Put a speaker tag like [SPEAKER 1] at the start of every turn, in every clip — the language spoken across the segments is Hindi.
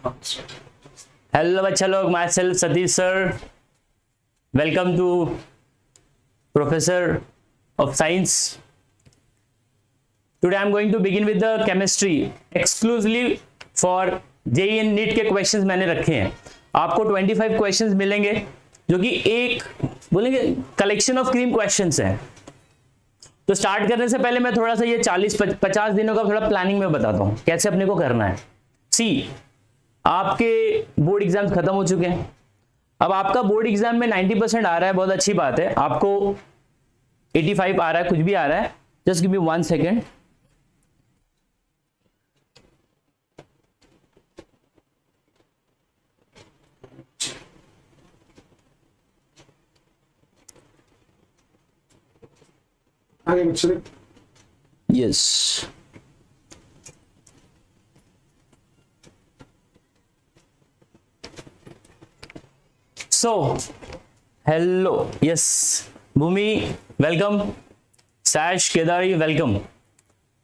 [SPEAKER 1] हेलो बच्चा लोग, myself Satish sir, welcome to professor of science. Today I am going to begin with the chemistry exclusively for JEE and NEET के क्वेश्चंस मैंने रखे हैं. आपको 25 क्वेश्चंस मिलेंगे जो कि एक बोलेंगे कलेक्शन ऑफ क्रीम क्वेश्चंस हैं. तो स्टार्ट करने से पहले मैं थोड़ा सा ये 40-50 दिनों का थोड़ा प्लानिंग में बताता हूँ कैसे अपने को करना है. सी, आपके बोर्ड एग्जाम्स खत्म हो चुके हैं. अब आपका बोर्ड एग्जाम में 90% आ रहा है, बहुत अच्छी बात है. आपको 85 आ रहा है, कुछ भी आ रहा है. Just give me 1 second. Yes, so hello. Yes, Bhumi welcome, Sash Kedari welcome.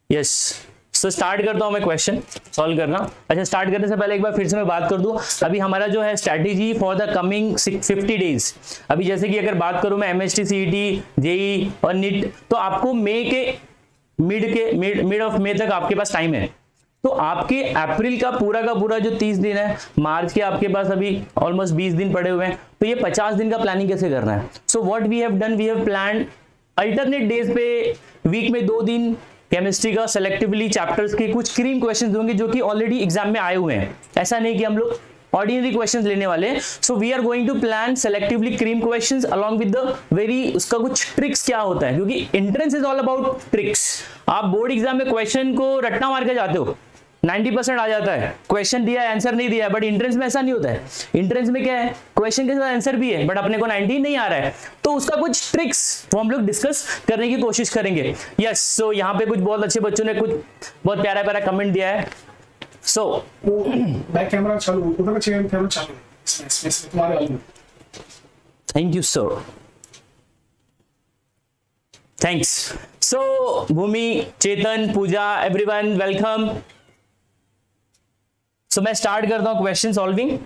[SPEAKER 1] Yes, so start करता हूं मैं क्वेश्चन सॉल्व करना. अच्छा, स्टार्ट करने से पहले एक बार फिर से मैं बात कर दूं. अभी हमारा जो है strategy for the coming 50 days. अभी जैसे कि अगर बात करूं मैं एमएचटी, सीईटी, जेईई और नीट, तो आपको मई के मिड ऑफ मई तक आपके पास टाइम है. तो आपके अप्रैल का पूरा जो 30 दिन है, मार्च के आपके पास अभी ऑलमोस्ट 20 दिन पड़े हुए हैं. तो ये 50 दिन का प्लानिंग कैसे करना है. So what we have done, we have planned alternate days पे वीक में 2 दिन केमिस्ट्री का सेलेक्टिवली चैप्टर्स के कुछ क्रीम क्वेश्चंस होंगे जो कि ऑलरेडी एग्जाम में आए हुए हैं. ऐसा नहीं कि हम लोग ऑर्डिनरी क्वेश्चंस लेने वाले. So we are going to plan selectively cream questions along with the very, उसका कुछ ट्रिक्स क्या होता है, क्योंकि entrance is all about tricks. आप बोर्ड एग्जाम में क्वेश्चन को रट्टा मार के जाते हो, 90% आ जाता है, क्वेश्चन दिया है आंसर नहीं दिया है. बट इंट्रेंस में ऐसा नहीं होता है. इंट्रेंस में क्या है, क्वेश्चन के साथ आंसर भी है बट अपने को 90 नहीं आ रहा है. तो उसका कुछ ट्रिक्स वो हम लोग डिस्कस करने की कोशिश करेंगे. यस, सो यहाँ पे कुछ बहुत अच्छे बच्चों ने कुछ बहुत प्यारा कमेंट दिया है. सो
[SPEAKER 2] बैक कैमरा चालू, उधर का कैमरा चालू इसमें तुम्हारे वाले में.
[SPEAKER 1] Thank you sir, thanks. So Bhumi, Chetan, Pooja, everyone welcome. So मैं स्टार्ट करता हूं question solving.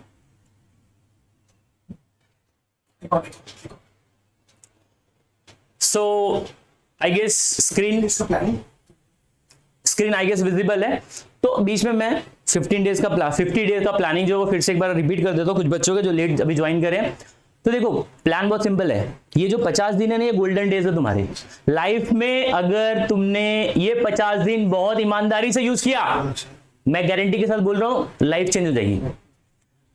[SPEAKER 1] So I guess screen I guess visible है. तो बीच में मैं 50 डेज का प्लानिंग जो वो फिर से एक बार रिपीट कर देता हूं कुछ बच्चों के जो लेट अभी ज्वाइन करें. तो देखो, प्लान बहुत सिंपल है. ये जो 50 दिन है ना, ये गोल्डन डेज है तुम्हारी लाइफ में. अगर तुमने ये 50 दिन बहुत ईमानदारी से यूज किया, मैं गारंटी के साथ बोल रहा हूं, लाइफ चेंज हो जाएगी.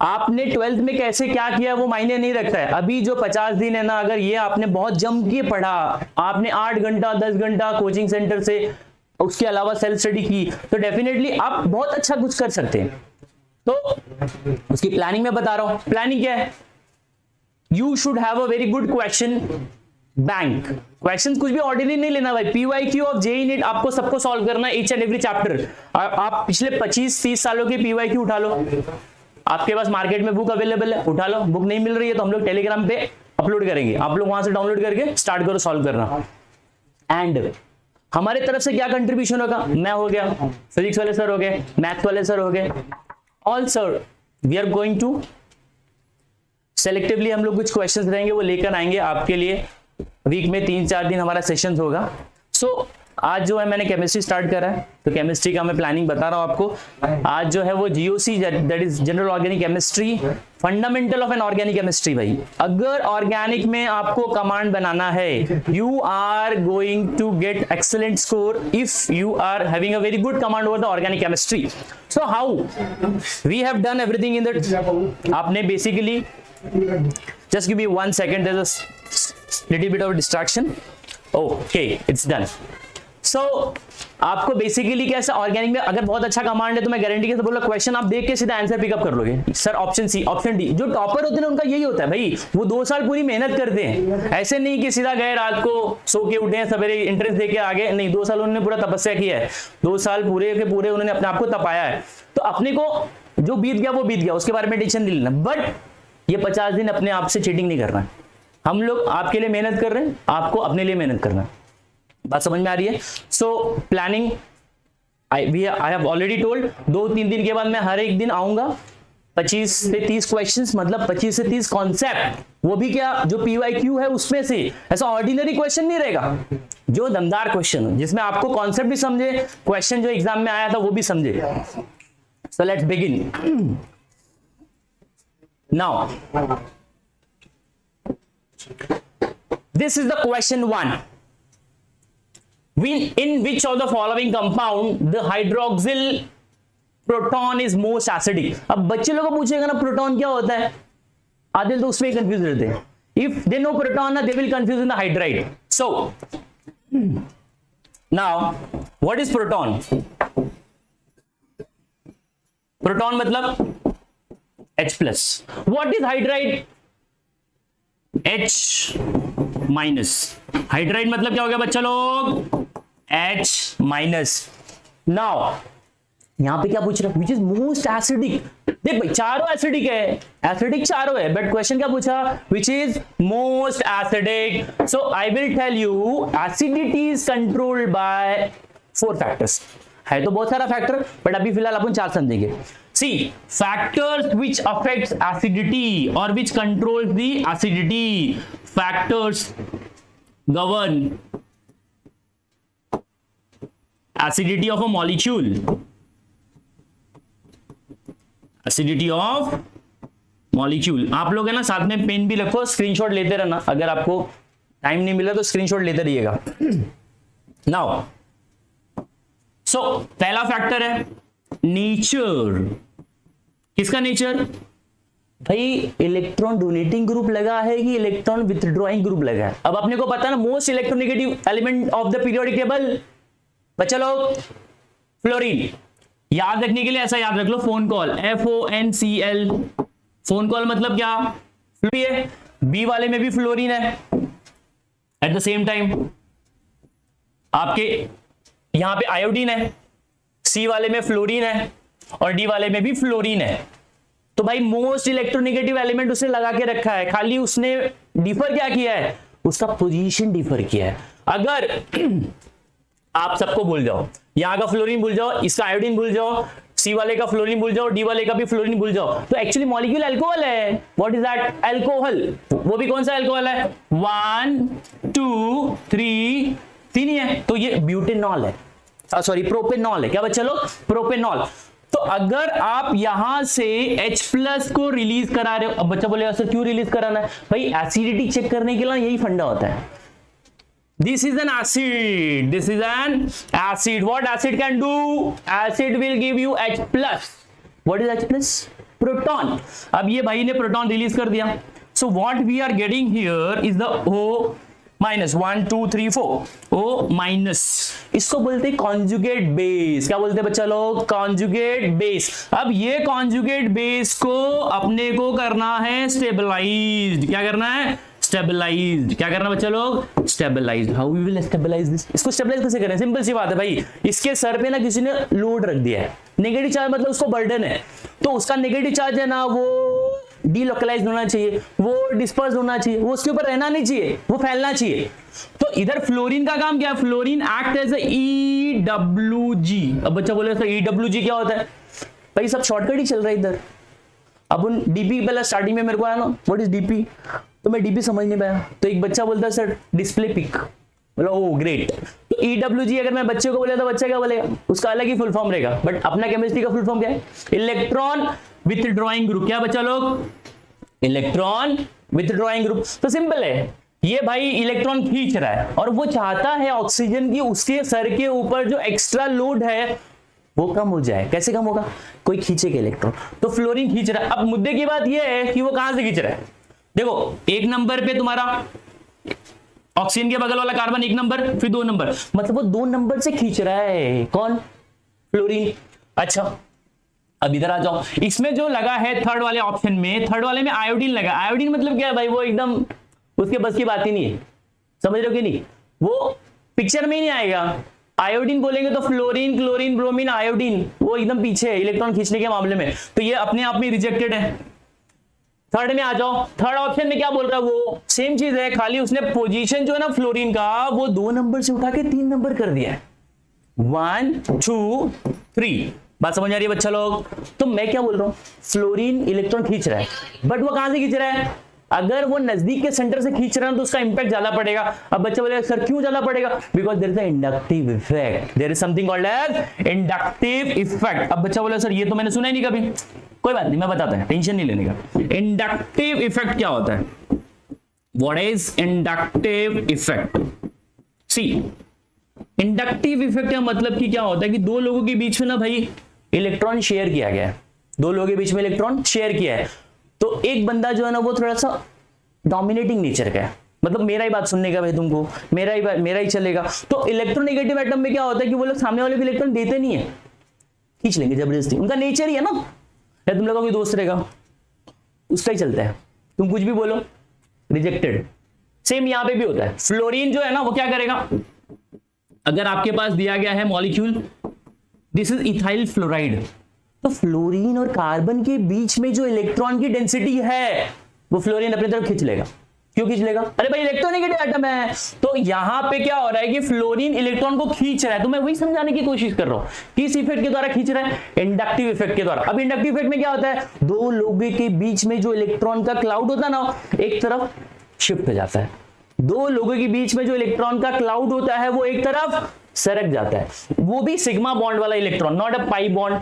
[SPEAKER 1] आपने 12th में कैसे क्या किया वो मायने नहीं रखता है. अभी जो 50 दिन है ना, अगर ये आपने बहुत जम के पढ़ा, आपने 8 घंटा 10 घंटा कोचिंग सेंटर से, उसके अलावा सेल्फ स्टडी की, तो डेफिनेटली आप बहुत अच्छा कुछ कर सकते हैं. तो उसकी प्लानिंग में बता रहा हूं. प्लानिंग क्या है, you should have a very good question bank. Question कुछ भी ऑर्डिनरी नहीं लेना भाई. पीवाईक्यू ऑफ जेईई नीट आपको सबको सॉल्व करना है, ईच एंड एवरी चैप्टर. आप पिछले 25-30 सालों के पीवाईक्यू उठा लो. आपके पास मार्केट में बुक अवेलेबल है, उठा लो. बुक नहीं मिल रही है तो हम लोग टेलीग्राम पे अपलोड करेंगे, आप लोग वहां से डाउनलोड करके स्टार्ट करो सॉल्व करना. एंड हमारे तरफ से क्या कंट्रीब्यूशन होगा, मैं हो गया, फिजिक्स वाले सर हो गए, मैथ्स वाले सर हो गए, all sir we are going to selectively हम लोग कुछ क्वेश्चंस रहेंगे वो लेकर आएंगे आपके लिए. वीक में 3-4 दिन हमारा सेशंस होगा. सो आज जो है मैंने केमिस्ट्री स्टार्ट करा है, तो केमिस्ट्री का मैं प्लानिंग बता रहा हूं आपको. आज जो है वो GOC, that is general organic chemistry, fundamental of an organic chemistry. भाई अगर ऑर्गेनिक में आपको कमांड बनाना है, you are going to get excellent score if you are having a very good command over the organic chemistry. So how we have done everything in that. आपने basically just give me 1 second, there's a little bit of distraction. Okay, it's done. So आपको बेसिकली कैसा ऑर्गेनिक में अगर बहुत अच्छा कमांड है तो मैं गारंटी के साथ बोल रहा, क्वेश्चन आप देख के सीधा आंसर पिकअप कर लोगे. Sir option C, option D. जो टॉपर होते हैं ना उनका यही होता है भाई, वो 2 साल पूरी मेहनत करते हैं. ऐसे नहीं कि सीधा गए रात को सो के उठे हैं सवेरे एंट्रेंस दे के आगे, नहीं. 2 साल उन्होंने पूरा तपस्या किया है, 2 साल पूरे के पूरे उन्होंने अपने आप को तपाया है. तो अपने को जो बीत गया वो बीत गया, उसके बारे में टेंशन नहीं लेना. बट ये 50 दिन अपने आप से चीटिंग नहीं करना. हम लोग आपके लिए मेहनत कर रहे हैं, आपको अपने लिए मेहनत करना है. बात समझ में आ रही है? So planning I have already told, 2-3 दिन के बाद मैं हर एक दिन आऊंगा 25 से 30 क्वेश्चंस मतलब 25 से 30 कॉन्सेप्ट, वो भी क्या जो PYQ है उसमें से। ऐसा ऑर्डिनरी क्वेश्चन नहीं रहेगा, जो दमदार क्वेश्चन हो जिसमें आपको कॉन्सेप्ट भी समझे, क्वेश्चन जो एग्जाम में आया था वो भी समझे। सो let's begin now. This is the question 1। In which of the following compound the hydroxyl proton is most acidic? अब बच्चे लोगों को पूछेगा ना प्रोटॉन क्या होता है, आधे तो उसमें कंफ्यूज रहते हैं। If they know proton ना, they will confuse in the hydride. So now what is proton? Proton मतलब H plus. What is hydride? H minus. Hydride मतलब क्या हो गया बच्चा लोग? H minus. नाउ यहां पे क्या पूछ रहा है? Which is most acidic. देख भाई चारों एसिडिक है, एसिडिक चारों है, बट क्वेश्चन क्या पूछा? Which is most acidic. So I will tell you acidity is controlled by 4 factors. है तो बहुत सारा फैक्टर, बट अभी फिलहाल अपन 4 समझेंगे। सी फैक्टर्स विच अफेक्ट्स एसिडिटी और विच controls the acidity. Factors govern acidity of a molecule, acidity of molecule। आप लोग है ना साथ में पेन भी रखो, स्क्रीनशॉट लेते रहना, अगर आपको टाइम नहीं मिला तो स्क्रीनशॉट लेते रहिएगा। नाउ सो पहला फैक्टर है नेचर। किसका नेचर? भाई इलेक्ट्रॉन डोनेटिंग ग्रुप लगा है कि इलेक्ट्रॉन विथड्रॉइंग ग्रुप लगा है। अब अपने को पता है ना most electronegative element of the periodic table बच्चा लोग फ्लोरीन। याद रखने के लिए ऐसा याद रख लो, phone call FONCL। Phone call मतलब क्या? फ्लोरीन है। बी वाले में भी फ्लोरीन है। एट द सेम टाइम आपके यहां पे आयोडीन है, सी वाले में फ्लोरीन है और डी वाले में भी फ्लोरीन है। तो भाई मोस्ट इलेक्ट्रोनेगेटिव एलिमेंट उसने लगा के रखा है, खाली उसने डिफर क्या किया है? उसका पोजीशन डिफर किया है। अगर आप सबको भूल जाओ, यहां का फ्लोरीन भूल जाओ, इसका आयोडीन भूल जाओ, सी वाले का फ्लोरीन भूल जाओ, डी वाले का भी फ्लोरीन भूल जाओ, तो एक्चुअली मॉलिक्यूल अल्कोहल है। What is that? अल्कोहल। वो भी कौन सा अल्कोहल है? 1 2 3 3 ही है, तो ये ब्यूटेनॉल है, सॉरी प्रोपेनॉल है। क्या बच्चा लोग? प्रोपेनॉल। तो अगर आप यहां से H प्लस को रिलीज करा रहे हो, अब बच्चा बोलेगा सर क्यों रिलीज कराना है? भाई एसिडिटी चेक करने के लिए यही फंडा होता है। This is an acid, this is an acid. What acid can do? Acid will give you H plus. What is H plus? Proton. अब ये भाई ने प्रोटॉन रिलीज कर दिया, so what we are getting here is the O minus 1 2 3 4 O minus. इसको बोलते हैं कॉन्जुगेट बेस। क्या बोलते हैं बच्चा लोग? Conjugate base. अब ये कॉन्जुगेट बेस को अपने को करना है स्टेबलाइज्ड। क्या करना है? स्टेबलाइज्ड। क्या करना बच्चा लोग? Stabilized. How we will stabilize this? इसको स्टेबलाइज कैसे करें? सिंपल सी बात है भाई, इसके सर पे ना किसी ने लोड रख दिया है, नेगेटिव चार्ज मतलब उसको बर्डन है, तो उसका नेगेटिव चार्ज है ना वो डीलोकलाइज होना चाहिए, वो डिस्पर्स होना चाहिए, वो उसके ऊपर रहना नहीं चाहिए, वो फैलना चाहिए। तो इधर फ्लोरीन का काम क्या है? Fluorine act as EWG। अब बच्चा बोले सर EWG क्या होता है? भाई सब शॉर्टकट ही चल रहा है इधर। अब उन डीपी पहले स्टार्टिंग में मेरे को आया ना व्हाट इज डीपी, तो मैं डीपी समझ नहीं पाया, तो एक बच्चा बोलता है सर डिस्प्ले पिक, बोला ओ ग्रेट। तो EWG अगर मैं बच्चे को बोले तो बच्चा क्या बोलेगा? उसका अलग ही फुल फॉर्म रहेगा, बट अपना केमिस्ट्री का फुल फॉर्म क्या है? Electron withdrawing group. क्या बच्चा लोग? Electron withdrawing group. तो सिंपल है, ये भाई इलेक्ट्रॉन खींच रहा है और वो चाहता है ऑक्सीजन की उसके सर के ऊपर जो एक्स्ट्रा लोड है वो कम हो जाए। कैसे कम होगा? कोई खींचेगा इलेक्ट्रॉन, तो फ्लोरीन खींच रहा है। अब मुद्दे की बात ये है कि वो कहां से खींच रहा है। देखो एक नंबर पे तुम्हारा ऑक्सीजन के बगल वाला कार्बन 1 नंबर, फिर 2 नंबर, मतलब वो 2 नंबर से खींच रहा है। कौन? फ्लोरीन। अच्छा अब इधर आ जाओ, इसमें जो लगा है थर्ड वाले ऑप्शन में, थर्ड वाले में आयोडीन लगा। आयोडीन मतलब क्या है भाई? वो एकदम उसके बस की बात ही नहीं है, समझ रहे हो कि नहीं? वो पिक्चर में ही नहीं आएगा। आयोडीन बोलेंगे तो फ्लोरीन क्लोरीन ब्रोमीन आयोडीन, वो एकदम पीछे है इलेक्ट्रॉन खींचने के मामले में, तो ये अपने आप में रिजेक्टेड है। थर्ड में आ जाओ, थर्ड ऑप्शन में क्या बोल रहा है? वो सेम चीज है, खाली उसने पोजीशन जो है ना फ्लोरीन का वो 2 नंबर से उठा के 3 नंबर कर दिया है। 1 2 3। बात समझ आ रही है बच्चा लोग? तो मैं क्या बोल रहा हूं, फ्लोरीन इलेक्ट्रॉन खींच रहा है, बट वो कहां से खींच रहा है? अगर वो नजदीक के सेंटर से खींच रहा है तो उसका इंपैक्ट ज्यादा पड़ेगा। अब बच्चा बोलेगा सर क्यों ज्यादा पड़ेगा? Because there is a inductive effect, there is something called as inductive effect. अब बच्चा बोला सर ये तो मैंने सुना ही नहीं कभी। कोई बात नहीं, मैं बताता हूं, टेंशन नहीं लेने का। इंडक्टिव इफेक्ट क्या होता है? What is inductive effect? See, inductive effect का मतलब कि क्या होता है कि दो लोगों के बीच में ना भाई इलेक्ट्रॉन शेयर किया गया है, दो लोगों के बीच में इलेक्ट्रॉन शेयर किया है, तो एक बंदा जो है ना वो थोड़ा सा डोमिनेटिंग नेचर का है, मतलब मेरा ही बात सुनने का भाई, तुमको मेरा ही चलेगा। तो इलेक्ट्रोनेगेटिव एटम में क्या होता है कि वो लोग सामने वाले को इलेक्ट्रॉन देते नहीं है, खींच लेंगे जबरदस्ती, उनका नेचर ही है ना। या तुम लोगों की दोस्त रहेगा, उसका ही चलता है, तुम कुछ भी बोलो रिजेक्टेड। सेम यहां पे भी होता है। फ्लोरीन जो है ना वो क्या करेगा, अगर आपके पास दिया गया है molecule, this is ethyl fluoride, तो फ्लोरीन और कार्बन के बीच में जो इलेक्ट्रॉन की डेंसिटी है वो फ्लोरीन अपनी तरफ खींच लेगा। क्यों खींच लेगा? अरे भाई इलेक्ट्रोनेगेटिव एटम है। तो यहां पे क्या हो रहा है कि फ्लोरीन इलेक्ट्रॉन को खींच रहा है, तो मैं वही समझाने की कोशिश कर रहा हूं, किस इफेक्ट के द्वारा खींच रहा है? इंडक्टिव इफेक्ट के द्वारा। अब इंडक्टिव इफेक्ट में क्या होता है, दो लोगों के बीच में जो इलेक्ट्रॉन का क्लाउड होता है ना, एक तरफ शिफ्ट हो जाता है। दो लोगों के बीच में जो इलेक्ट्रॉन का क्लाउड होता है वो एक तरफ सरक जाता है, वो भी सिग्मा बॉन्ड वाला electron, not a pi bond.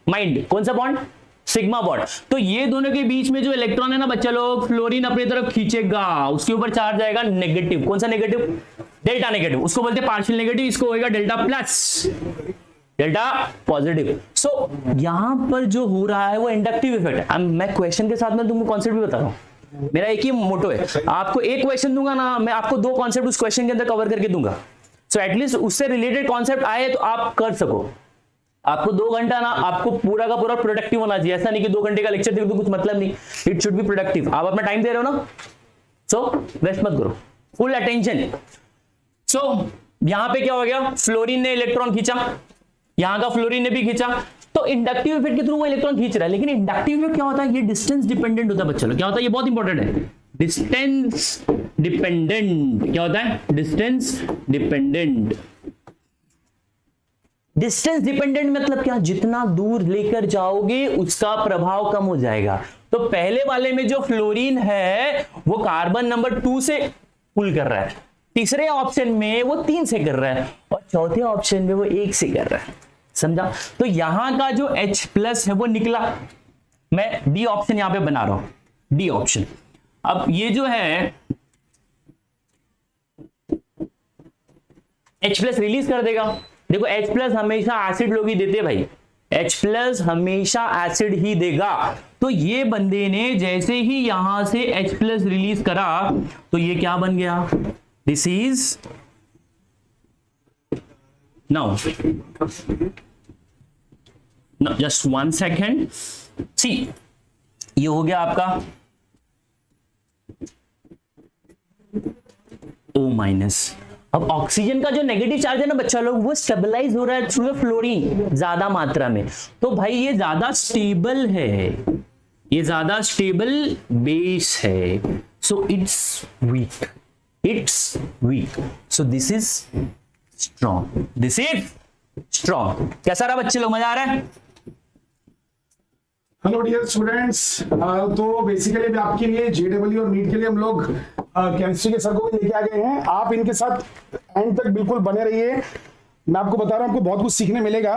[SPEAKER 1] Mind, कौन सा बॉन्ड? Sigma bond. तो ये दोनों के बीच में जो इलेक्ट्रॉन है ना बच्चा लोग, फ्लोरीन अपनी तरफ खींचेगा, उसके ऊपर चार्ज आएगा नेगेटिव। कौन सा नेगेटिव? डेल्टा नेगेटिव, उसको बोलते हैं पार्शियल नेगेटिव, इसको होएगा डेल्टा प्लस, डेल्टा पॉजिटिव। सो यहां पर जो हो रहा है वो इंडक्टिव इफेक्ट है। मैं क्वेश्चन के साथ में तुमको कॉन्सेप्ट भी बता रहा हूं, मेरा एक ही मोटो है, आपको एक क्वेश्चन दूंगा ना, मैं आपको दो कॉन्सेप्ट उस क्वेश्चन के अंदर कवर करके दूंगा। सो एटलीस्ट उससे रिलेटेड कॉन्सेप्ट आए तो आप कर सको। आपको 2 घंटा ना, आपको पूरा का पूरा प्रोडक्टिव होना चाहिए, ऐसा नहीं कि 2 घंटे का लेक्चर देख तो कुछ मतलब नहीं। It should be productive. आप अपना टाइम दे रहे हो ना, सो वेस्ट मत करो, फुल अटेंशन। सो यहां पे क्या हो गया, फ्लोरीन ने इलेक्ट्रॉन खींचा, यहां का फ्लोरीन ने भी खींचा, तो इंडक्टिव इफेक्ट के थ्रू वो इलेक्ट्रॉन खींच रहा है। लेकिन इंडक्टिव इफेक्ट क्या होता है, ये डिस्टेंस डिपेंडेंट होता है बच्चों। क्या होता है, ये बहुत इंपॉर्टेंट है, डिस्टेंस डिपेंडेंट। क्या होता है? Distance dependent. डिस्टेंस डिपेंडेंट मतलब क्या, जितना दूर लेकर जाओगे उसका प्रभाव कम हो जाएगा। तो पहले वाले में जो फ्लोरीन है वो कार्बन नंबर 2 से पुल कर रहा है, तीसरे ऑप्शन में वो 3 से कर रहा है, और चौथे ऑप्शन में वो 1 से कर रहा है। समझा? तो यहां का जो H प्लस है वो निकला, मैं डी ऑप्शन यहां पे बना रहा हूं, डी ऑप्शन। अब ये जो है H प्लस रिलीज कर देगा। देखो H प्लस हमेशा एसिड लोग ही देते भाई, H प्लस हमेशा एसिड ही देगा। तो ये बंदे ने जैसे ही यहां से H प्लस रिलीज करा तो ये क्या बन गया, this is now just 1 second, see ये हो गया आपका O-। अब ऑक्सीजन का जो नेगेटिव चार्ज है ना बच्चा लोग, वो स्टेबलाइज हो रहा है थ्रू फ्लोरीन ज्यादा मात्रा में। तो भाई ये ज्यादा स्टेबल है, ये ज्यादा स्टेबल बेस है, so it's weak, it's weak, so this is strong, this is strong. कैसा रहा बच्चे लोग, मजा आ रहा है?
[SPEAKER 2] हेलो डियर स्टूडेंट्स, तो बेसिकली अभी आपके लिए जेडब्ल्यू और नीट के लिए हम लोग केमिस्ट्री के सर को भी लेके आ गए हैं। आप इनके साथ एंड तक बिल्कुल बने रहिए, मैं आपको बता रहा हूं आपको बहुत कुछ सीखने मिलेगा।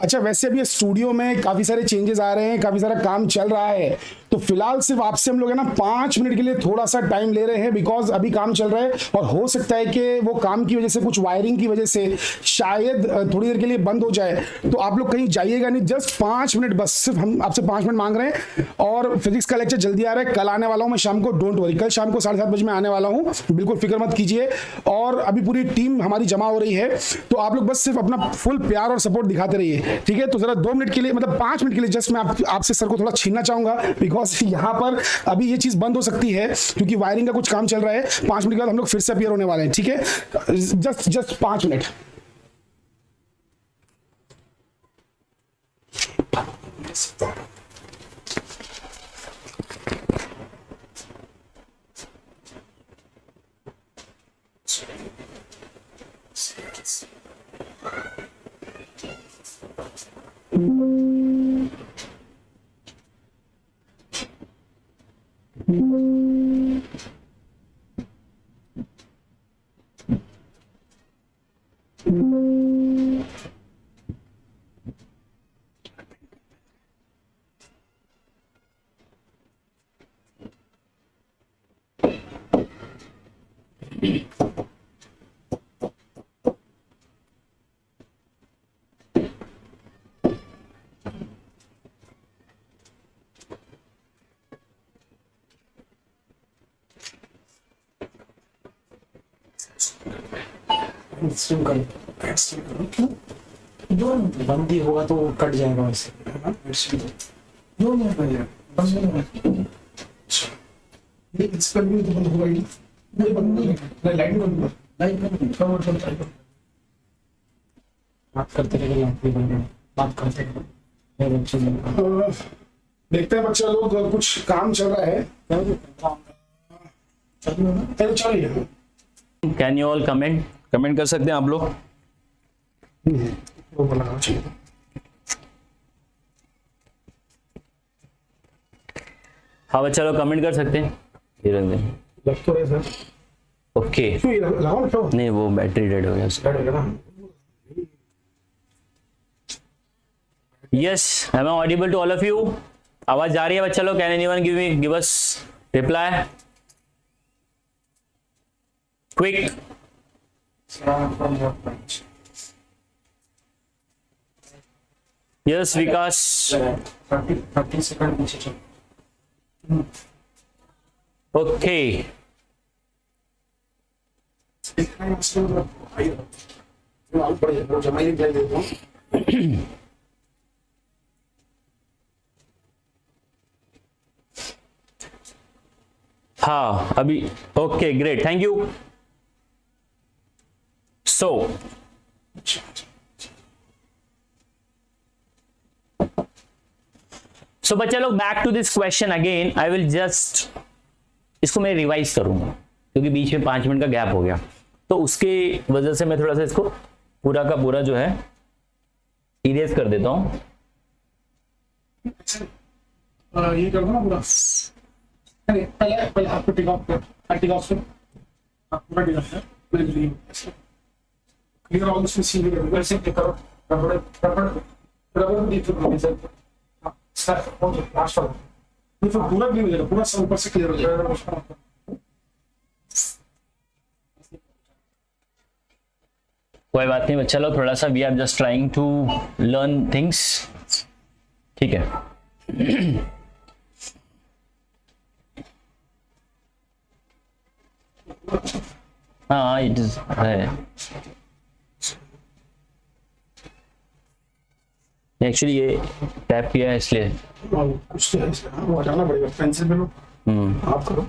[SPEAKER 2] अच्छा, वैसे अभी स्टूडियो में काफी सारे चेंजेस आ रहे हैं, काफी सारा काम चल रहा है, तो फिलहाल सिर्फ आपसे हम लोग है ना 5 मिनट के लिए थोड़ा सा टाइम ले रहे हैं, बिकॉज अभी काम चल रहा है और हो सकता है कि वो काम की वजह से, कुछ वायरिंग की वजह से शायद थोड़ी देर के लिए बंद हो जाए। तो आप लोग कहीं जाइएगा नहीं, जस्ट 5 मिनट बस, सिर्फ हम आपसे 5 मिनट मांग रहे हैं। और फिजिक्स का लेक्चर जल्दी आ रहा है, कल आने वाला हूं मैं शाम को, डोंट वरी, कल शाम को 7:30 बजे मैं आने वाला हूं, बिल्कुल फिक्र मत कीजिए। और अभी पूरी टीम हमारी जमा हो रही है, तो आप लोग बस सिर्फ अपना फुल प्यार और सपोर्ट दिखाते रहिए, ठीक है? तो जरा 2 मिनट के लिए, मतलब 5 मिनट के लिए जस्ट मैं आपसे सर को थोड़ा छीनना चाहूंगा, बिकॉज यहां पर अभी ये चीज बंद हो सकती है क्योंकि वायरिंग का कुछ काम चल रहा है। 5 मिनट के बाद हम लोग फिर से अपीयर होने वाले हैं, ठीक है? Just 5 minute. स्ट्रीम करो, स्ट्रीम करो। जो बंदी होगा तो कट जाएगा वैसे, है ना? जो नहीं बंद नहीं ये इस पर भी तो बंद होगा ही नहीं, बंद नहीं है, लाइट बंद कर, लाइट बंद कर, बात करते रहिए, बात करते रहिए। देखते हैं बच्चा लोग, कुछ काम चल रहा है, चल रही है।
[SPEAKER 1] कैन यू ऑल कमेंट कर सकते हैं आप लोग?
[SPEAKER 2] वो बोला चाहिए।
[SPEAKER 1] हाँ बच्चा लोग कमेंट कर सकते हैं। ये रख दें।
[SPEAKER 2] लग तो रहे सर।
[SPEAKER 1] ओके।
[SPEAKER 2] क्यों ये लगाओ ना, क्यों?
[SPEAKER 1] नहीं वो बैटरी डेड हो गया उसका।
[SPEAKER 2] डेड हो गया ना।
[SPEAKER 1] Yes, am I audible to all of you? आवाज जा रही है बच्चा लोग? Can anyone give us reply quick? Yes Vikas.
[SPEAKER 2] 30 second पीछे चलो।
[SPEAKER 1] ओके हाँ अभी okay great, thank you. So बच्चा लोग back to this question again. I will just इसको मैं रिवाइज करूंगा क्योंकि बीच में 5 मिनट का गैप हो गया, तो उसके वजह से मैं थोड़ा सा इसको पूरा का पूरा जो है इरेज कर देता हूं।
[SPEAKER 2] ये कर दो ना पूरा। पहले आपको टिक ऑफ से पूरा tick off clear all this C V से टिक करो। रबड़ दी तो सर लास्ट वाला ये फिर पूरा क्लियर हो जाएगा, पूरा सब ऊपर से क्लियर हो जाएगा।
[SPEAKER 1] कोई बात नहीं बच्चा लोग, थोड़ा सा we are just trying to learn things, ठीक है। हाँ इट इज है एक्चुअली, ये टैप किया है इसलिए
[SPEAKER 2] कुछ तो है इसका, वो हटाना पड़ेगा। पेंसिल पे लो, आप करो।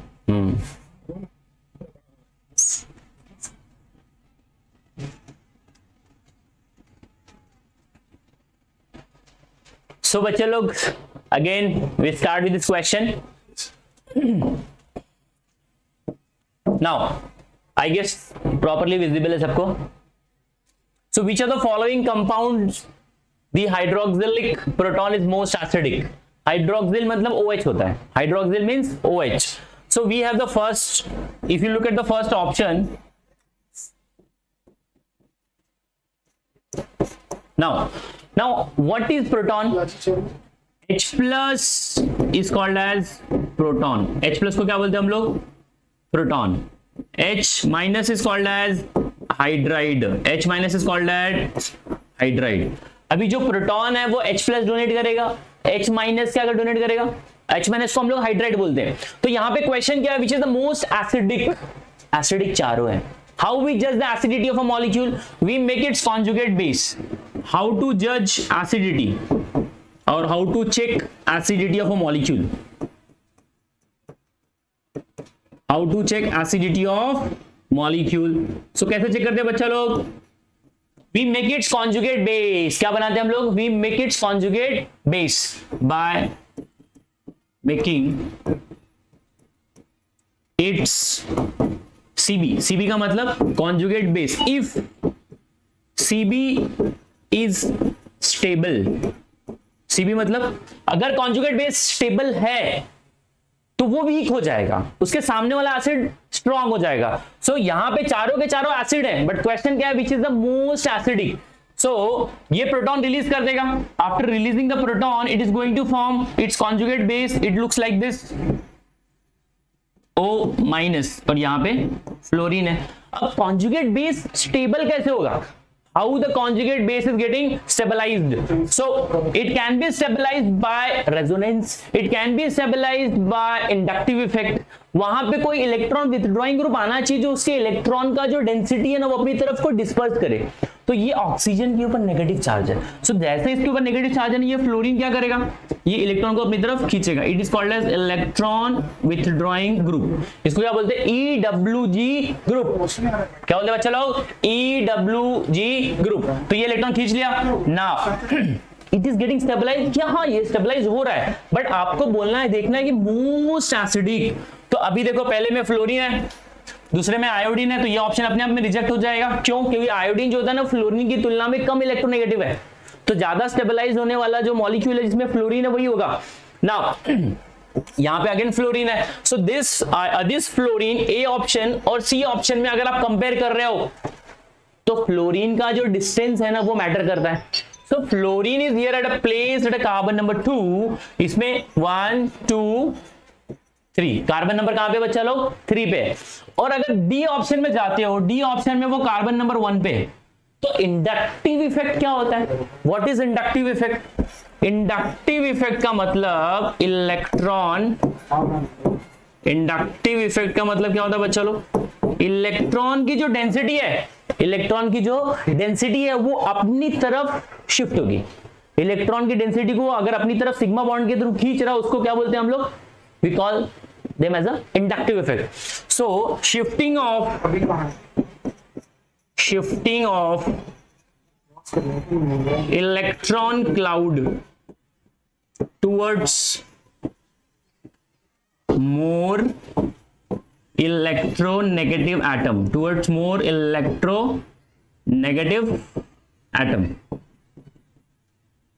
[SPEAKER 1] सो बच्चे लोग again we start with this question. Now I guess properly visible है सबको। So which are the following compounds the hydroxylic proton is most acidic? Hydroxyl मतलब OH होता है, hydroxyl means OH. So we have the first, if you look at the first option, now what is proton? H plus is called as proton. H plus को क्या बोलते हैं हम लोग? Proton. H minus is called as hydride. H minus is called as hydride. अभी जो प्रोटॉन है वो H प्लस डोनेट करेगा, H माइनस क्या डोनेट करेगा? H माइनस को हम लोग हाइड्राइड बोलते हैं। तो यहाँ पे क्वेश्चन क्या है? Which is the most acidic? Acidic चारों है। हाउ वी जज the acidity of a molecule? We make it's conjugate base. How to जज एसिडिटी और how to check acidity of a molecule? How to check acidity of molecule? सो कैसे चेक करते हैं बच्चा लोग? We make its conjugate base. क्या बनाते हैं हम लोग? We make its conjugate base by making its CB. CB का मतलब conjugate base. If CB is stable, CB मतलब अगर कॉन्जुगेट बेस स्टेबल है तो वो वीक हो जाएगा, उसके सामने वाला एसिड स्ट्रॉन्ग हो जाएगा। सो यहां पे चारों के चारों एसिड है, बट क्वेश्चन क्या है, which is the most acidic. So ये प्रोटॉन रिलीज कर देगा, after releasing the proton it is going to form its conjugate base, it looks like this O minus, और यहां पे फ्लोरीन है। अब कॉन्जुगेट बेस स्टेबल कैसे होगा, how the conjugate base is getting stabilized? So it can be stabilized by resonance, it can be stabilized by inductive effect। वहां पे कोई इलेक्ट्रॉन विथड्रॉइंग ग्रुप आना चाहिए जो उसके इलेक्ट्रॉन का जो डेंसिटी है ना वो अपनी तरफ को डिस्पर्स करे। तो ये ऑक्सीजन के ऊपर नेगेटिव चार्ज है, सो जैसे इसके ऊपर नेगेटिव चार्ज है ना, ये फ्लोरीन क्या करेगा, ये इलेक्ट्रॉन को अपनी तरफ खींचेगा। It is called as electron withdrawing group. इसको क्या बोलते हैं, EWG ग्रुप। क्या बोलते हैं बच्चा लोग, EWG ग्रुप। तो ये इलेक्ट्रॉन खींच लिया, now it is getting stabilise. क्या हाँ ये स्टेबलाइज हो रहा है, बट आपको बोलना है, देखना है कि मोस्ट एसिडिक। तो अभी देखो पहले में फ्लोरीन है, दूसरे में आयोडीन है, तो ये ऑप्शन अपने आप में रिजेक्ट हो जाएगा। क्यों, क्योंकि आयोडीन जो होता है ना फ्लोरीन की तुलना में कम इलेक्ट्रोनेगेटिव है, तो ज्यादा स्टेबलाइज होने वाला जो मॉलिक्यूल है जिसमें फ्लोरीन है वही होगा। नाउ यहां पे अगेन फ्लोरीन है, so this fluorine A option और सी ऑप्शन में अगर आप कंपेयर कर रहे हो तो फ्लोरीन का जो डिस्टेंस है ना वो मैटर करता है। So fluorine is here at a place at a carbon number 2, इसमें 1 2 3 कार्बन नंबर कहां पे बच्चा लोग, 3 पे। और अगर डी ऑप्शन में जाते हो, डी ऑप्शन में वो कार्बन नंबर 1 पे, तो इंडक्टिव इफेक्ट क्या होता है, what is inductive effect? Inductive effect का मतलब इलेक्ट्रॉन, इंडक्टिव इफेक्ट का मतलब क्या होता है बच्चा लोग, इलेक्ट्रॉन की जो डेंसिटी है, इलेक्ट्रॉन की जो डेंसिटी है वो अपनी तरफ शिफ्ट होगी। इलेक्ट्रॉन की डेंसिटी को अगर अपनी तरफ सिग्मा बॉन्ड के थ्रू खींच रहा है उसको क्या बोलते हैं हम लोग, we call them as a inductive effect. So shifting of electron cloud towards more electronegative atom, towards more electronegative atom,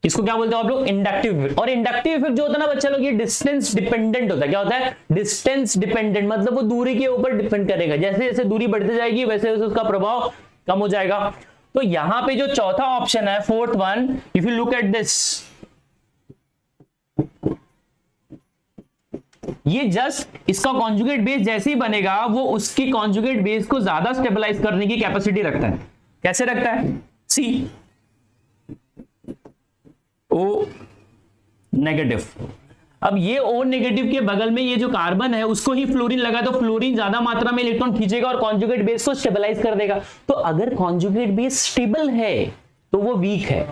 [SPEAKER 1] इसको क्या बोलते हैं आप लोग, इंडक्टिव इफेक्ट। और इंडक्टिव इफेक्ट जो होता है ना बच्चा लोग, ये डिस्टेंस डिपेंडेंट होता है। क्या होता है, डिस्टेंस डिपेंडेंट, मतलब वो दूरी के ऊपर डिपेंड करेगा, जैसे जैसे दूरी बढ़ती जाएगी वैसे वैसे उसका प्रभाव कम हो जाएगा। तो यहां पे जो चौथा ऑप्शन है, fourth one, if you look at this, ये जस्ट इसका कॉन्जुगेट बेस जैसे ही बनेगा वो उसकी कॉन्जुगेट बेस को ज्यादा स्टेबलाइज करने की कैपेसिटी रखता है। कैसे रखता है, सी O नेगेटिव। अब ये O नेगेटिव के बगल में ये जो कार्बन है उसको ही फ्लोरीन लगा, तो फ्लोरीन ज्यादा मात्रा में इलेक्ट्रॉन खींचेगा और कॉन्जुगेट बेस को स्टेबलाइज कर देगा। तो अगर कॉन्जुगेट बेस स्टेबल है तो वो वीक है,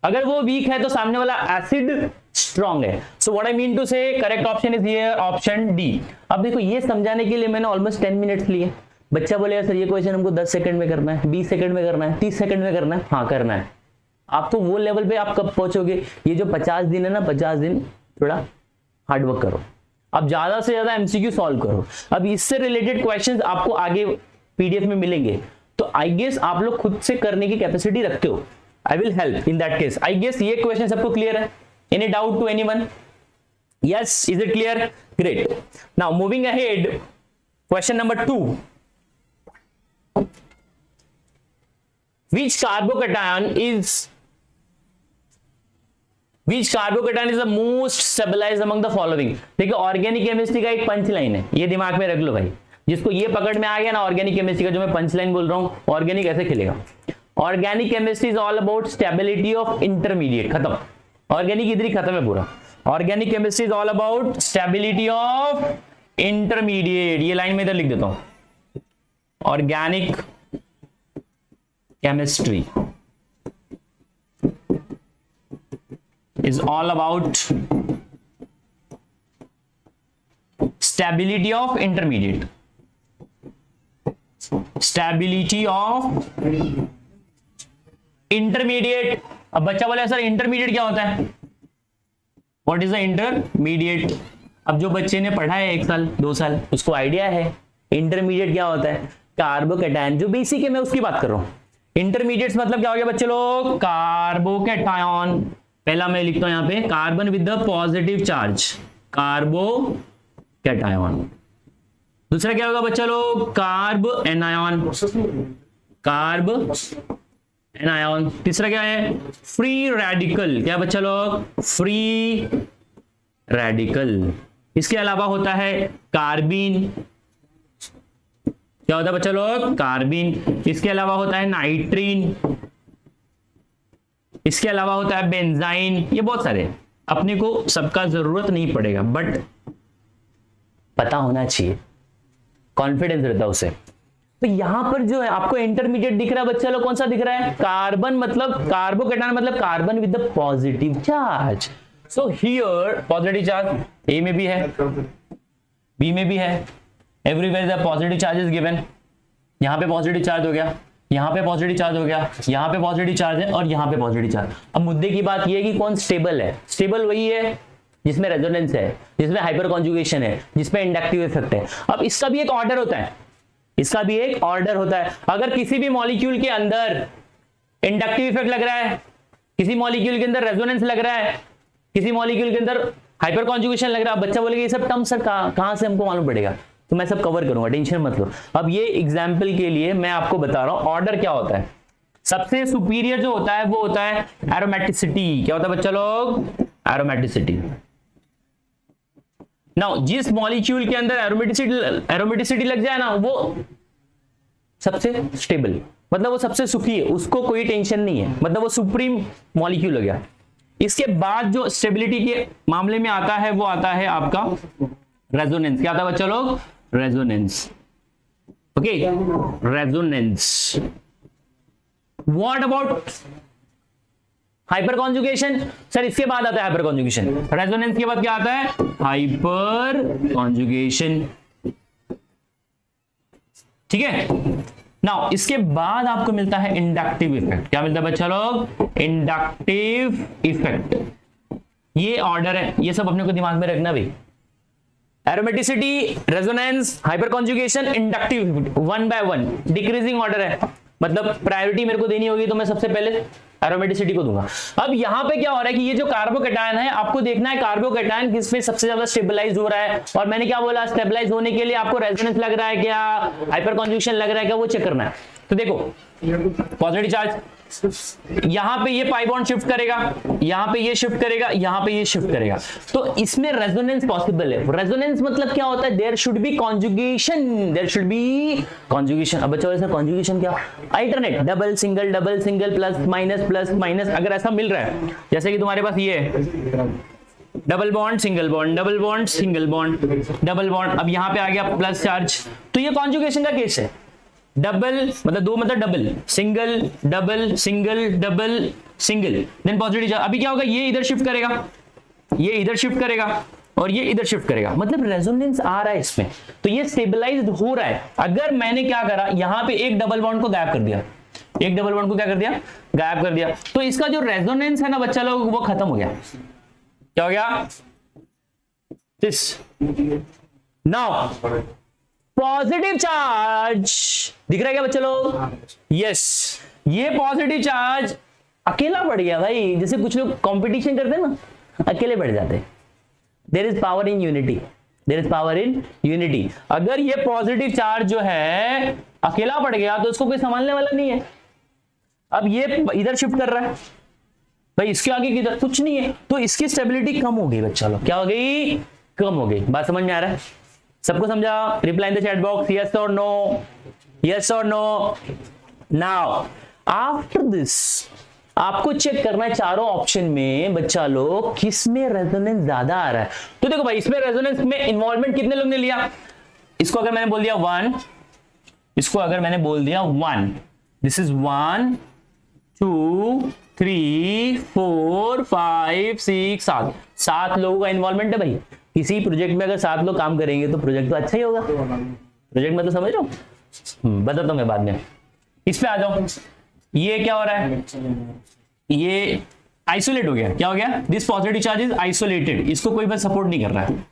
[SPEAKER 1] अगर वो वीक है तो सामने वाला एसिड स्ट्रॉन्ग है। So what I mean to say, correct option is here option D. अब देखो ये समझाने के लिए मैंने ऑलमोस्ट 10 मिनट्स लिए। बच्चा बोलेगा सर ये क्वेश्चन हमको 10 सेकंड में करना है, 20 सेकंड में करना है, 30 सेकंड में करना है। हाँ करना है। आपको वो लेवल पे आप कब पहुंचोगे, ये जो 50 दिन है ना, 50 दिन थोड़ा हार्डवर्क करो, अब ज्यादा से ज्यादा एमसीक्यू सॉल्व करो। अब इससे रिलेटेड क्वेश्चंस आपको आगे पीडीएफ में मिलेंगे, तो आई गेस आप लोग खुद से करने की कैपेसिटी रखते हो। I will help in that case. I guess ये क्वेश्चन सबको क्लियर है, any doubt to anyone? Yes, is it clear? Great. Now moving ahead, question number 2, which carbocation is the most stabilized among the following? देखिए ऑर्गेनिक केमिस्ट्री का एक पंच लाइन है, ये दिमाग में रख लो भाई। जिसको ये पकड़ में आ गया ना ऑर्गेनिक केमिस्ट्री का, जो मैं पंच लाइन बोल रहा हूं, ऑर्गेनिक ऐसे खिलेगा। Organic chemistry is all about stability of intermediate. खत्म, ऑर्गेनिक इधर ही खत्म है पूरा। Organic chemistry is all about stability of intermediate. ये लाइन में इधर लिख देता हूं, organic chemistry is all about stability of intermediate, stability of intermediate। अब बच्चा बोले सर इंटरमीडिएट क्या होता है, व्हाट इज द इंटरमीडिएट? अब जो बच्चे ने पढ़ा है 1 साल 2 साल उसको आइडिया है इंटरमीडिएट क्या होता है। कार्बोकैटायन जो बेसिक है मैं उसकी बात कर रहा हूं। इंटरमीडिएट्स मतलब क्या हो गया बच्चे लोग, कार्बोकैटायन। पहला मैं लिखता हूं यहां पे carbon with the positive charge, कार्बो cation. दूसरा क्या होगा बच्चा लोग, कार्ब एनायन, कार्ब एनायन। तीसरा क्या है, फ्री रेडिकल, क्या बच्चा लोग, फ्री रेडिकल। इसके अलावा होता है कार्बीन, क्या होता है बच्चा लोग, कार्बीन। इसके अलावा होता है नाइट्रीन, इसके अलावा होता है बेंजाइन। ये बहुत सारे, अपने को सबका जरूरत नहीं पड़ेगा बट पता होना चाहिए, कॉन्फिडेंस रहता है उसे। तो यहां पर जो है आपको इंटरमीडिएट दिख रहा है बच्चा लोग, कौन सा दिख रहा है, कार्बन मतलब कार्बोकैटायन मतलब carbon with the positive charge. So here positive charge A में भी है, बी में भी है, everywhere the positive charge is given. यहां पे पॉजिटिव चार्ज हो गया, यहां पे पॉजिटिव चार्ज हो गया, यहां पे पॉजिटिव चार्ज है और यहां पे पॉजिटिव चार्ज। अब मुद्दे की बात यह है कि कौन स्टेबल है, स्टेबल वही है जिसमें रेजोनेंस है, जिसमें हाइपर कॉन्जुगेशन है, जिसमें इंडक्टिव इफेक्ट है। अब इसका भी एक ऑर्डर होता है, इसका भी एक ऑर्डर होता है। अगर किसी भी मॉलिक्यूल के अंदर इंडक्टिव इफेक्ट लग रहा है, किसी मॉलिक्यूल के अंदर रेजोनेंस लग रहा है, किसी मॉलिक्यूल के अंदर हाइपर कॉन्जुगेशन लग रहा है, बच्चा बोलेगा ये सब टर्म सर कहां से हमको मालूम पड़ेगा, तो मैं सब कवर करूंगा, टेंशन मत लो। अब ये एग्जाम्पल के लिए मैं आपको बता रहा हूं ऑर्डर क्या होता है। सबसे सुपीरियर जो होता है वो होता है एरोमेटिसिटी। क्या होता है बच्चा लोग, एरोमेटिसिटी। नाउ जिस मॉलिक्यूल के अंदर एरोमेटिसिटी लग जाए ना, वो सबसे स्टेबल, मतलब वो सबसे सुखी है, उसको कोई टेंशन नहीं है, मतलब वो सुप्रीम मॉलिक्यूल हो गया। इसके बाद जो स्टेबिलिटी के मामले में आता है वो आता है आपका रेजोनेंस। क्या आता है बच्चा लोग, resonance. Okay, resonance. What about hyper conjugation, sir इसके बाद आता है हाइपर कॉन्जुगेशन। रेजोनेंस के बाद क्या आता है, हाइपर कॉन्जुगेशन। ठीक है, नाउ इसके बाद आपको मिलता है इंडक्टिव इफेक्ट। क्या मिलता है बच्चा लोग, इंडक्टिव इफेक्ट। ये ऑर्डर है, ये सब अपने को दिमाग में रखना भाई। Aromaticity, resonance, hyper conjugation, inductive effect, 1 by 1 decreasing order है, मतलब प्रायोरिटी मेरे को देनी होगी तो मैं सबसे पहले एरोमेटिसिटी को दूंगा। अब यहां पे क्या हो रहा है कि ये जो कार्बोकैटायन है, आपको देखना है कार्बोकैटायन किसमें सबसे ज्यादा स्टेबलाइज हो रहा है। और मैंने क्या बोला, स्टेबलाइज होने के लिए आपको रेजोनेंस लग रहा है क्या, हाइपर कॉन्जुगेशन लग रहा है क्या, वो चेक करना है। तो देखो पॉजिटिव चार्ज, यहां पे ये पाई बॉन्ड शिफ्ट करेगा, यहां पे ये शिफ्ट करेगा, यहां पे ये शिफ्ट करेगा, तो इसमें रेजोनेंस पॉसिबल है। रेजोनेंस मतलब क्या होता है, there should be conjugation, there should be conjugation. अब बच्चों ऐसा कॉन्जुगेशन क्या, alternate, double single, plus minus, अगर ऐसा मिल रहा है, जैसे कि तुम्हारे पास ये है double bond single bond, double bond single bond, double bond, अब यहां पे आ गया प्लस चार्ज, तो ये कॉन्जुगेशन का केस है। डबल मतलब दो, मतलब double, single double single double single, then positive charge. अभी क्या होगा, ये इधर शिफ्ट करेगा, ये इधर शिफ्ट करेगा और ये इधर शिफ्ट करेगा, मतलब रेजोनेंस आ रहा है इसमें, तो ये स्टेबलाइज्ड हो रहा है। अगर मैंने क्या करा, यहां पे एक डबल बॉन्ड को गायब कर दिया, एक डबल बॉन्ड को क्या कर दिया, गायब कर दिया, तो इसका जो रेजोनेंस है ना बच्चा लोग, वो खत्म हो गया। क्या हो गया, दिस। नाउ पॉजिटिव चार्ज दिख रहा है क्या बच्चे लोग, यस, ये पॉजिटिव चार्ज अकेला बढ़ गया भाई। जैसे कुछ लोग कंपटीशन करते हैं ना, अकेले बढ़ जाते हैं। There is power in unity, there is power in unity. अगर ये पॉजिटिव चार्ज जो है अकेला बढ़ गया तो उसको कोई संभालने वाला नहीं है। अब ये इधर शिफ्ट कर रहा है भाई, इसके आगे किधर कुछ नहीं है, तो इसकी स्टेबिलिटी कम हो गई बच्चा लोग। क्या हो गई, कम हो गई। बात समझ में आ रहा है, सबको समझा? Reply in the chat box, yes और नो, यस और नो। नाउ आफ्टर दिस आपको चेक करना है चारों ऑप्शन में बच्चा लोग किस में रेजोनेंस ज्यादा आ रहा है। तो देखो भाई, इसमें रेजोनेंस में इन्वॉल्वमेंट कितने लोग ने लिया, इसको अगर मैंने बोल दिया 1, इसको अगर मैंने बोल दिया 1, दिस इज 1 2 3 4 5 6 7 लोगों का इन्वॉल्वमेंट है भाई। किसी प्रोजेक्ट में अगर 7 लोग काम करेंगे तो प्रोजेक्ट तो अच्छा ही होगा। प्रोजेक्ट मतलब समझ रहे हो, बताता हूं मैं बाद में। इस पे आ जाओ, ये क्या हो रहा है, ये आइसोलेट हो गया। क्या हो गया, this positive charge is isolated, इसको कोई बस सपोर्ट नहीं कर रहा है।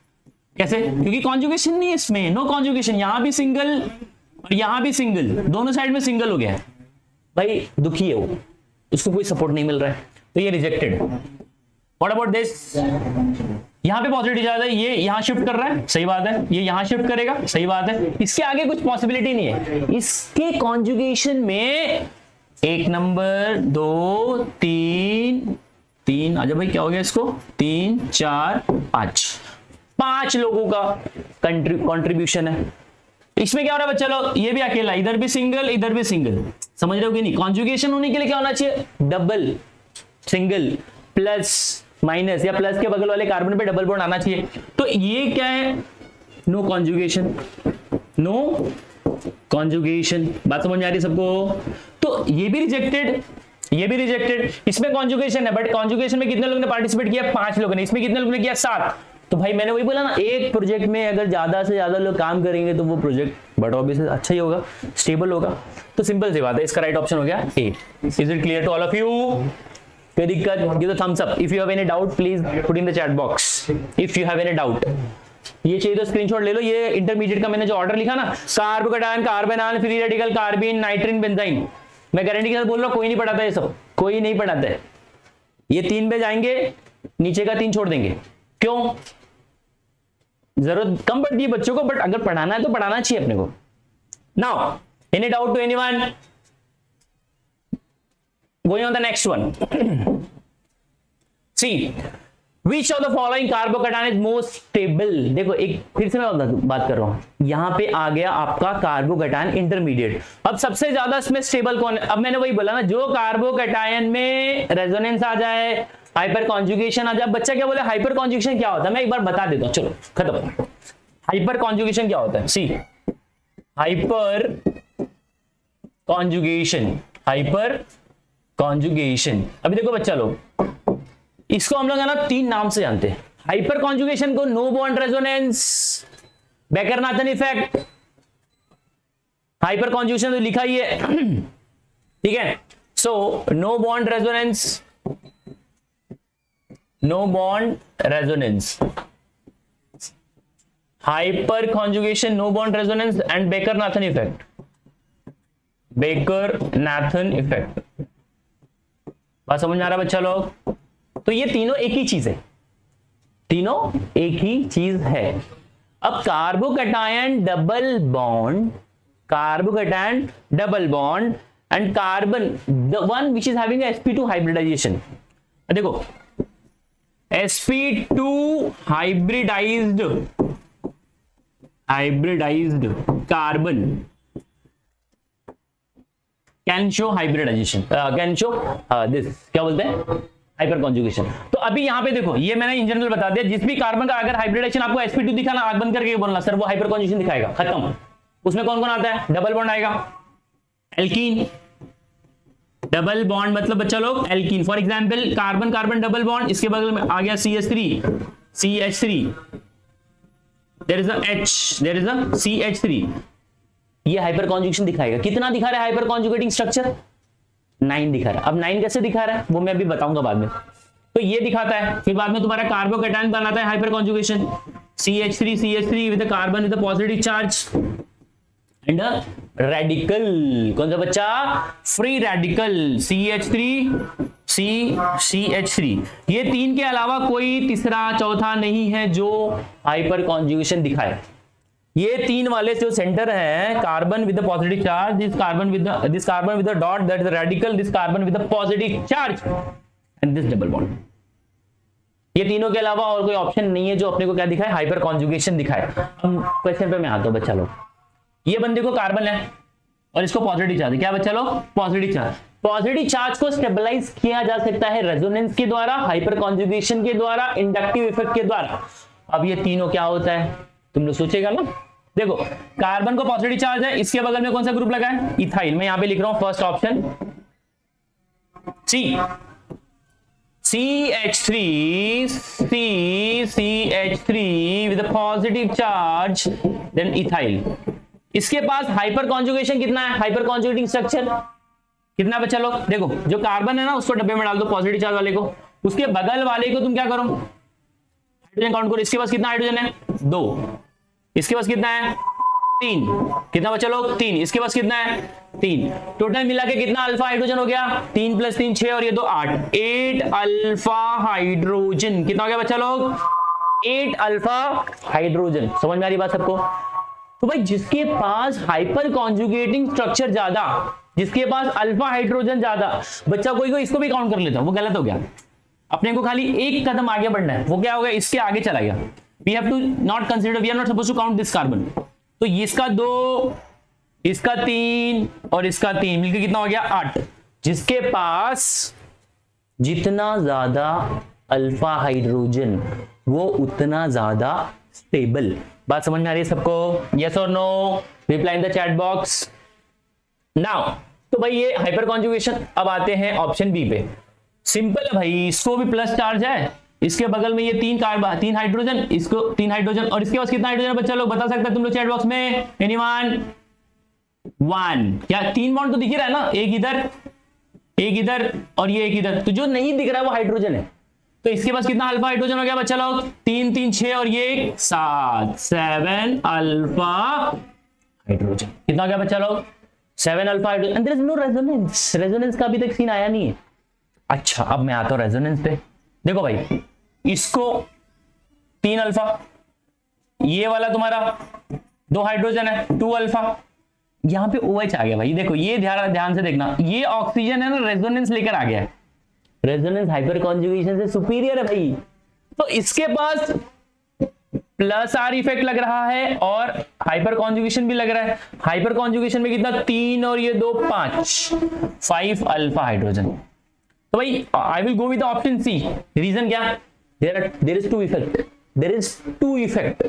[SPEAKER 1] कैसे, क्योंकि कॉन्जुगेशन नहीं है इसमें, नो कॉन्जुगेशन, यहां भी सिंगल और यहां भी सिंगल, दोनों साइड में सिंगल हो गया है भाई, दुखी है वो, उसको कोई सपोर्ट नहीं मिल रहा है, तो ये रिजेक्टेड। व्हाट अबाउट दिस, यहां पे पॉजिटिव चार्ज है, ये यहां शिफ्ट कर रहा है, सही बात है, ये यहां शिफ्ट करेगा, सही बात है, इसके आगे कुछ पॉसिबिलिटी नहीं है। इसके कॉन्जुगेशन में 1 नंबर 2 3 आजा भाई, क्या हो गया इसको, 3 4 5 लोगों का कंट्रीब्यूशन है। इसमें क्या हो रहा है बच्चा लोग, ये भी अकेला, इधर भी सिंगल, इधर भी सिंगल, समझ रहे हो कि नहीं। कॉन्जुगेशन होने के लिए क्या होना चाहिए, डबल, सिंगल, प्लस, माइनस, या प्लस के बगल वाले कार्बन पे डबल बॉन्ड आना चाहिए। तो ये क्या है, नो कॉन्जुगेशन, नो कॉन्जुगेशन, बात समझ में आ रही है सबको। तो ये भी रिजेक्टेड, ये भी रिजेक्टेड, इसमें कॉन्जुगेशन है, बट कॉन्जुगेशन में कितने लोगों ने पार्टिसिपेट किया, 5 लोगों ने, इसमें कितने लोगों ने किया, 7। तो भाई मैंने वही बोला ना, एक प्रोजेक्ट में अगर ज्यादा से ज्यादा लोग काम करेंगे तो वो प्रोजेक्ट बट ऑब्वियसली अच्छा ही होगा, स्टेबल होगा। तो सिंपल सी बात है, इसका राइट ऑप्शन हो गया A. Is it clear to all of you? कोई दिक्कत, give the thumbs up if you have any doubt, please put in the chat box if you have any doubt. ये चाहिए तो स्क्रीनशॉट ले लो। ये इंटरमीडिएट का मैंने जो ऑर्डर लिखा ना, carbocation, carbanion, free radical, carbene, nitrene, benzyne, मैं गारंटी के साथ बोल रहा हूं कोई नहीं पढ़ाता है, सब कोई नहीं पढ़ाता है। ये 3 पे जाएंगे, नीचे का 3 छोड़ देंगे। क्यों? जरूरत कम पड़ती है बच्चों को, बट अगर पढ़ाना है तो पढ़ाना चाहिए अपने को। Now any doubt to anyone? Going on the next one. See Which of the following carbocation is most stable? देखो एक फिर से मैं बात कर रहा हूं, यहां पे आ गया आपका कार्बोकेटायन इंटरमीडिएट। अब सबसे ज्यादा इसमें स्टेबल कौन है? अब मैंने वही बोला ना, जो कार्बोकेटायन में रेजोनेंस आ जाए, हाइपर कॉन्जुगेशन आ जाए। बच्चा क्या बोले हाइपर कॉन्जुगेशन क्या होता है, मैं एक बार बता देता हूं, चलो खत्म। हाइपर कॉन्जुगेशन क्या होता है? See hyperconjugation, hyperconjugation, अभी देखो बच्चा लोग, इसको हम लोग है ना 3 नाम से जानते हैं। हाइपर कॉन्जुगेशन को no bond resonance, Baker Nathan effect, hyperconjugation तो लिखा ही है, ठीक है। So no bond resonance, no bond resonance, hyperconjugation, no bond resonance and Baker Nathan effect, Baker Nathan effect. बात समझ में आ रहा है बच्चा लोग? तो ये तीनों एक ही चीज है, तीनों एक ही चीज है। अब carbocation double bond, carbocation double bond and carbon, the one which is having sp2 hybridisation. देखो sp2 hybridised carbon can show hybridisation, can show this, क्या बोलते हैं, हाइपर कॉन्जुगेशन। तो अभी यहां पे देखो, ये मैंने इन जनरल बता दिया, जिस भी कार्बन का अगर हाइब्रिडाइजेशन आपको sp2 दिखाना, आंख बंद करके बोलना सर वो हाइपर कॉन्जुगेशन दिखाएगा, खत्म। उसमें कौन कौन आता है? डबल बॉन्ड आएगा, एल्कीन, डबल बॉन्ड मतलब बच्चा लोग alkene. For example carbon carbon double bond, इसके बगल में आ गया CH3, there is a H, there is a CH3, ये हाइपर कॉन्जुगेशन दिखाएगा। कितना दिखा रहा है हाइपर कॉन्जुगेटिंग स्ट्रक्चर? 9 दिखा रहा है। अब 9 कैसे दिखा रहा है वो मैं अभी बताऊंगा बाद में। तो ये दिखाता है, फिर बाद में तुम्हारा कार्बोकेटायन बनाता है hyper conjugation, CH3 with carbon with positive charge and radical, कौन सा बच्चा? Free radical, CH3। ये 3 के अलावा कोई तीसरा चौथा नहीं है जो हाइपर कॉन्जुगेशन दिखाए। ये 3 वाले जो सेंटर है, carbon with positive charge, this carbon with dot that is radical, this carbon with positive charge and this double bond. ये तीनों के अलावा और कोई ऑप्शन नहीं है जो अपने को क्या दिखाए, हाइपर कॉन्जुगेशन दिखाए। अब क्वेश्चन पे मैं आता हूं बच्चा लोग, ये बंदे को कार्बन है और इसको पॉजिटिव चार्ज, क्या बच्चा लोग? Positive charge. पॉजिटिव चार्ज को स्टेबलाइज किया जा सकता है रेजोनेंस के द्वारा, हाइपर कॉन्जुगेशन के द्वारा, इंडक्टिव इफेक्ट के द्वारा। अब ये तीनों क्या होता है तुम लोग सोचेगा ना। देखो कार्बन को पॉजिटिव चार्ज है, इसके बगल में कौन सा ग्रुप लगा है? इथाइल। मैं यहां पे लिख रहा हूं first option C, CH3 with positive charge then ethyl. इसके पास हाइपर कॉन्जुगेशन कितना है? हाइपर कॉन्जुगेटिंग स्ट्रक्चर कितना बच्चा लोग? देखो जो कार्बन है ना उसको डब्बे में डाल दो, पॉजिटिव चार्ज वाले को, उसके बगल वाले को तुम क्या करो, हाइड्रोजन काउंट करो। इसके पास कितना हाइड्रोजन है? 2। इसके पास कितना है? 3। कितना बच्चा लोग? 3। इसके पास कितना है? 3, टोटल मिला के कितना अल्फा हाइड्रोजन हो गया? 3 + 3 6 और ये 2 8, 8 अल्फा हाइड्रोजन। कितना हो गया बच्चा लोग? 8 अल्फा हाइड्रोजन। समझ में आ रही बात सबको? तो भाई जिसके पास हाइपर कॉन्जुगेटिंग स्ट्रक्चर ज्यादा, जिसके पास अल्फा हाइड्रोजन ज्यादा, बच्चा कोई इसको भी काउंट कर लेता, वो गलत हो गया। अपने को खाली एक कदम आगे बढ़ना है, वो क्या हो गया? इसके आगे चला गया। We have to not consider, we are not suppose to count this carbon. तो इसका 2, इसका 3 और इसका 3 मिलकर कितना हो गया? 8। जिसके पास जितना ज्यादा अल्फा हाइड्रोजन वो उतना ज्यादा स्टेबल। बात समझ में आ रही है सबको? यस और no? Reply in the chat box now. तो भाई ये हाइपर कॉन्जुगेशन। अब आते हैं ऑप्शन बी पे। सिंपल है भाई, इसको भी प्लस चार्ज है, इसके बगल में ये 3 हाइड्रोजन, इसको 3 हाइड्रोजन, और इसके पास कितना हाइड्रोजन है बच्चा लोग बता सकते हैं तुम लोग चैट बॉक्स में? एनीवन? 1। क्या 3 बॉन्ड तो दिख ही रहा है ना, एक इधर और ये एक इधर। तो जो नहीं दिख रहा है वो हाइड्रोजन है। तो इसके पास कितना अल्फा हाइड्रोजन हो गया बच्चा लोग? 3 3 6 और ये 7, 7 अल्फा हाइड्रोजन। कितना हो गया बच्चा लोग? 7 alpha hydrogen. And there is no resonance. Resonance का अभी तक सीन आया नहीं है। अच्छा, अब मैं आता हूं रेजोनेंस पे। देखो भाई, इसको 3 अल्फा, ये वाला तुम्हारा 2 हाइड्रोजन है, 2 अल्फा। यहां पे OH आ गया भाई। देखो ये ध्यान से देखना, ये ऑक्सीजन है ना, रेजोनेंस लेकर आ गया है। रेजोनेंस हाइपर कॉन्जुगेशन से सुपीरियर है भाई। तो इसके पास प्लस R इफेक्ट लग रहा है और हाइपर कॉन्जुगेशन भी लग रहा है। हाइपर कॉन्जुगेशन में कितना? 3 और ये 2 5 अल्फा हाइड्रोजन। तो भाई I will go with option C. Reason क्या? There is two effect,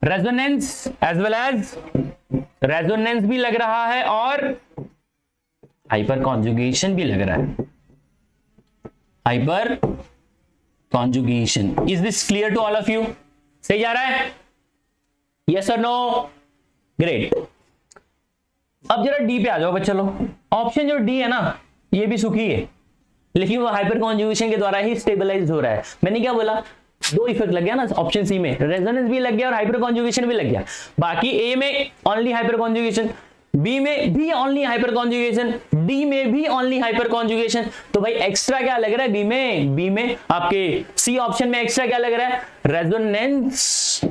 [SPEAKER 1] resonance as well as resonance भी लग रहा है और हाइपर कॉन्जुगेशन भी लग रहा है। Hyperconjugation. Is this clear to all of you? सही जा रहा है? यस और नो? ग्रेट। अब जरा डी पे आ जाओ बच्चा लोग। ऑप्शन जो डी है ना, ये भी सुखी है, लेकिन वो हाइपर कॉन्जुगेशन के द्वारा ही स्टेबलाइज हो रहा है। मैंने क्या बोला? 2 इफेक्ट लग गया ना ऑप्शन सी में, रेजोनेंस भी लग गया और हाइपर कॉन्जुगेशन भी लग गया। बाकी ए में ओनली हाइपर कॉन्जुगेशन, बी में भी ओनली हाइपर कॉन्जुगेशन, डी में भी ओनली हाइपर कॉन्जुगेशन। तो भाई एक्स्ट्रा क्या लग रहा है बी में आपके सी ऑप्शन में एक्स्ट्रा क्या लग रहा है? Resonance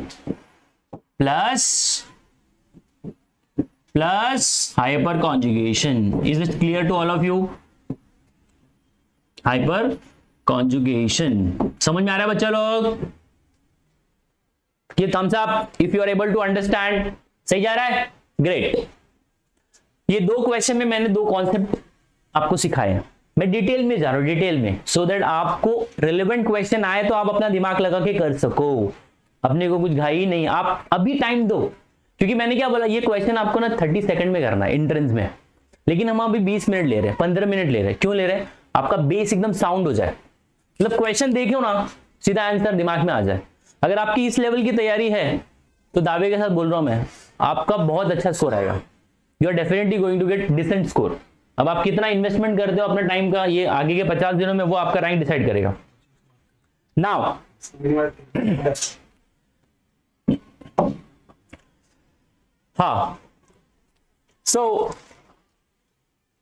[SPEAKER 1] plus hyperconjugation. Is it clear to all of you? Hyperconjugation समझ में आ रहा है बच्चा लोग? ये thumbs up if you are able to understand. सही जा रहा है? ग्रेट। ये 2 क्वेश्चन में मैंने 2 कॉन्सेप्ट आपको सिखाए हैं। मैं डिटेल में जा रहा हूं, डिटेल में, सो दैट आपको रिलेवेंट क्वेश्चन आए तो आप अपना दिमाग लगा के कर सको। अपने को कुछ घाई नहीं, आप अभी टाइम दो। क्योंकि मैंने क्या बोला, ये क्वेश्चन आपको ना 30 सेकंड में करना है एंट्रेंस में, लेकिन हम अभी 20 मिनट ले रहे हैं, 15 मिनट ले रहे हैं। क्यों ले रहे हैं? आपका बेस एकदम साउंड हो जाए, मतलब क्वेश्चन देखो ना सीधा आंसर दिमाग में आ जाए। अगर आपकी इस लेवल की तैयारी है तो दावे के साथ बोल रहा हूं मैं, आपका बहुत अच्छा स्कोर आएगा। You are definitely going to get decent score. अब आप कितना इन्वेस्टमेंट करते हो अपने टाइम का, ये आगे के 50 दिनों में वो आपका रैंक डिसाइड करेगा। नाउ हाँ, सो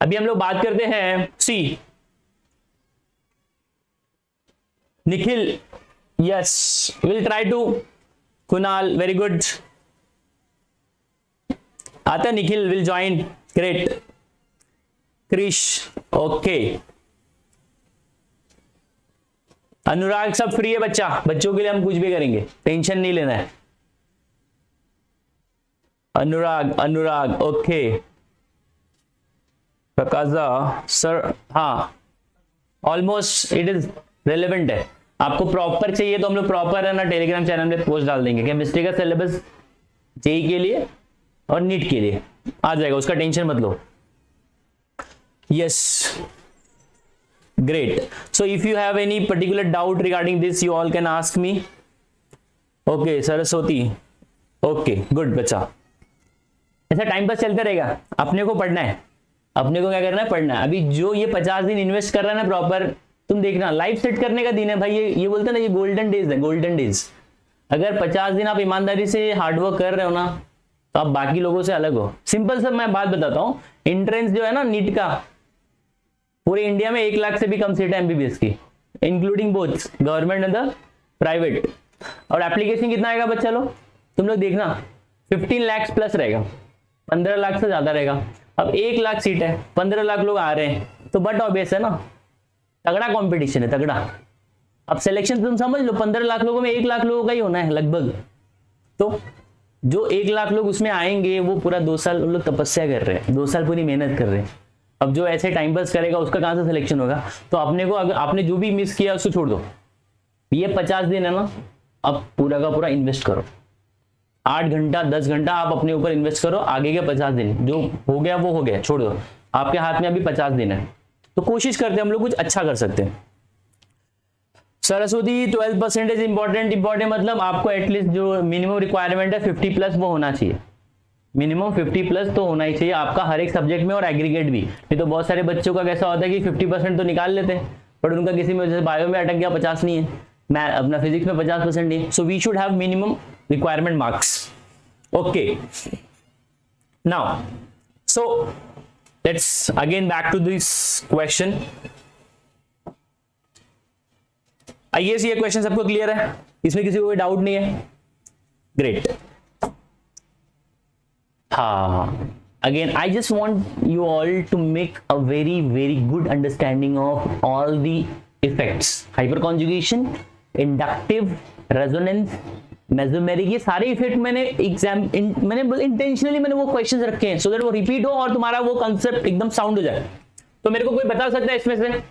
[SPEAKER 1] अभी हम लोग बात करते हैं see. Nikhil, yes, will try to. Kunal, very good. आता Nikhil will join, great. Krish, okay. Anurag, सब फ्री है बच्चा, बच्चों के लिए हम कुछ भी करेंगे, टेंशन नहीं लेना है। अनुराग, ओके। प्रकाशा सर, हाँ, ऑलमोस्ट इट इज रेलेवेंट है। आपको प्रॉपर चाहिए तो हम लोग प्रॉपर है ना टेलीग्राम चैनल में पोस्ट डाल देंगे। केमिस्ट्री का सिलेबस जेई के लिए और नीट के लिए आ जाएगा, उसका टेंशन मत लो। Yes, great. So if you have any particular doubt regarding this you all can ask me. Okay Saraswati, okay good बच्चा। ऐसा टाइम पास चलता रहेगा, अपने को पढ़ना है, अपने को क्या करना है, पढ़ना है। अभी जो ये 50 दिन इन्वेस्ट कर रहा है ना प्रॉपर, तुम देखना लाइफ सेट करने का दिन है भाई। ये बोलते हैं ना, ये गोल्डन डेज है, गोल्डन डेज। अगर 50 दिन आप ईमानदारी से हार्डवर्क कर रहे हो ना, तो आप बाकी लोगों से अलग हो। सिंपल सा मैं बात बताता हूँ, एंट्रेंस जो है ना नीट का, पूरे इंडिया में 1 लाख से भी कम सीट है एमबीबीएस की, including both government and the private. और एप्लीकेशन कितना आएगा बच्चा लोग, तुम लोग देखना 15 लाख प्लस रहेगा, 15 लाख से ज्यादा रहेगा। अब 1 लाख सीट है, 15 लाख लोग आ रहे हैं, तो बट ऑब्वियस है ना, तगड़ा कंपटीशन है, तगड़ा। अब सिलेक्शन तुम समझ लो, 15 लाख लोगों में 1 लाख लोगों का ही होना है लगभग। तो जो 1 लाख लोग उसमें आएंगे, वो पूरा 2 साल उन लोग तपस्या कर रहे हैं, 2 साल पूरी मेहनत कर रहे हैं। अब जो ऐसे टाइम पास करेगा उसका कहां से सिलेक्शन होगा। तो अपने को, अगर आपने जो भी मिस किया उसको छोड़ दो, ये 50 दिन है ना, अब पूरा का पूरा इन्वेस्ट करो, 8 घंटा 10 घंटा आप अपने ऊपर इन्वेस्ट करो। आगे के 50 दिन जो हो गया वो हो गया, छोड़ दो, आपके हाथ में अभी 50 दिन है। तो कोशिश करते हैं हम लोग कुछ अच्छा कर सकते हैं। सरस्वती 12% इंपॉर्टेंट मतलब आपको एटलीस्ट जो मिनिमम रिक्वायरमेंट है 50 प्लस वो होना चाहिए, मिनिमम 50 प्लस तो होना ही चाहिए आपका हर एक सब्जेक्ट में, और एग्रीगेट भी। नहीं तो बहुत सारे बच्चों का कैसा होता है कि 50% तो निकाल लेते हैं, बट उनका किसी में, जैसे बायो में अटक गया 50 नहीं है, मैं अपना फिजिक्स में 50% नहीं है। So we should have minimum requirement marks. Okay, now so let's again back to this question. I guess ये क्वेश्चन सबको क्लियर है, इसमें किसी को कोई डाउट नहीं है? ग्रेट। हाँ, again I just want you all to make a very good understanding of all the effects, hyperconjugation, inductive, resonance, mesomeric, ये सारे इफेक्ट मैंने मैंने इंटेंशनली मैंने वो क्वेश्चंस रखे हैं, सो दैट वो रिपीट हो और तुम्हारा वो कंसेप्ट एकदम साउंड हो जाए। तो मेरे को कोई बता सकता है इसमें से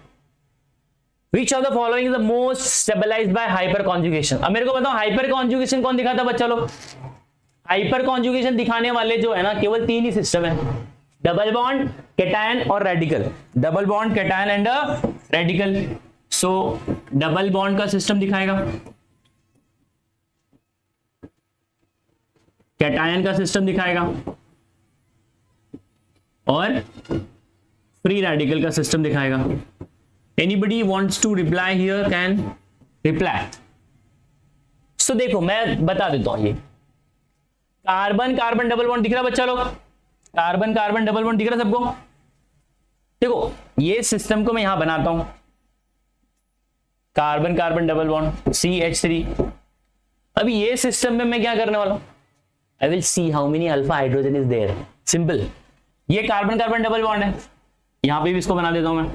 [SPEAKER 1] Which of the following is the most stabilized by hyperconjugation? अब मेरे को बताओ हाइपरकॉन्जुगेशन कौन दिखाता बच्चा लोग? हाइपरकॉन्जुगेशन दिखाने वाले जो है ना, केवल 3 ही सिस्टम है, डबल बॉन्ड, कैटायन और radical. Double bond, cation and radical. So double bond का सिस्टम दिखाएगा, कैटायन का सिस्टम दिखाएगा, और फ्री रेडिकल का सिस्टम दिखाएगा। Anybody wants to reply here can reply. So देखो मैं बता देता हूं, ये कार्बन कार्बन डबल बॉन्ड दिख रहा है बच्चा लोग, कार्बन कार्बन डबल बॉन्ड दिख रहा है सबको? देखो ये सिस्टम को मैं यहां बनाता हूं, carbon carbon double bond CH3। अभी ये सिस्टम में मैं क्या करने वाला हूं, I will see how many alpha hydrogen is there. Simple, ये कार्बन कार्बन डबल बॉन्ड है, यहां पे भी इसको बना देता हूं मैं।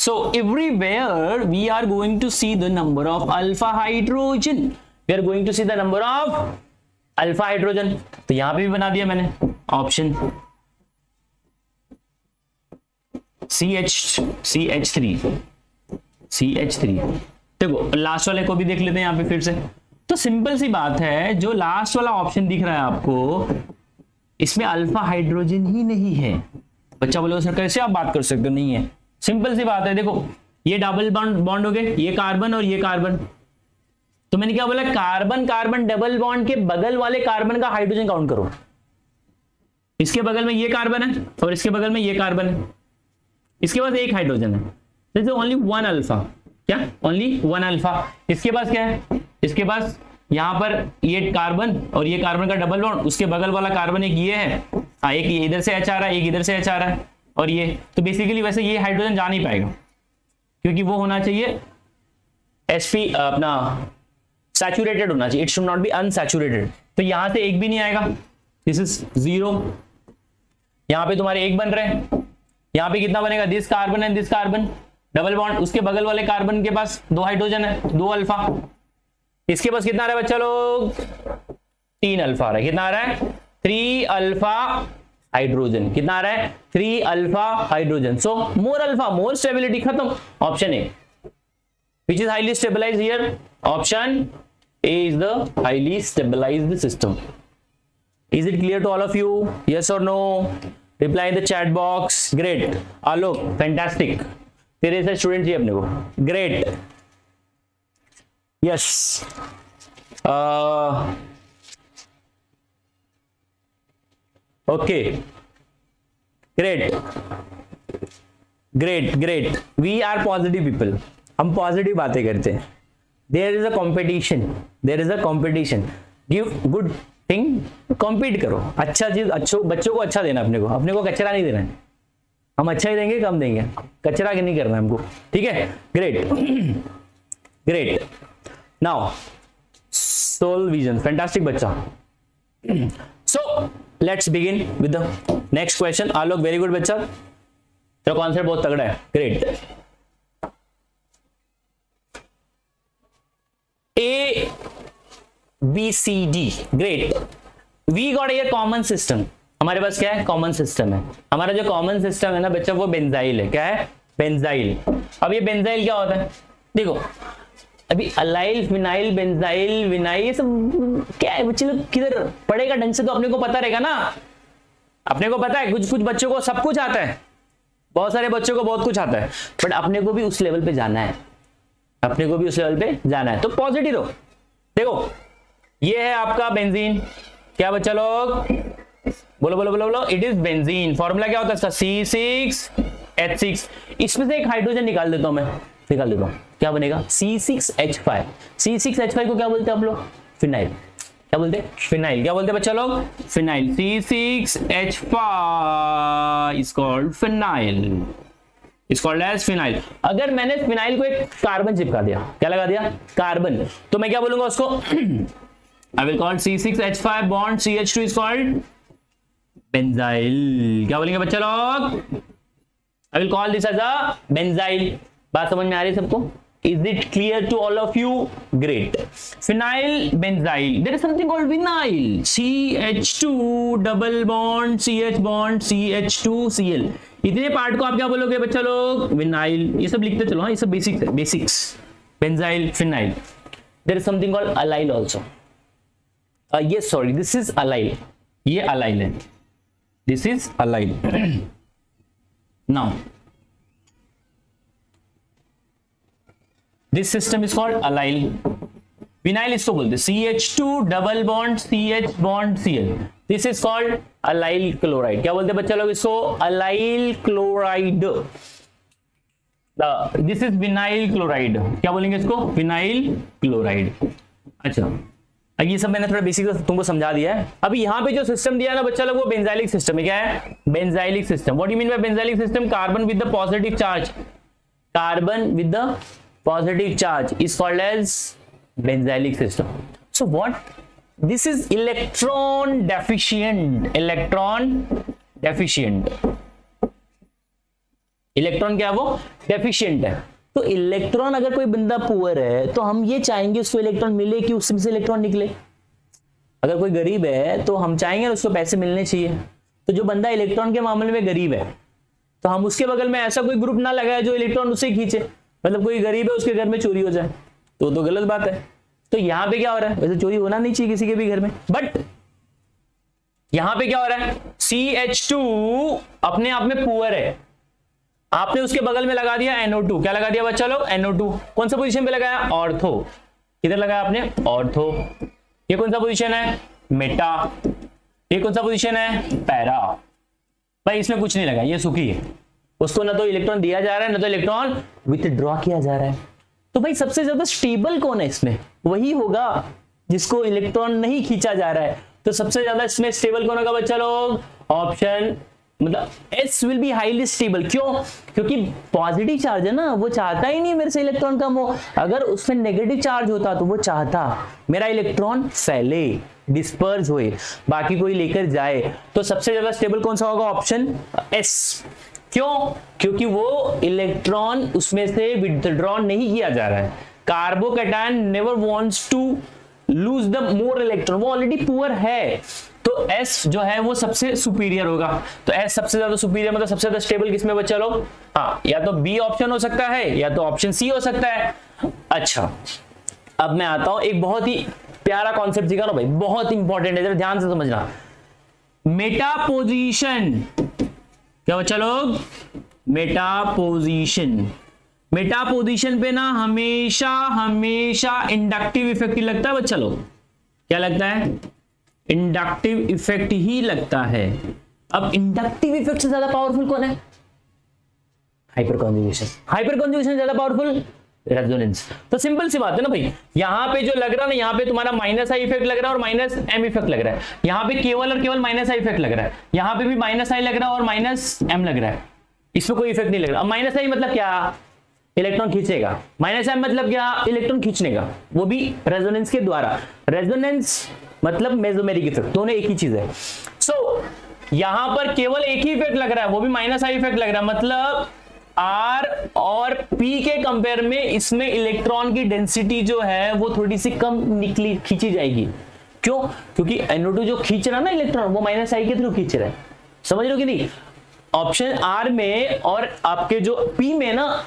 [SPEAKER 1] So everywhere we are going to see the number of alpha hydrogen. We are going to see the number of alpha hydrogen. तो यहां पे भी बना दिया मैंने ऑप्शन CH3। देखो लास्ट वाले को भी देख लेते हैं यहां पे फिर से। तो सिंपल सी बात है, जो लास्ट वाला ऑप्शन दिख रहा है आपको, इसमें अल्फा हाइड्रोजन ही नहीं है। बच्चा बोलो सर कैसे आप बात कर सकते हो, नहीं है। सिंपल सी बात है, देखो ये डबल बॉन्ड हो गए, ये कार्बन और ये कार्बन। तो मैंने क्या बोला, कार्बन कार्बन डबल बॉन्ड के बगल वाले कार्बन का हाइड्रोजन काउंट करो। इसके बगल में ये कार्बन है और इसके बगल में ये कार्बन है, इसके पास एक हाइड्रोजन है, दिस ओनली 1 अल्फा। क्या? Only 1 alpha. इसके पास क्या है, इसके पास यहां पर ये कार्बन और ये कार्बन का डबल बॉन्ड, उसके बगल वाला कार्बन एक ये है, हाँ एक ये इधर से H आ रहा है, एक इधर से H आ रहा है, और ये तो बेसिकली वैसे ये हाइड्रोजन जा नहीं पाएगा, क्योंकि वो होना चाहिए sp अपना सैचुरेटेड होना चाहिए, it should not be unsaturated. तो यहां से एक भी नहीं आएगा, दिस इज 0। यहां पे तुम्हारे एक बन रहे हैं, यहां पे कितना बनेगा, this carbon and this carbon double bond, उसके बगल वाले कार्बन के पास 2 हाइड्रोजन है, 2 अल्फा। इसके पास कितना आ रहा है बच्चा लोग, 3 अल्फा आ रहा है। कितना आ रहा है, 3 अल्फा हाइड्रोजन। कितना आ रहा है, 3 अल्फा हाइड्रोजन। सो मोर अल्फा, मोर स्टेबिलिटी, खत्म। Option A, which is highly stabilized here, option A is the highly stabilized system. Is it clear to all of you? Yes or no? Reply in the chat box. Great. Alok, fantastic. तेरे से स्टूडेंट चाहिए अपने को। Great. Yes. Okay. Great. We are positive people. हम पॉजिटिव बातें करते हैं। There is a competition give good thing, compete करो, अच्छा चीज, अच्छो बच्चों को अच्छा देना, अपने को कचरा नहीं देना है, हम अच्छा ही देंगे, कम देंगे, कचरा नहीं करना है हमको, ठीक है। Great great. Now soul vision, fantastic बच्चा। So let's begin with the next question. Alok very good बच्चा, तेरा कॉन्सेप्ट बहुत तगड़ा है, great. A B C D, great. We got a common system, हमारे पास क्या है, कॉमन सिस्टम है। हमारा जो कॉमन सिस्टम है ना बच्चा, वो बेंजाइल है। क्या है, बेंजाइल। अब ये बेंजाइल क्या होता है, देखो अभी अलाइल, फिनाइल, बेंजाइल, विनाइल, ये सब क्या है बच्चे लोग, किधर पढ़ेगा ढंग से तो अपने को पता रहेगा ना। अपने को पता है, कुछ कुछ बच्चों को सब कुछ आता है, बहुत सारे बच्चों को बहुत कुछ आता है, बट अपने को भी उस लेवल पे जाना है, अपने को भी उस लेवल पे जाना है। तो पॉजिटिव रहो। देखो ये है आपका बेंजीन, क्या बच्चा लोग, बोलो बोलो बोलो बोलो, इट इज बेंजीन। फॉर्मूला क्या होता है इसका, C6H6। इसमें से एक हाइड्रोजन निकाल देता हूं मैं, निकाल देता हूं, क्या बनेगा, C6H5। C6H5 को क्या बोलते हैं हम लोग, फिनाइल। क्या बोलते हैं, फिनाइल। क्या बोलते हैं बच्चा लोग, phenyl. C6H5 is called phenyl, is called as phenyl. अगर मैंने फिनाइल को एक कार्बन चिपका दिया, क्या लगा दिया, कार्बन, तो मैं क्या बोलूंगा उसको, I will call C6H5 bond CH2 is called benzyl। क्या बोलेंगे बच्चा लोग, I will call this as a benzyl। बात समझ में आ रही है सबको, is it clear to all of you, great। phenyl benzyl, there is something called vinyl, CH2 double bond CH bond CH2Cl। इतने पार्ट को आप क्या बोलोगे बच्चा लोग, विनाइल। ये सब लिखते चलो, हाँ ये सब बेसिक्स है, basics. Benzyl, phenyl. There is something called allyl also. Yes sorry, this is allyl, ये अलाइल है, this is allyl. Now this system is called allyl. Vinyl इसको बोलते CH2 double bond CH bond Cl, this is called allyl chloride. क्या बोलते हैं बच्चा लोग इसको, allyl chloride. This is vinyl chloride. क्या बोलेंगे इसको, विनाइल क्लोराइड। अच्छा, अब ये सब मैंने थोड़ा बेसिक तुमको समझा दिया है। अभी यहाँ पे जो सिस्टम दिया है ना बच्चा लोग, वो बेंजाइलिक सिस्टम है। क्या है, benzylic system. What you mean by benzylic system, carbon with the positive charge, carbon with the positive charge is called as benzylic system. So what, this is electron deficient, electron deficient, electron क्या है वो, डेफिशिएंट है। तो इलेक्ट्रॉन अगर कोई बंदा पुअर है तो हम ये चाहेंगे उसको इलेक्ट्रॉन मिले कि उसमें से इलेक्ट्रॉन निकले। अगर कोई गरीब है तो हम चाहेंगे उसको पैसे मिलने चाहिए। तो जो बंदा इलेक्ट्रॉन के मामले में गरीब है तो हम उसके बगल में ऐसा कोई ग्रुप ना लगाए जो इलेक्ट्रॉन उससे खींचे। मतलब कोई गरीब है उसके घर में चोरी हो जाए तो गलत बात है। तो यहां पे क्या हो रहा है, वैसे चोरी होना नहीं चाहिए किसी के भी घर में, बट यहां पे क्या हो रहा है, CH2 अपने आप में पुअर है, आपने उसके बगल में लगा दिया NO2। क्या लगा दिया बच्चा लोग, NO2। कौन सा पोजीशन पे लगाया, ऑर्थो। किधर लगाया आपने, ऑर्थो। ये कौन सा पोजीशन है, मेटा। ये कौन सा पोजीशन है, पैरा। भाई इसमें कुछ नहीं लगा, ये सुखी है, उसको ना तो इलेक्ट्रॉन दिया जा रहा है ना तो इलेक्ट्रॉन विथड्रॉ किया जा रहा है। तो भाई सबसे ज्यादा स्टेबल कौन है इसमें, वही होगा जिसको इलेक्ट्रॉन नहीं खींचा जा रहा है। तो सबसे ज्यादा इसमें स्टेबल कौन होगा बच्चा लोग, ऑप्शन, मतलब S will be highly stable. क्यों, क्योंकि पॉजिटिव चार्ज है ना, वो चाहता ही नहीं मेरे से इलेक्ट्रॉन कम हो। अगर उसमें नेगेटिव चार्ज होता तो वो चाहता मेरा इलेक्ट्रॉन फैले, डिस्पर्स होए, बाकी कोई लेकर जाए। तो सबसे ज्यादा स्टेबल कौन सा होगा, ऑप्शन S। क्यों, क्योंकि वो इलेक्ट्रॉन उसमें से विथड्रॉ नहीं किया जा रहा है। Carbocation never wants to lose the more electron, वो ऑलरेडी पुअर है। तो S जो है वो सबसे सुपीरियर होगा। तो S सबसे ज्यादा सुपीरियर मतलब सबसे ज्यादा स्टेबल किसमें बच्चा लोग, हाँ या तो B ऑप्शन हो सकता है या तो ऑप्शन C हो सकता है। अच्छा अब मैं आता हूं, एक बहुत ही प्यारा कॉन्सेप्ट सिखा रहा हूं भाई, बहुत इंपॉर्टेंट है, जरा ध्यान से समझना। मेटापोजिशन, क्या बच्चा लोग, मेटापोजिशन। मेटापोजिशन पे ना हमेशा हमेशा इंडक्टिव इफेक्ट ही लगता है बच्चा लोग। क्या लगता है, इंडक्टिव इफेक्ट ही लगता है। अब इंडक्टिव इफेक्ट से ज्यादा पावरफुल कौन है, हाइपर कॉन्जुगेशन। हाइपर कॉन्जुगेशन ज्यादा पावरफुल, रेजोनेंस। तो सिंपल सी बात है ना भाई, यहां पे जो लग रहा है ना, यहां पे तुम्हारा माइनस आई इफेक्ट लग रहा है और माइनस एम इफेक्ट लग रहा है, यहां पे केवल और केवल माइनस आई इफेक्ट लग रहा है, यहां पे भी माइनस आई लग रहा है और माइनस एम लग रहा है, इसमें कोई इफेक्ट नहीं लग रहा। अब माइनस आई मतलब क्या, इलेक्ट्रॉन खींचेगा, माइनस एम मतलब क्या, इलेक्ट्रॉन खींचने का, वो भी रेजोनेंस के द्वारा। रेजोनेंस मतलब मेसोमेरिक इफेक्ट, दोनों एक ही चीज है। सो यहां पर केवल एक ही इफेक्ट लग रहा है, वो भी माइनस आई इफेक्ट लग रहा है, मतलब R और P के कंपेयर में इसमें इलेक्ट्रॉन की डेंसिटी जो है वो थोड़ी सी कम निकली खींची जाएगी। क्यों? क्योंकि NO2 जो खींच रहा है ना इलेक्ट्रॉन, वो माइनस आई के थ्रू खींच रहा है। समझ रहे हो कि नहीं? ऑप्शन R में और आपके जो P में ना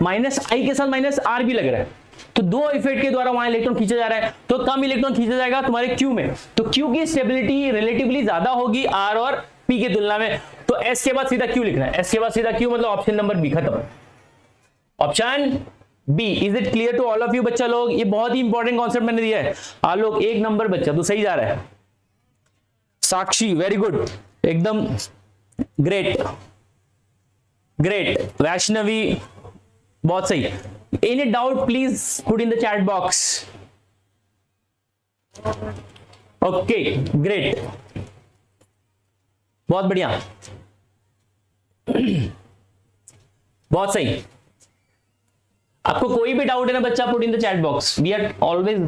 [SPEAKER 1] माइनस आई के साथ माइनस R भी लग रहा है, तो दो इफेक्ट के द्वारा वहां इलेक्ट्रॉन खींचा जा रहा है, तो कम इलेक्ट्रॉन खींचा जाएगा तुम्हारे Q में, तो Q की स्टेबिलिटी रिलेटिवली ज्यादा होगी R और P की तुलना में। तो S के बाद सीधा Q लिखना है, S के बाद सीधा Q, मतलब ऑप्शन नंबर बी खत्म। Option B. Is it clear to all of you बच्चा लोग? ये बहुत ही इंपॉर्टेंट कॉन्सेप्ट मैंने दिया है। आलोक 1 नंबर बच्चा, तो सही जा रहा है। साक्षी वेरी गुड, एकदम ग्रेट ग्रेट। वैष्णवी बहुत सही। Any doubt please put in the chat box. Okay great, बहुत बढ़िया, बहुत सही। आपको कोई भी डाउट है ना बच्चा, put in the chat box, we are always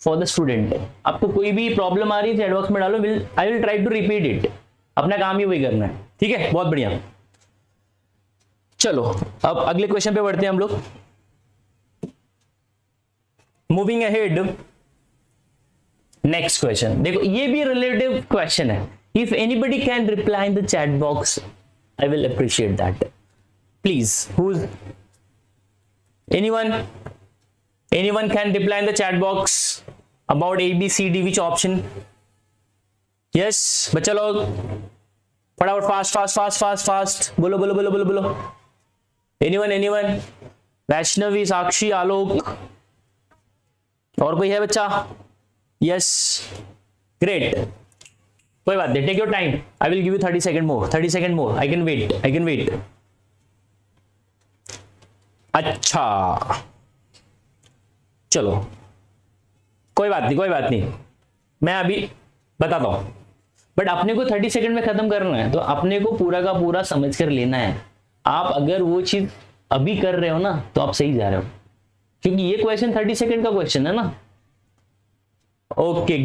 [SPEAKER 1] for the student. आपको कोई भी प्रॉब्लम आ रही है चैट बॉक्स में डालो, I will try to repeat it. अपना काम ही वही करना है, ठीक है? बहुत बढ़िया। चलो अब अगले क्वेश्चन पे बढ़ते हैं हम लोग। मूविंग अहेड, नेक्स्ट क्वेश्चन देखो, ये भी रिलेटिव क्वेश्चन है। If anybody can reply in the chat box, I will appreciate that. Please, who's anyone? Anyone can reply in the chat box about A, B, C, D, which option? Yes, बच्चा लोग फटाफट फास्ट बोलो बोलो बोलो बोलो बोलो। Anyone? वैष्णवी, साक्षी, आलोक, और कोई है बच्चा? Yes, great. कोई बात नहीं, take your time, I will give you 30 second more, 30 second more, I can wait. अच्छा चलो कोई बात नहीं, मैं अभी बताता हूं, बट अपने को 30 सेकंड में खत्म करना है, तो अपने को पूरा का पूरा समझ कर लेना है। आप अगर वो चीज अभी कर रहे हो ना, तो आप सही जा रहे हो, क्योंकि ये क्वेश्चन 30 सेकंड का क्वेश्चन है ना। Okay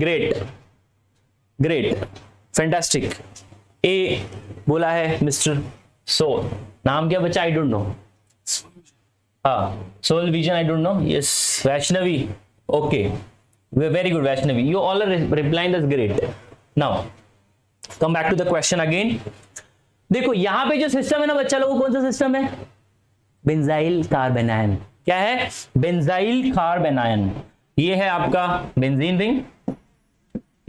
[SPEAKER 1] great fantastic. ए बोला है मिस्टर सोल, नाम क्या बच्चा? I don't know. हाँ, soul vision, I don't know. Yes, Vaishnavi, okay very good Vaishnavi, you all are replying that's great. Now come back to the question again. देखो यहां पे जो सिस्टम है ना बच्चा लोगों, कौन सा सिस्टम है? बेंजाइल कार्बेनायन। क्या है? बेंजाइल कार्बेनायन। ये है आपका बेंजीन रिंग,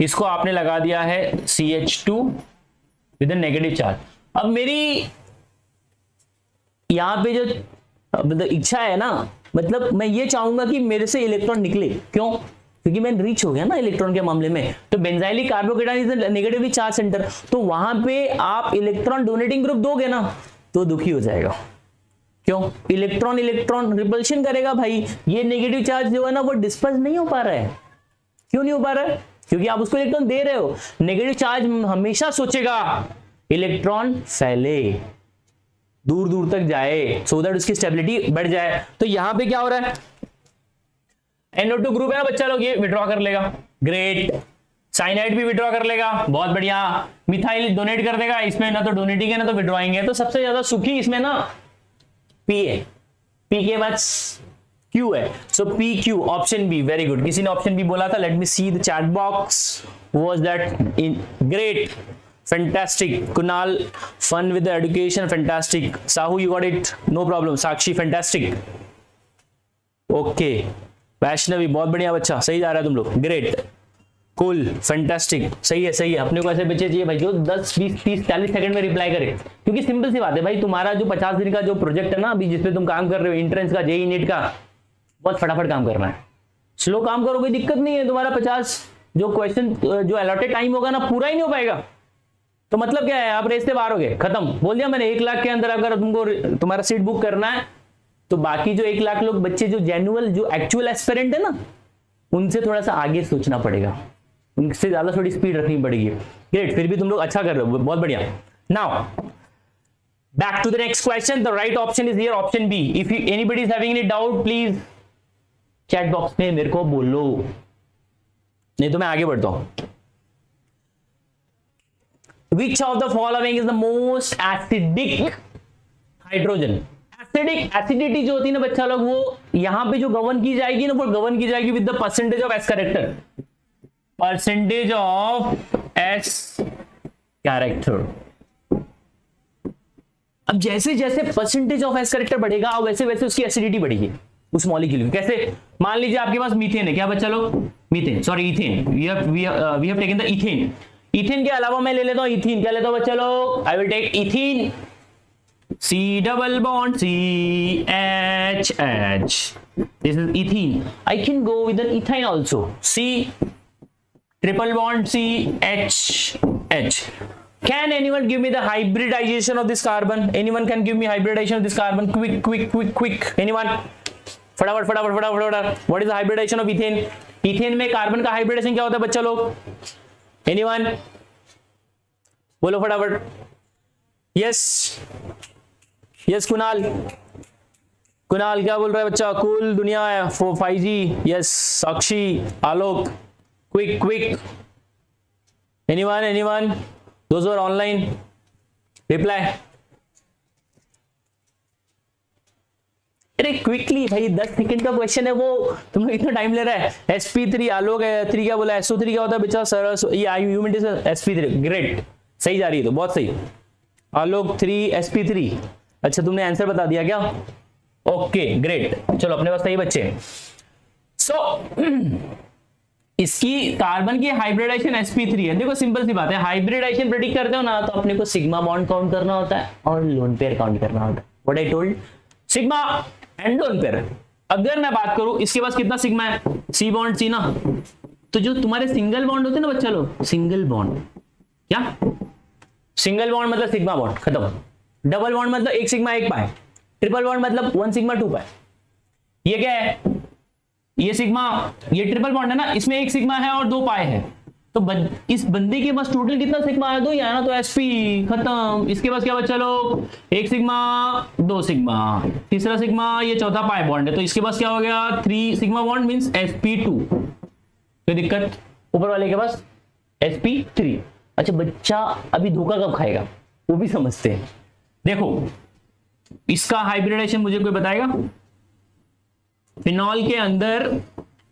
[SPEAKER 1] इसको आपने लगा दिया है CH2 with a negative charge. अब मेरी यहां पे जो मतलब इच्छा है ना, मतलब मैं ये चाहूंगा कि मेरे से इलेक्ट्रॉन निकले। क्यों? क्योंकि मैं रीच हो गया ना इलेक्ट्रॉन के मामले में। तो benzylic carbocation is negatively charge centre, तो वहां पे आप इलेक्ट्रॉन डोनेटिंग ग्रुप दोगे ना, तो दुखी हो जाएगा। क्यों? इलेक्ट्रॉन रिपल्शन करेगा भाई। ये नेगेटिव चार्ज जो है ना, वो डिस्पर्स नहीं हो पा रहा है। क्यों नहीं हो पा रहा है? क्योंकि आप उसको इलेक्ट्रॉन दे रहे हो। नेगेटिव चार्ज हमेशा सोचेगा इलेक्ट्रॉन फैले, दूर दूर तक जाए, सो दैट उसकी स्टेबिलिटी बढ़ जाए। तो यहां पे क्या हो रहा है? NO2 ग्रुप है ना बच्चा लोग, ये विड्रॉ कर लेगा। ग्रेट। साइनाइड भी विड्रॉ कर लेगा, बहुत बढ़िया। मिथाइल डोनेट कर देगा, इसमें ना तो डोनेटिंग है ना तो विड्रॉइंग है। तो सबसे ज्यादा सुखी इसमें ना P है, P के बाद Q है, so PQ option B. Very good, किसी ने ऑप्शन बी बोला था। Let me see the chat box, was that in great, fantastic. Kunal, fun with the education, fantastic. Sahu you got it, no problem. Sakshi fantastic, okay. Vaishnavi बहुत बढ़िया बच्चा, सही जा रहा है तुम लोग, ग्रेट, कूल, फैंटास्टिक। सही है। अपने को ऐसे बच्चे चाहिए भाई जो 10 20 30 40 सेकंड में रिप्लाई करे, क्योंकि सिंपल सी बात है भाई, तुम्हारा जो 50 दिन का जो प्रोजेक्ट है ना अभी, जिसपे तुम काम कर रहे हो, एंट्रेंस का, जेईई नीट का, बहुत फटाफट काम करना है। स्लो काम करो, कोई दिक्कत नहीं है। तुम्हारा 50 जो क्वेश्चन जो अलॉटेड टाइम होगा ना, पूरा ही नहीं हो पाएगा, तो मतलब क्या है? आप रेस से बाहर हो गए, खत्म। बोल दिया मैंने, 1 लाख के अंदर अगर तुमको तुम्हारा सीट बुक करना है तो बाकी जो 1 लाख लोग बच्चे जो जेन्युअल जो एक्चुअल एस्पिरेंट है ना, उनसे थोड़ा सा आगे सोचना पड़ेगा, उनसे ज्यादा थोड़ी स्पीड रखनी पड़ेगी। ग्रेट, फिर भी तुम लोग अच्छा कर रहे हो, बहुत बढ़िया। Now back to the next question, the right option is here, option B. If you anybody is having any doubt please chat box में मेरे को बोलो, नहीं तो मैं आगे बढ़ता हूं। Which of the following is the most acidic hydrogen? Acidic, acidity जो होती है ना बच्चा लोग, वो यहां पे जो गवर्न की जाएगी ना, वो गवर्न की जाएगी with the percentage of S character, percentage of S character. अब जैसे जैसे परसेंटेज ऑफ एस कैरेक्टर बढ़ेगा वैसे वैसे उसकी एसिडिटी बढ़ेगी उस मॉलिक्यूल की। कैसे? मान लीजिए आपके पास मीथेन है, क्या बच्चा लोग? Methane, sorry ethane, we have taken the ethane. Ethane के अलावा मैं ले लेता हूं इथीन, क्या लेता हूं बच्चा लोग? I will take ethene, C double bond C H H, this is ethene. I can go with an ethyne also, C triple bond C H H. Can anyone give me the hybridization of this carbon? Anyone can give me hybridization of this carbon? Quick. Anyone? फटाफट। What is the hybridization of ethane? Ethane में कार्बन का हाइब्रिडेशन क्या होता है बच्चा लोग? Anyone? बोलो फटाफट। यस कुणाल क्या बोल रहा है बच्चा? कूल दुनिया है 5G। Yes Sakshi, Alok, quick. Anyone those are online, reply. अरे क्विकली भाई, 10 सेकंड का क्वेश्चन है वो, तुम लोग इतना टाइम ले रहा है। sp3 आलोक है, 3 क्या बोला? SO3 क्या होता है बच्चा? सर ये ह्यूमिडिटी से sp3। ग्रेट, सही जा रही है तो बहुत सही। आलोक 3 sp3। अच्छा तुमने आंसर बता दिया क्या? ओके ग्रेट, चलो अपने पास सही बच्चे। इसकी कार्बन की हाइब्रिडाइजेशन sp3 है। देखो सिंपल सी बात है, हाइब्रिडाइजेशन प्रेडिक्ट करते हो ना तो अपने को सिग्मा बॉन्ड काउंट करना होता है और लोन पेयर काउंट करना होता है। What I told, sigma and lone pair. अगर मैं बात करूं इसके पास कितना सिग्मा है? सी बॉन्ड सी ना, तो जो तुम्हारे सिंगल बॉन्ड होते हैं ना बच्चा लोग, सिंगल बॉन्ड, क्या सिंगल बॉन्ड मतलब सिग्मा बॉन्ड खत्म। डबल बॉन्ड मतलब 1 सिग्मा 1 पाई। ट्रिपल बॉन्ड मतलब 1 सिग्मा 2 पाई। ये क्या है? ये सिग्मा, ये ट्रिपल बॉन्ड है ना, इसमें 1 सिग्मा है और 2 पाई है। तो इस बंदे के पास टोटल कितना सिग्मा है? 2 ही है ना, तो sp खत्म। इसके पास क्या बच्चा लोग? 1 सिग्मा 2 सिग्मा, तीसरा सिग्मा, ये चौथा पाई बॉन्ड है, तो इसके पास क्या हो गया? 3 सिग्मा बॉन्ड मींस sp2। कोई दिक्कत? ऊपर वाले के पास sp3। अच्छा बच्चा अभी धोखा कब खाएगा वो भी समझते हैं। देखो इसका हाइब्रिडाइजेशन मुझे कोई बताएगा? फिनॉल के अंदर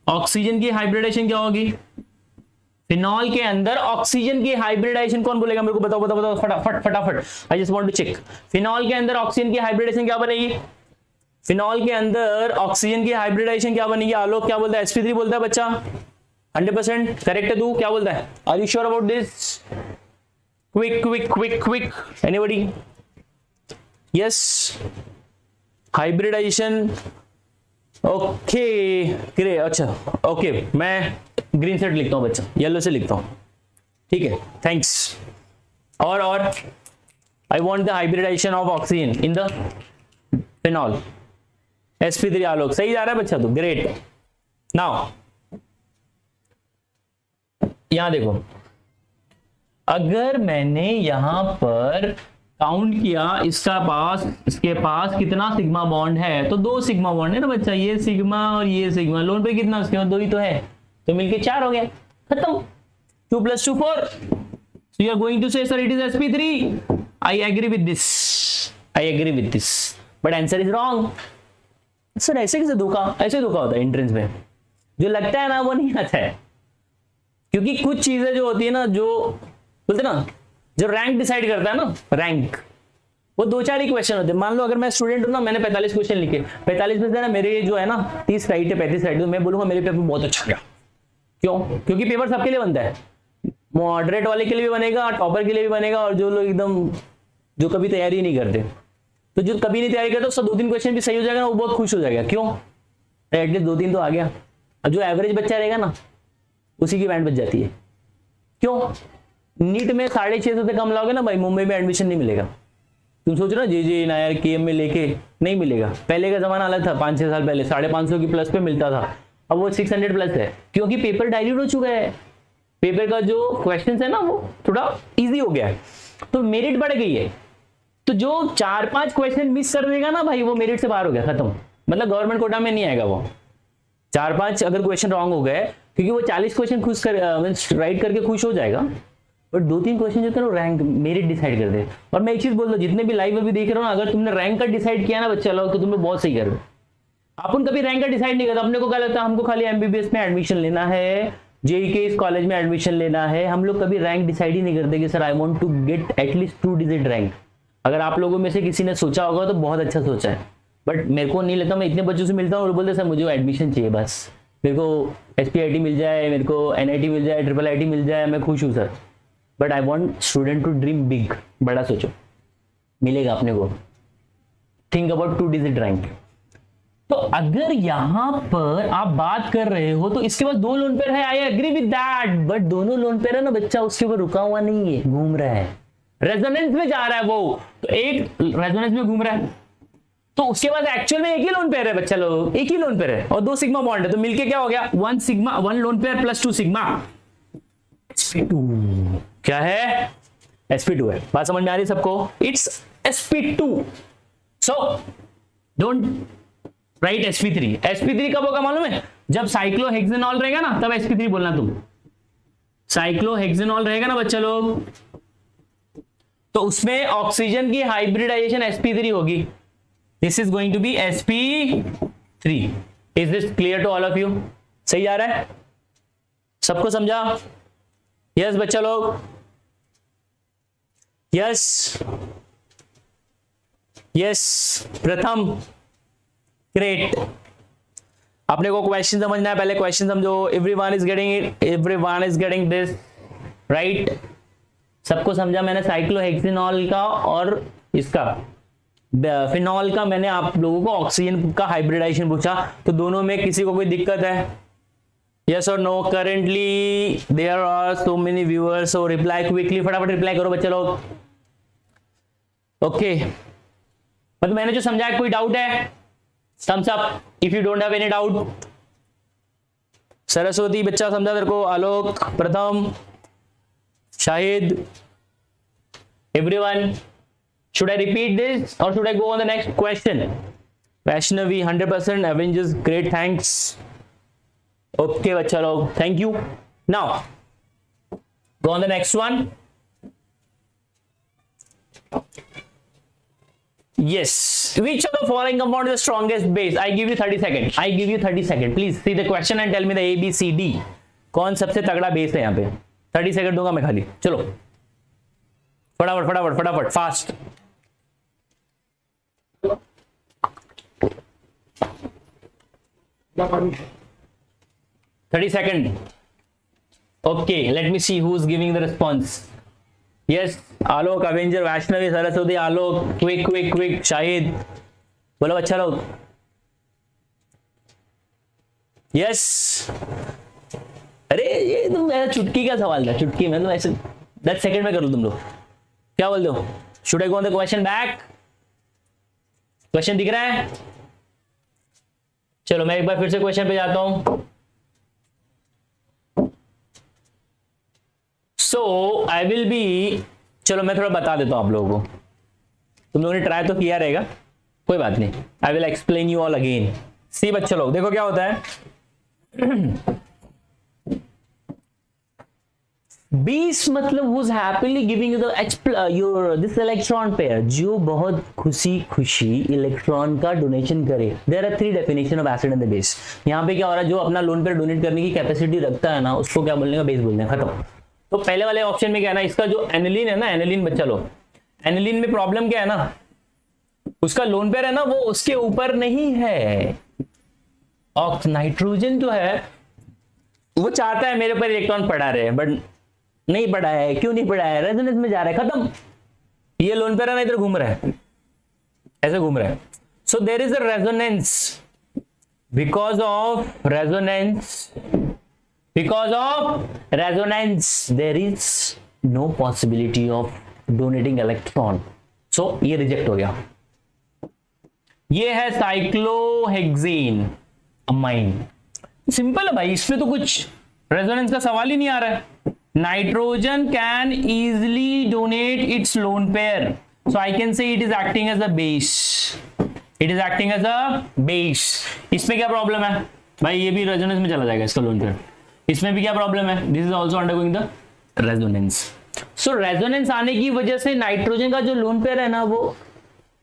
[SPEAKER 1] ऑक्सीजन की हाइब्रिडाइजेशन क्या होगी? फिनॉल के अंदर ऑक्सीजन की हाइब्रिडाइजेशन कौन बोलेगा मेरे को? बताओ फटाफट। I just want to check. Phenol के अंदर ऑक्सीजन की हाइब्रिडाइजेशन क्या बनेगी? फिनॉल के अंदर ऑक्सीजन की हाइब्रिडाइजेशन क्या बनेगी? आलोक क्या बोलता है? sp3 बोलता है बच्चा। 100% करेक्ट है तू? क्या बोलता है? Are you sure about this? Quick anybody? Yes hybridisation, okay great. अच्छा ओके, मैं ग्रीन से लिखता हूं बच्चा, येलो से लिखता हूं, ठीक है थैंक्स। और I want the hybridisation of oxygen in the phenol, sp3 Alok. सही जा रहा है बच्चा तो, ग्रेट। नाउ यहां देखो, अगर मैंने यहां पर काउंट किया इसके पास कितना सिग्मा बॉन्ड है, तो 2 सिग्मा बॉन्ड है ना बच्चा, ये सिग्मा और ये सिग्मा। लोन पे कितना? उसके बाद 2 ही तो है, तो मिलके 4 हो गया, खत्म। 2 + 2 4। So you are going to say sir it is sp3. I agree with this, but answer is wrong. Sir ऐसे कैसे धोखा? ऐसे धोखा होता है एंट्रेंस में, जो लगता है ना वो नहीं आता है। क्योंकि कुछ चीजें जो होती है ना, जो बोलते ना, जो रैंक डिसाइड करता है ना, रैंक, वो 2-4 ही क्वेश्चन होते हैं। मान लो अगर मैं स्टूडेंट हूं ना, मैंने 45 क्वेश्चन लिखे, 45 में से ना मेरे जो है ना 30 राइट है, 35 राइट है, तो मैं बोलूंगा मेरे पेपर बहुत अच्छा गया। क्यों? क्योंकि पेपर सबके लिए बनता है, मॉडरेट वाले के लिए भी बनेगा, टॉपर के लिए भी बनेगा, और जो लोग एकदम जो कभी तैयारी नहीं करते, तो जो कभी नहीं तैयारी करते उसका 2-3 क्वेश्चन भी सही हो जाएगा ना, वो बहुत खुश हो जाएगा। क्यों? एटलीस्ट 2-3 तो आ गया। अब जो एवरेज बच्चा रहेगा ना, उसी की बैंड बच जाती है। क्यों? नीट में 650 से कम लाओगे ना भाई, मुंबई में एडमिशन नहीं मिलेगा। तुम सोच रहे हो जे नायर केएम में लेके नहीं मिलेगा। पहले का जमाना अलग था, 5-6 साल पहले 550 की प्लस पे मिलता था, अब वो 600 प्लस है, क्योंकि पेपर डाइल्यूट हो चुका है। पेपर का जो क्वेश्चन है ना वो थोड़ा इजी हो गया है, तो मेरिट बढ़ गई है। तो जो 4-5 क्वेश्चन मिस कर देगा ना भाई, वो मेरिट से बाहर हो गया, खत्म, मतलब गवर्नमेंट कोटा में नहीं आएगा वो। 4-5 अगर क्वेश्चन रॉन्ग हो गए, क्योंकि वो 40 क्वेश्चन खुश कर राइट करके खुश हो जाएगा, बट 2-3 क्वेश्चन जो थे वो रैंक मेरिट डिसाइड कर दे। और मैं एक चीज बोल रहा हूँ, जितने भी लाइव अभी देख रहे हो ना, अगर तुमने रैंक का डिसाइड किया ना बच्चा लोग, तो तुम लोग बहुत सही कर रहे हो। अपन कभी रैंक का डिसाइड नहीं करता, अपने को क्या लगता है हमको खाली एमबीबीएस में एडमिशन लेना है, जेई के इस कॉलेज में एडमिशन लेना है। हम लोग कभी रैंक डिसाइड ही नहीं करते कि sir I want to get at least 2 digit rank. अगर आप लोगों में से किसी ने सोचा होगा तो बहुत अच्छा सोचा है, बट मेरे को नहीं लगता। मैं इतने बच्चों से मिलता हूँ और बोलते सर मुझे एडमिशन चाहिए, बस मेरे को एसपीआईटी मिल जाए, मेरे को एनआईटी मिल जाए, ट्रिपल आईटी मिल जाए, मैं खुश हूँ sir. But I want student to dream big, बड़ा सोचो, मिलेगा अपने को। Think about 2 digit rank. तो अगर यहां पर आप बात कर रहे हो तो इसके पास 2 लोन पेयर है, I agree with that, but दोनों लोन पेयर है ना बच्चा, उसके ऊपर रुका हुआ नहीं है, घूम रहा है, रेजोनेंस में जा रहा है वो। तो एक रेजोनेंस में घूम रहा है, तो उसके पास एक्चुअल में एक ही लोन पेयर है बच्चा लोग, एक ही लोन पेयर है और 2 सिग्मा बॉन्ड है, तो मिलके क्या हो गया 1 lone pair plus 2 sigma, sp2 क्या है, sp2 है। बात समझ में आ रही है सबको, it's sp2। So don't write sp3। sp3 कब होगा मालूम है, जब साइक्लोहेक्सेनॉल रहेगा ना तब sp3 बोलना तुम। साइक्लोहेक्सेनॉल रहेगा ना बच्चा लोग, तो उसमें ऑक्सीजन की हाइब्रिडाइजेशन sp3 होगी। This is going to be sp3। Is this clear to all of you? सही आ रहा है, सबको समझा? यस बच्चा लोग, यस यस प्रथम, ग्रेट। अपने को क्वेश्चन समझना है, पहले क्वेश्चन समझो। Everyone is getting it, everyone is getting this, right? सबको समझा मैंने साइक्लोहेक्सेनॉल का और इसका फिनॉल का, मैंने आप लोगों को ऑक्सीजन का हाइब्रिडाइजेशन पूछा, तो दोनों में किसी को कोई दिक्कत है? यस और no? Currently there are so many viewers, so reply quickly, फटाफट रिप्लाई करो बच्चे लोग। ओके, मतलब मैंने जो समझाया कोई डाउट है? Thumbs up if you don't have any doubt. Saraswati बच्चा समझा तेरे को, Alok, Pratham, Shahid, everyone. Should I repeat this or should I go on the next question? Vaishnavi 100% Avengers, great, thanks. Okay बच्चा लोग, thank you. Now go on the next one. Yes, which of the following compound is the strongest base? I give you 30 seconds. I give you 30 seconds. Please see the question and tell me the A, B, C, D. कौन सबसे तगड़ा बेस है यहाँ पे? 30 सेकंड दूंगा मैं खाली, चलो फटाफट फटाफट फटाफट, fast. Thirty second. Okay, late me see who is giving the response. Yes, Alok, Avenger, Vaishnavi, Saraswati, Alok, quick quick quick, Shahid, बोलो अच्छा लोग। यस, अरे ये तुम ऐसा चुटकी का सवाल था, चुटकी में तुम ऐसे 10 सेकंड में कर लो तुम लोग, क्या बोलते हो? Should I go on the question back? Question दिख रहा है? चलो मैं एक बार फिर से क्वेश्चन पे जाता हूं। सो आई विल बी, चलो मैं थोड़ा बता देता हूं आप लोगों को, तुम लोगों ने ट्राई तो किया रहेगा, कोई बात नहीं, I will explain you all again. See बच्चे लोग देखो क्या होता है। 20 मतलब who's happily giving you the your this electron pair, जो बहुत खुशी खुशी इलेक्ट्रॉन का डोनेशन करे। There are 3 definition of acid and the base। यहाँ पे क्या हो रहा है, जो अपना लोन पेयर डोनेट करने की कैपेसिटी रखता है ना, उसको क्या बोलने का, बेस बोलने का, खत्म। तो पहले वाले ऑप्शन में क्या है ना, इसका जो एनिलीन है ना, एनिलीन बच्चा लो, एनिलीन में प्रॉब्लम क्या है ना, उसका लोन पेयर है ना वो उसके ऊपर नहीं है। और नाइट्रोजन जो है वो चाहता है मेरे ऊपर इलेक्ट्रॉन पड़ा रहे, बट नहीं पड़ा है। क्यों नहीं पड़ा है? रेजोनेंस में जा रहा है, खत्म। ये लोन पेयर है ना, इधर घूम रहा है, ऐसे घूम रहा है। So there is a resonance, because of resonance, because of resonance there is no possibility of donating electron. So ये रिजेक्ट हो गया। ये है साइक्लोहेक्सेन अमाइन। सिंपल है भाई, इसमें तो कुछ रेजोनेंस का सवाल ही नहीं आ रहा है। Nitrogen can easily donate its lone pair, so I can say it is acting as a base, it is acting as a base. इसमें क्या प्रॉब्लम है भाई, ये भी रेजोनेंस में चला जाएगा इसका लोन पेयर। इसमें भी क्या प्रॉब्लम है, this is also undergoing the resonance. So resonance आने की वजह से नाइट्रोजन का जो लोन पेयर है ना वो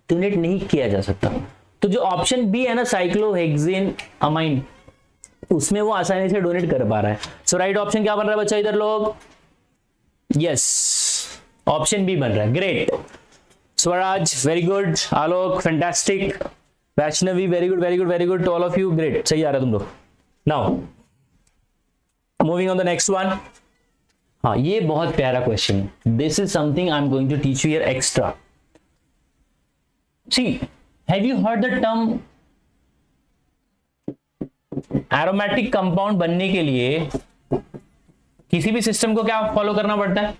[SPEAKER 1] डोनेट नहीं किया जा सकता। तो जो ऑप्शन बी है ना साइक्लोहेक्सेन अमाइन, उसमें वो आसानी से डोनेट कर पा रहा है। सो राइट ऑप्शन क्या बन रहा है बच्चा इधर लोग, यस ऑप्शन बी बन रहा है। Great, Swaraj very good, Alok fantastic, Vaishnavi very good very good very good to all of you, great, सही आ रहा है तुम लोग। Now moving on the next one. हाँ ये बहुत प्यारा क्वेश्चन है, this is something I am going to teach you here extra. See have you heard the term aromatic compound बनने के लिए किसी भी सिस्टम को क्या फॉलो करना पड़ता है?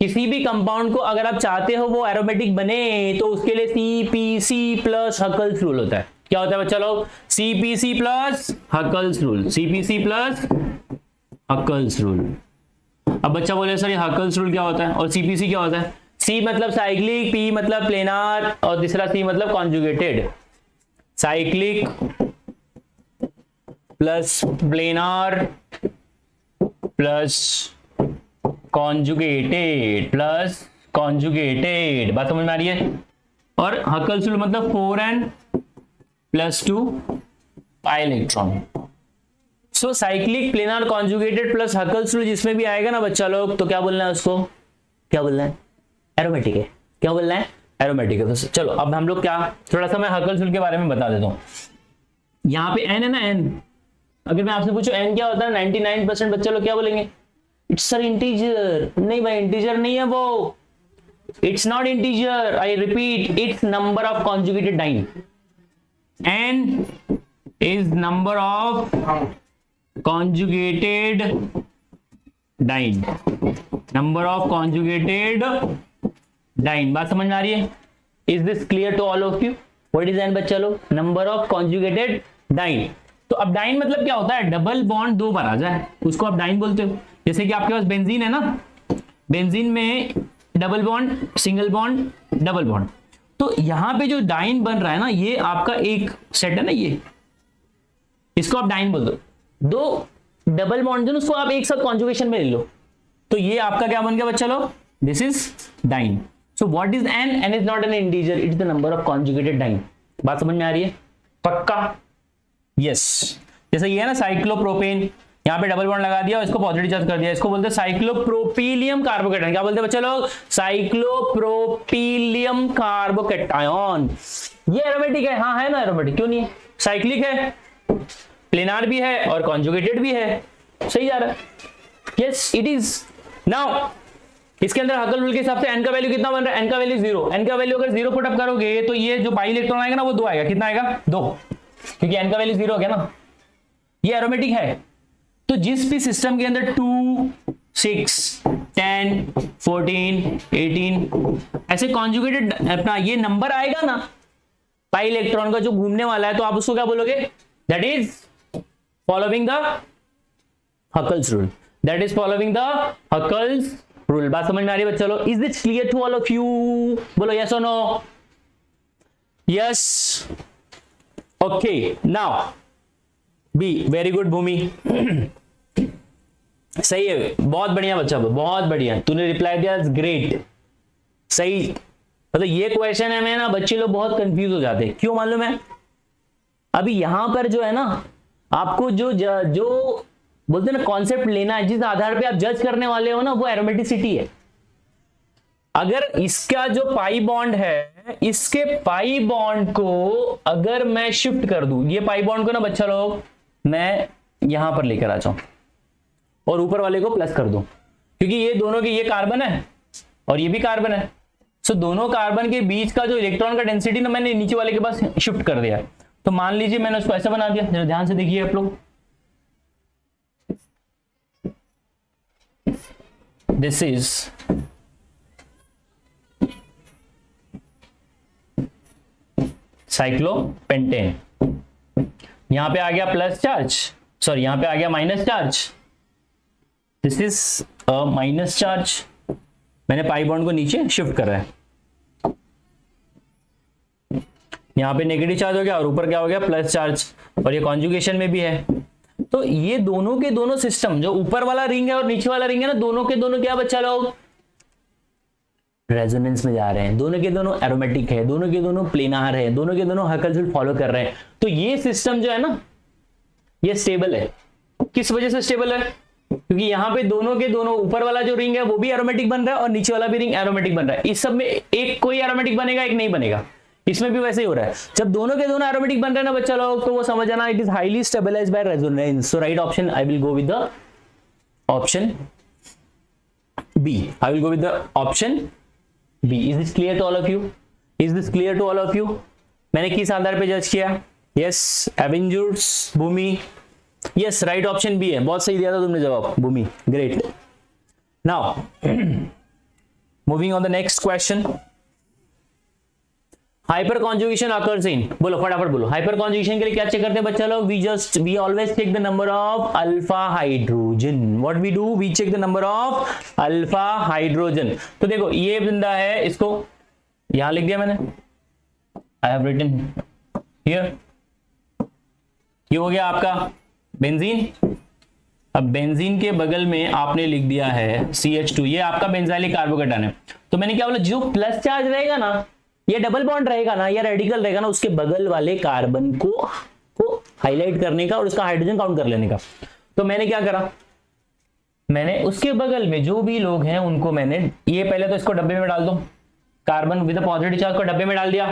[SPEAKER 1] किसी भी कंपाउंड को अगर आप चाहते हो वो एरोमेटिक बने तो उसके लिए CPC प्लस हकल्स रूल होता है। क्या होता है बच्चा लोग? CPC plus Huckel's rule, CPC plus Huckel's rule. अब बच्चा बोले सर ये हकल्स रूल क्या होता है और CPC क्या होता है? C मतलब साइक्लिक, P मतलब प्लेनार और तीसरा C मतलब conjugated. Cyclic plus planar plus conjugated plus conjugated, बात समझ में आ रही है? और हकल्स रूल मतलब 4n plus 2 pi electron. So cyclic planar conjugated plus Huckel's rule जिसमें भी आएगा ना बच्चा लोग, तो क्या बोलना है उसको? क्या बोलना है? एरोमेटिक है। क्या बोलना है? एरोमेटिक है। तो चलो अब हम लोग क्या, थोड़ा सा मैं हकल्स रूल के बारे में बता देता हूं। यहां पे n है ना, n, अगर मैं आपसे पूछूं n क्या होता है, 99% बच्चे लोग क्या बोलेंगे? It's sir integer. नहीं भाई इंटीजर नहीं है वो, it's not integer, I repeat it's number of conjugated diene. n is number of conjugated diene, number of conjugated diene. बात समझ में आ रही है? Is this clear to all of you? What is n बच्चा लोग? Number of conjugated diene. तो अब डाइन मतलब क्या होता है? डबल बॉन्ड दो बार आ जाए उसको आप डाइन बोलते हो। जैसे कि आपके पास बेंजीन है ना, बेंजीन में double bond, single bond, double bond. तो यहां पे जो डाइन बन रहा है ना, ये आपका एक सेट है ना, ये इसको आप डाइन बोल दो। दो डबल बॉन्ड उसको आप एक साथ कॉन्जुगेशन में ले लो, तो ये आपका क्या बन गया बच्चा लोग? This is diene. So what is n? n is not an integer, it is the number of conjugated diene. बात समझ में आ रही है? पक्का? यस। जैसे ये है ना साइक्लोप्रोपेन, यहाँ पे डबल बॉन्ड लगा दिया और इसको पॉजिटिव चार्ज कर दिया, इसको बोलते हैं साइक्लोप्रोपीलियम कार्बोकैटायन। क्या बोलते हैं बच्चे लोग? साइक्लोप्रोपीलियम कार्बोकैटायन। ये एरोमेटिक है, हाँ है ना एरोमेटिक, क्यों नहीं है? साइक्लिक है, प्लेनार भी है और कॉन्जुगेटेड भी है, सही जा रहा है? Yes it is. नाउ इसके अंदर हकल रूल के हिसाब से n का वैल्यू कितना बन रहा है? n का वैल्यू 0। n का वैल्यू अगर 0 पुट अप करोगे तो ये जो पाई इलेक्ट्रॉन आएगा ना वो 2 आएगा। कितना आएगा? 2, क्योंकि n का वैल्यू 0 हो गया ना। ये एरोमेटिक है। तो जिस भी सिस्टम के अंदर 2, 6, 10, 14, 18 ऐसे कॉन्जुगेटेड अपना ये नंबर आएगा ना पाई इलेक्ट्रॉन का जो घूमने वाला है, तो आप उसको क्या बोलोगे? That is following the Huckel's rule, that is following the Huckel's rule. बात समझ में आ रही है बच्चा लोग? Is this clear to all of you? बोलो यस और no. Yes, okay. Now B, very good Bhumi, सही है, बहुत बढ़िया बच्चा, बहुत बढ़िया, तूने रिप्लाई दिया, ग्रेट, सही। मतलब ये क्वेश्चन है में ना बच्चे लोग बहुत कंफ्यूज हो जाते हैं, क्यों मालूम है? अभी यहां पर जो है ना आपको जो बोलते हैं ना कॉन्सेप्ट लेना है, जिस आधार पे आप जज करने वाले हो ना, वो एरोमेटिसिटी है। अगर इसका जो पाई बॉन्ड है, इसके पाई बॉन्ड को अगर मैं शिफ्ट कर दूं, ये पाई बॉन्ड को ना बच्चा लोग मैं यहां पर लेकर आ जाऊं और ऊपर वाले को प्लस कर दूं, क्योंकि ये दोनों के, ये कार्बन है और ये भी कार्बन है। सो दोनों कार्बन के बीच का जो इलेक्ट्रॉन का डेंसिटी ना मैंने नीचे वाले के पास शिफ्ट कर दिया। तो मान लीजिए मैंने उसको ऐसा बना दिया, जरा ध्यान से देखिए आप लोग, दिस इज साइक्लोपेंटेन। यहां पे आ गया प्लस चार्ज, सॉरी यहां पे आ गया minus charge, this is a minus charge, मैंने पाई बॉन्ड को नीचे शिफ्ट कर रहा है, यहां पे नेगेटिव चार्ज हो गया और ऊपर क्या हो गया प्लस चार्ज, और ये कॉन्जुगेशन में भी है। तो ये दोनों के दोनों सिस्टम, जो ऊपर वाला रिंग है और नीचे वाला रिंग है ना, दोनों के दोनों क्या बच्चा लोग रेजोनेंस में जा रहे हैं, दोनों के दोनों एरोमेटिक है, दोनों के दोनों प्लेनार है, दोनों के दोनों हकल फॉलो कर रहे हैं। तो ये सिस्टम जो है ना ये स्टेबल है। किस वजह से स्टेबल है? क्योंकि यहां पे दोनों के दोनों, ऊपर वाला जो रिंग है वो भी एरोमेटिक बन रहा है और नीचे वाला भी रिंग एरोमेटिक बन रहा है। इस सब में एक कोई एरोमेटिक बनेगा, एक नहीं बनेगा। इसमें भी वैसे ही हो रहा है। जब दोनों के दोनों एरोमेटिक बन रहे हैं ना बच्चा लोग, तो वो समझ जाना it is highly stabilized by resonance. So right option I will go with the option B. I will go with the option B. Is this clear to all of you? Is this clear to all of you? मैंने किस आधार पे जज किया? Yes, avengers, Bhumi. Yes, right option B है। बहुत सही दिया था तुमने जवाब, Bhumi. Great. Now moving on the next question. Hyper conjugation occurs in, बोलो फटाफट बोलो। हाइपर कॉन्जुगेशन के लिए क्या चेक करते हैं बच्चा लोग? We always check the number of alpha hydrogen. What we do? We check the number of alpha hydrogen. तो देखो ये बंदा है, इसको यहां लिख दिया मैंने, आई हैव रिटन हियर। ये हो गया आपका बेंजीन। अब बेंजीन के बगल में आपने लिख दिया है CH2, ये आपका बेंजाइलिक कार्बोकेटन है। तो मैंने क्या बोला, जो प्लस चार्ज रहेगा ना, ये डबल बॉन्ड रहेगा ना, या रेडिकल रहेगा ना, उसके बगल वाले कार्बन को हाईलाइट करने का और उसका हाइड्रोजन काउंट कर लेने का। तो मैंने क्या करा, मैंने उसके बगल में जो भी लोग हैं उनको मैंने, ये पहले तो इसको डब्बे में डाल दो, कार्बन विद पॉजिटिव चार्ज को डब्बे में डाल दिया।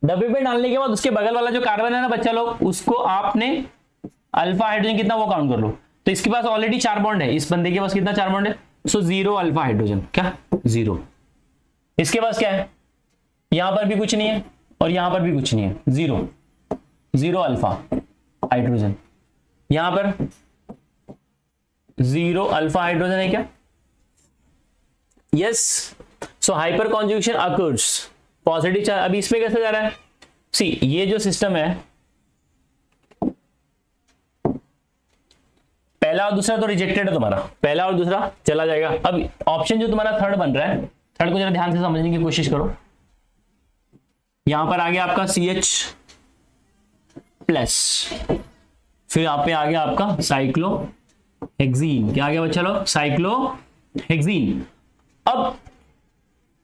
[SPEAKER 1] डब्बे में डालने के बाद उसके बगल वाला जो कार्बन है ना बच्चा लोग, उसको आपने अल्फा हाइड्रोजन कितना वो काउंट कर लो। तो इसके पास ऑलरेडी 4 बॉन्ड है, इस बंदे के पास कितना 4 बॉन्ड है? सो 0 अल्फा हाइड्रोजन। क्या 0? इसके पास क्या है? यहां पर भी कुछ नहीं है और यहां पर भी कुछ नहीं है, 0 अल्फा हाइड्रोजन। यहां पर 0 अल्फा हाइड्रोजन है क्या? यस। सो hyper conjugation occurs, positive charge. अभी इसमें कैसे जा रहा है? सी, ये जो सिस्टम है, पहला और दूसरा तो रिजेक्टेड है तुम्हारा, पहला और दूसरा चला जाएगा। अब ऑप्शन जो तुम्हारा थर्ड बन रहा है, थर्ड को जरा ध्यान से समझने की कोशिश करो। यहां पर आ गया आपका CH प्लस, फिर यहां पे आ गया आपका साइक्लोहेक्सीन। क्या आ गया बच्चा लोग? साइक्लोहेक्सीन। अब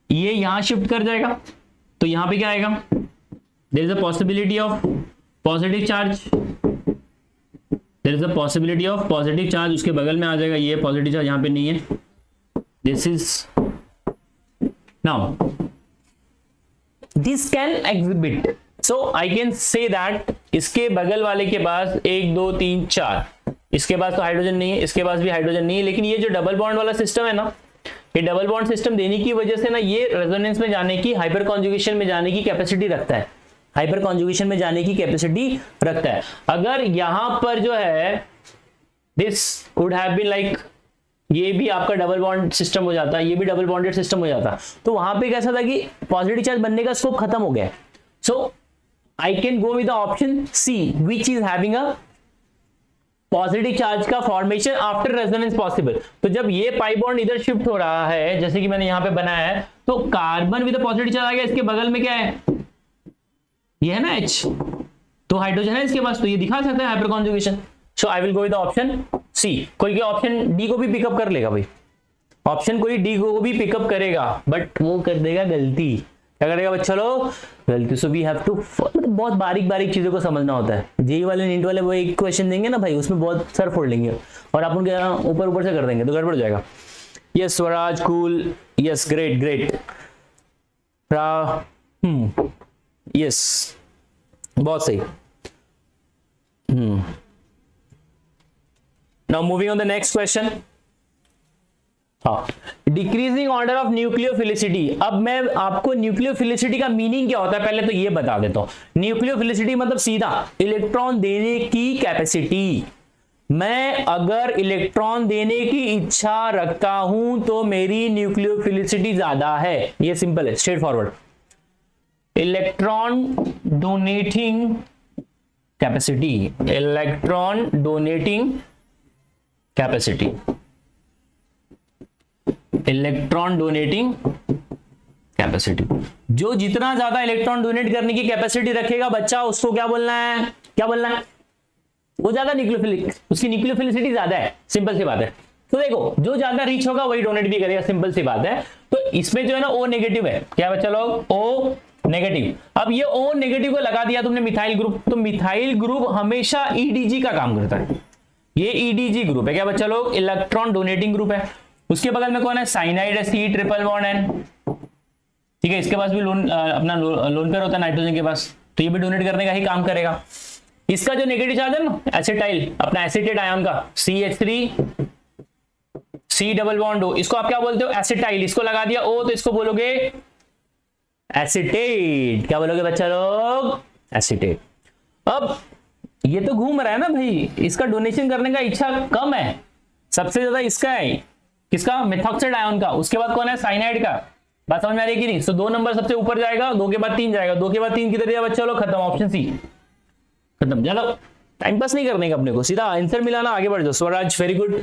[SPEAKER 1] ये यहां शिफ्ट कर जाएगा, तो यहां पे क्या आएगा? There is a possibility of positive charge, there is a possibility of positive charge, उसके बगल में आ जाएगा ये पॉजिटिव चार्ज, यहां पे नहीं है। This is now this can exhibit, so I can say that इसके बगल वाले के पास 1 2 3 4, इसके पास तो हाइड्रोजन नहीं है, इसके पास भी हाइड्रोजन नहीं है, लेकिन ये जो डबल बॉन्ड वाला सिस्टम है ना, ये डबल बॉन्ड सिस्टम देने की वजह से ना ये रेजोनेंस में जाने की, हाइपर कॉन्जुगेशन में जाने की कैपेसिटी रखता है, हाइपर कॉन्जुगेशन में जाने की कैपेसिटी रखता है। अगर यहां पर जो है this would have been like, ये भी आपका डबल बॉन्ड सिस्टम हो जाता है, ये भी डबल बॉन्डेड सिस्टम हो जाता, तो वहां पे कैसा था कि पॉजिटिव चार्ज बनने का स्कोप खत्म हो गया। So I can go with the option C which is having a positive charge का फॉर्मेशन आफ्टर रेजोनेंस पॉसिबल। तो जब ये पाई बॉन्ड इधर शिफ्ट हो रहा है, जैसे कि मैंने यहां पे बनाया है, तो कार्बन विद पॉजिटिव चार्ज आ गया, इसके बगल में क्या है? ये है ना H, तो हाइड्रोजन है इसके पास, तो ये दिखा सकते हैं hyper conjugation. So I will go with option C. कोई ऑप्शन डी को भी पिकअप कर लेगा भाई, ऑप्शन कोई डी को भी पिकअप करेगा, बट वो कर देगा गलती। क्या करेगा बच्चा लोग? गलती। सो वी हैव टू, बहुत बारीक बारीक चीजों को समझना होता है। जेई वाले नीट वाले वो एक क्वेश्चन देंगे ना भाई, उसमें बहुत सर फोड़ लेंगे और आप उनके ऊपर ऊपर से कर देंगे तो गड़बड़ जाएगा। Yes Swaraj, cool, yes great great. Yes बहुत सही। Now moving on the next question. हाँ, डिक्रीजिंग ऑर्डर ऑफ न्यूक्लियोफिलिसिटी। अब मैं आपको न्यूक्लियोफिलिसिटी का मीनिंग क्या होता है पहले तो ये बता देता हूं। न्यूक्लियोफिलिसिटी मतलब सीधा इलेक्ट्रॉन देने की कैपेसिटी। मैं अगर इलेक्ट्रॉन देने की इच्छा रखता हूं तो मेरी न्यूक्लियोफिलिसिटी ज्यादा है, ये सिंपल है, straight forward. Electron donating capacity, electron donating capacity, electron donating capacity. जो जितना ज्यादा इलेक्ट्रॉन डोनेट करने की कैपेसिटी रखेगा बच्चा, उसको क्या बोलना है, क्या बोलना है, वो ज्यादा न्यूक्लियोफिलिक, उसकी न्यूक्लियोफिलिसिटी ज्यादा है, सिंपल सी बात है। तो देखो जो ज्यादा रीच होगा वही डोनेट भी करेगा, सिंपल सी बात है। तो इसमें जो है ना O नेगेटिव है, क्या बच्चा लोग, O नेगेटिव। अब ये O नेगेटिव को लगा दिया तुमने मिथाइल ग्रुप, तो मिथाइल ग्रुप हमेशा EDG का काम करता है, ये EDG ग्रुप है, क्या बच्चा लोग, इलेक्ट्रॉन डोनेटिंग ग्रुप है। उसके बगल में कौन है, साइनाइड है, C ट्रिपल बॉन्ड N, ठीक है, इसके पास भी लोन अपना लोन पेयर होता है नाइट्रोजन के पास, तो ये भी डोनेट करने का ही काम करेगा। इसका जो नेगेटिव चार्ज है ना एसिटाइल, अपना एसिटेट आयन का CH3 C double bond O, इसको आप क्या बोलते हो, एसिटाइल, इसको लगा दिया O, तो इसको बोलोगे एसिटेट, क्या बोलोगे बच्चा लोग, एसिटेट। अब ये तो घूम रहा है ना भाई, इसका डोनेशन करने का इच्छा कम है, सबसे ज्यादा इसका है, किसका, मेथॉक्साइड आयन का, उसके बाद कौन है, साइनाइड का। बात समझ में आ रही है कि नहीं। तो 2 नंबर सबसे ऊपर जाएगा, 2 के बाद 3 जाएगा, 2 के बाद 3 किधर जाएगा बच्चा लोग, खत्म, ऑप्शन C खत्म। ज्यादा टाइम पास नहीं करने का अपने को, सीधा आंसर मिलाना, आगे बढ़ जाओ। Swaraj very good,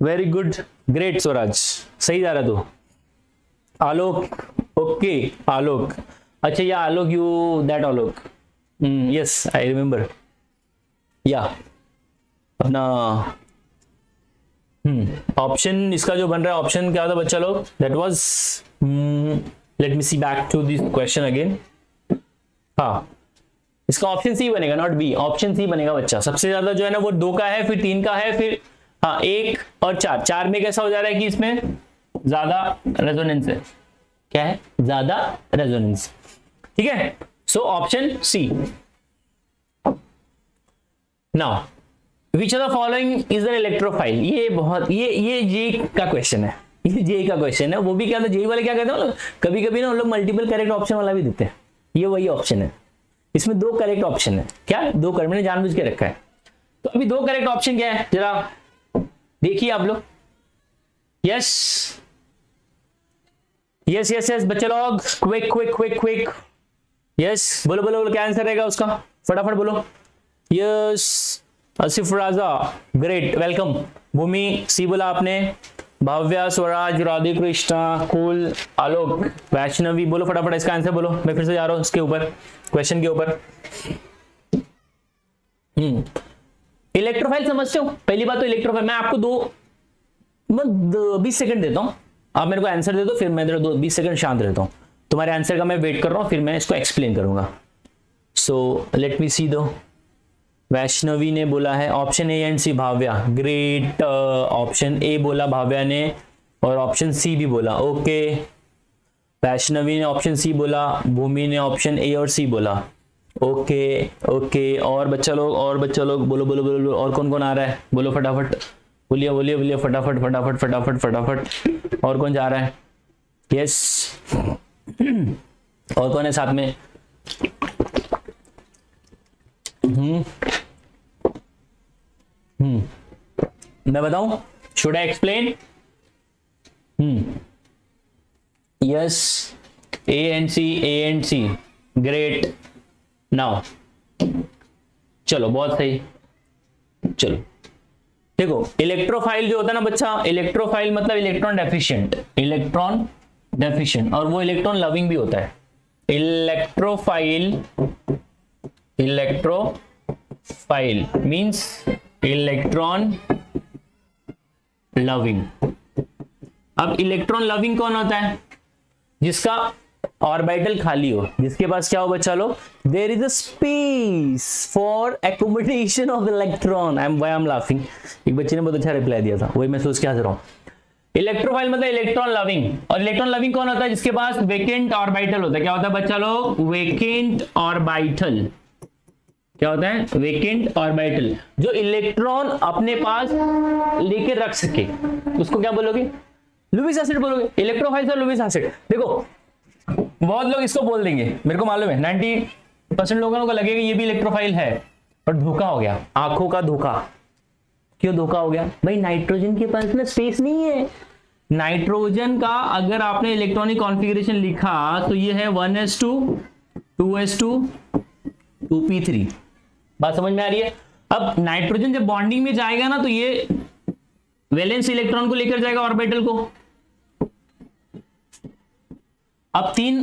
[SPEAKER 1] very good, great Swaraj, सही जा रहा तू। आलोक, ओके आलोक, अच्छा या Alok, you that Alok, yes I remember, या अपना ऑप्शन इसका जो बन रहा है, ऑप्शन क्या था बच्चा लोग, that was, let me see back to this question again. हाँ, इसका ऑप्शन सी बनेगा, नॉट बी, ऑप्शन सी बनेगा बच्चा। सबसे ज्यादा जो है ना वो 2 का है, फिर 3 का है, फिर हाँ 1 और 4, 4 में कैसा हो जा रहा है कि इसमें ज्यादा रेजोनेंस है, क्या है, ज्यादा रेजोनेंस, ठीक है। So option C. Now which of the following is an electrophile, ये बहुत ये जे का क्वेश्चन है, ये जे का क्वेश्चन है। वो भी क्या था, जे वाले क्या कहते हैं, कभी कभी ना हम लोग मल्टीपल करेक्ट ऑप्शन वाला भी देते हैं, ये वही ऑप्शन है। इसमें 2 करेक्ट ऑप्शन है, क्या 2 करेक्ट, मैंने जानबूझ के रखा है। तो अभी 2 करेक्ट ऑप्शन क्या है, जरा देखिए आप लोग। यस यस यस यस बच्चे लोग, quick quick quick quick, yes बोलो बोलो बोलो, क्या आंसर रहेगा उसका, फटाफट बोलो। यस आसिफ राजा, ग्रेट, वेलकम। भूमि सी बोला आपने, भव्या, स्वराज, राधे कृष्णा, कुल, आलोक, वैष्णवी, बोलो फटाफट इसका आंसर बोलो। मैं फिर से जा रहा हूं इसके ऊपर, क्वेश्चन के ऊपर। इलेक्ट्रोफाइल समझते हो, पहली बात तो इलेक्ट्रोफाइल, मैं आपको 20 सेकंड देता हूं, आप मेरे को आंसर दे दो, फिर मैं 20 सेकंड शांत रहता हूं, तुम्हारे आंसर का मैं वेट कर रहा हूं, फिर मैं इसको एक्सप्लेन करूंगा। सो लेट मी सी दो। वैष्णवी ने बोला है option A and C, Bhavya, great, option A बोला भाव्या ने, और ऑप्शन सी भी बोला, ओके। वैष्णवी ने ऑप्शन सी बोला, भूमि ने ऑप्शन ए और सी बोला, ओके ओके। और बच्चा लोग, और बच्चा लोग, बोलो बोलो बोलो, और कौन कौन आ रहा है, बोलो फटाफट, बोलिए बोलिए बोलिए, फटाफट फटाफट फटाफट फटाफट। और कौन जा रहा है, यस और कौन है साथ में, मैं बताऊं, should I explain, yes, A and C, great. Now चलो बहुत सही, चलो देखो, इलेक्ट्रोफाइल जो होता है ना बच्चा, इलेक्ट्रोफाइल मतलब इलेक्ट्रॉन डेफिशिएंट, इलेक्ट्रॉन डेफिशिएंट, और वो इलेक्ट्रॉन लविंग भी होता है। Electrophile means electron loving. अब इलेक्ट्रॉन लविंग कौन होता है, जिसका ऑर्बिटल खाली हो, जिसके पास क्या हो बच्चा लोग, there is a space for accommodation of electron. Why I am laughing, एक बच्चे ने बहुत अच्छा रिप्लाई दिया था, वही मैं सोच के हंस रहा हूं। इलेक्ट्रोफाइल मतलब इलेक्ट्रॉन लविंग, और इलेक्ट्रॉन लविंग कौन होता है, जिसके पास वेकेंट ऑर्बिटल होता है। क्या होता है बच्चा लोग, वेकेंट ऑर्बिटल, क्या होता है, वेकेंट ऑर्बिटल, जो इलेक्ट्रॉन अपने पास लेके रख सके, उसको क्या बोलोगे, लुईस एसिड बोलोगे। इलेक्ट्रोफाइल और लुईस एसिड, देखो बहुत लोग इसको बोल देंगे, मेरे को मालूम है 90% लोगों को लगेगा ये भी इलेक्ट्रोफाइल है, पर धोखा हो गया, आंखों का धोखा। क्यों धोखा हो गया भाई, नाइट्रोजन के पास ना स्पेस नहीं है, नाइट्रोजन का अगर आपने इलेक्ट्रॉनिक कॉन्फ़िगरेशन लिखा तो ये है 1s2 2s2 2p3। बात समझ में आ रही है? अब नाइट्रोजन जब बॉन्डिंग में जाएगा ना तो ये वैलेंस इलेक्ट्रॉन को लेकर जाएगा ऑर्बिटल को। अब 3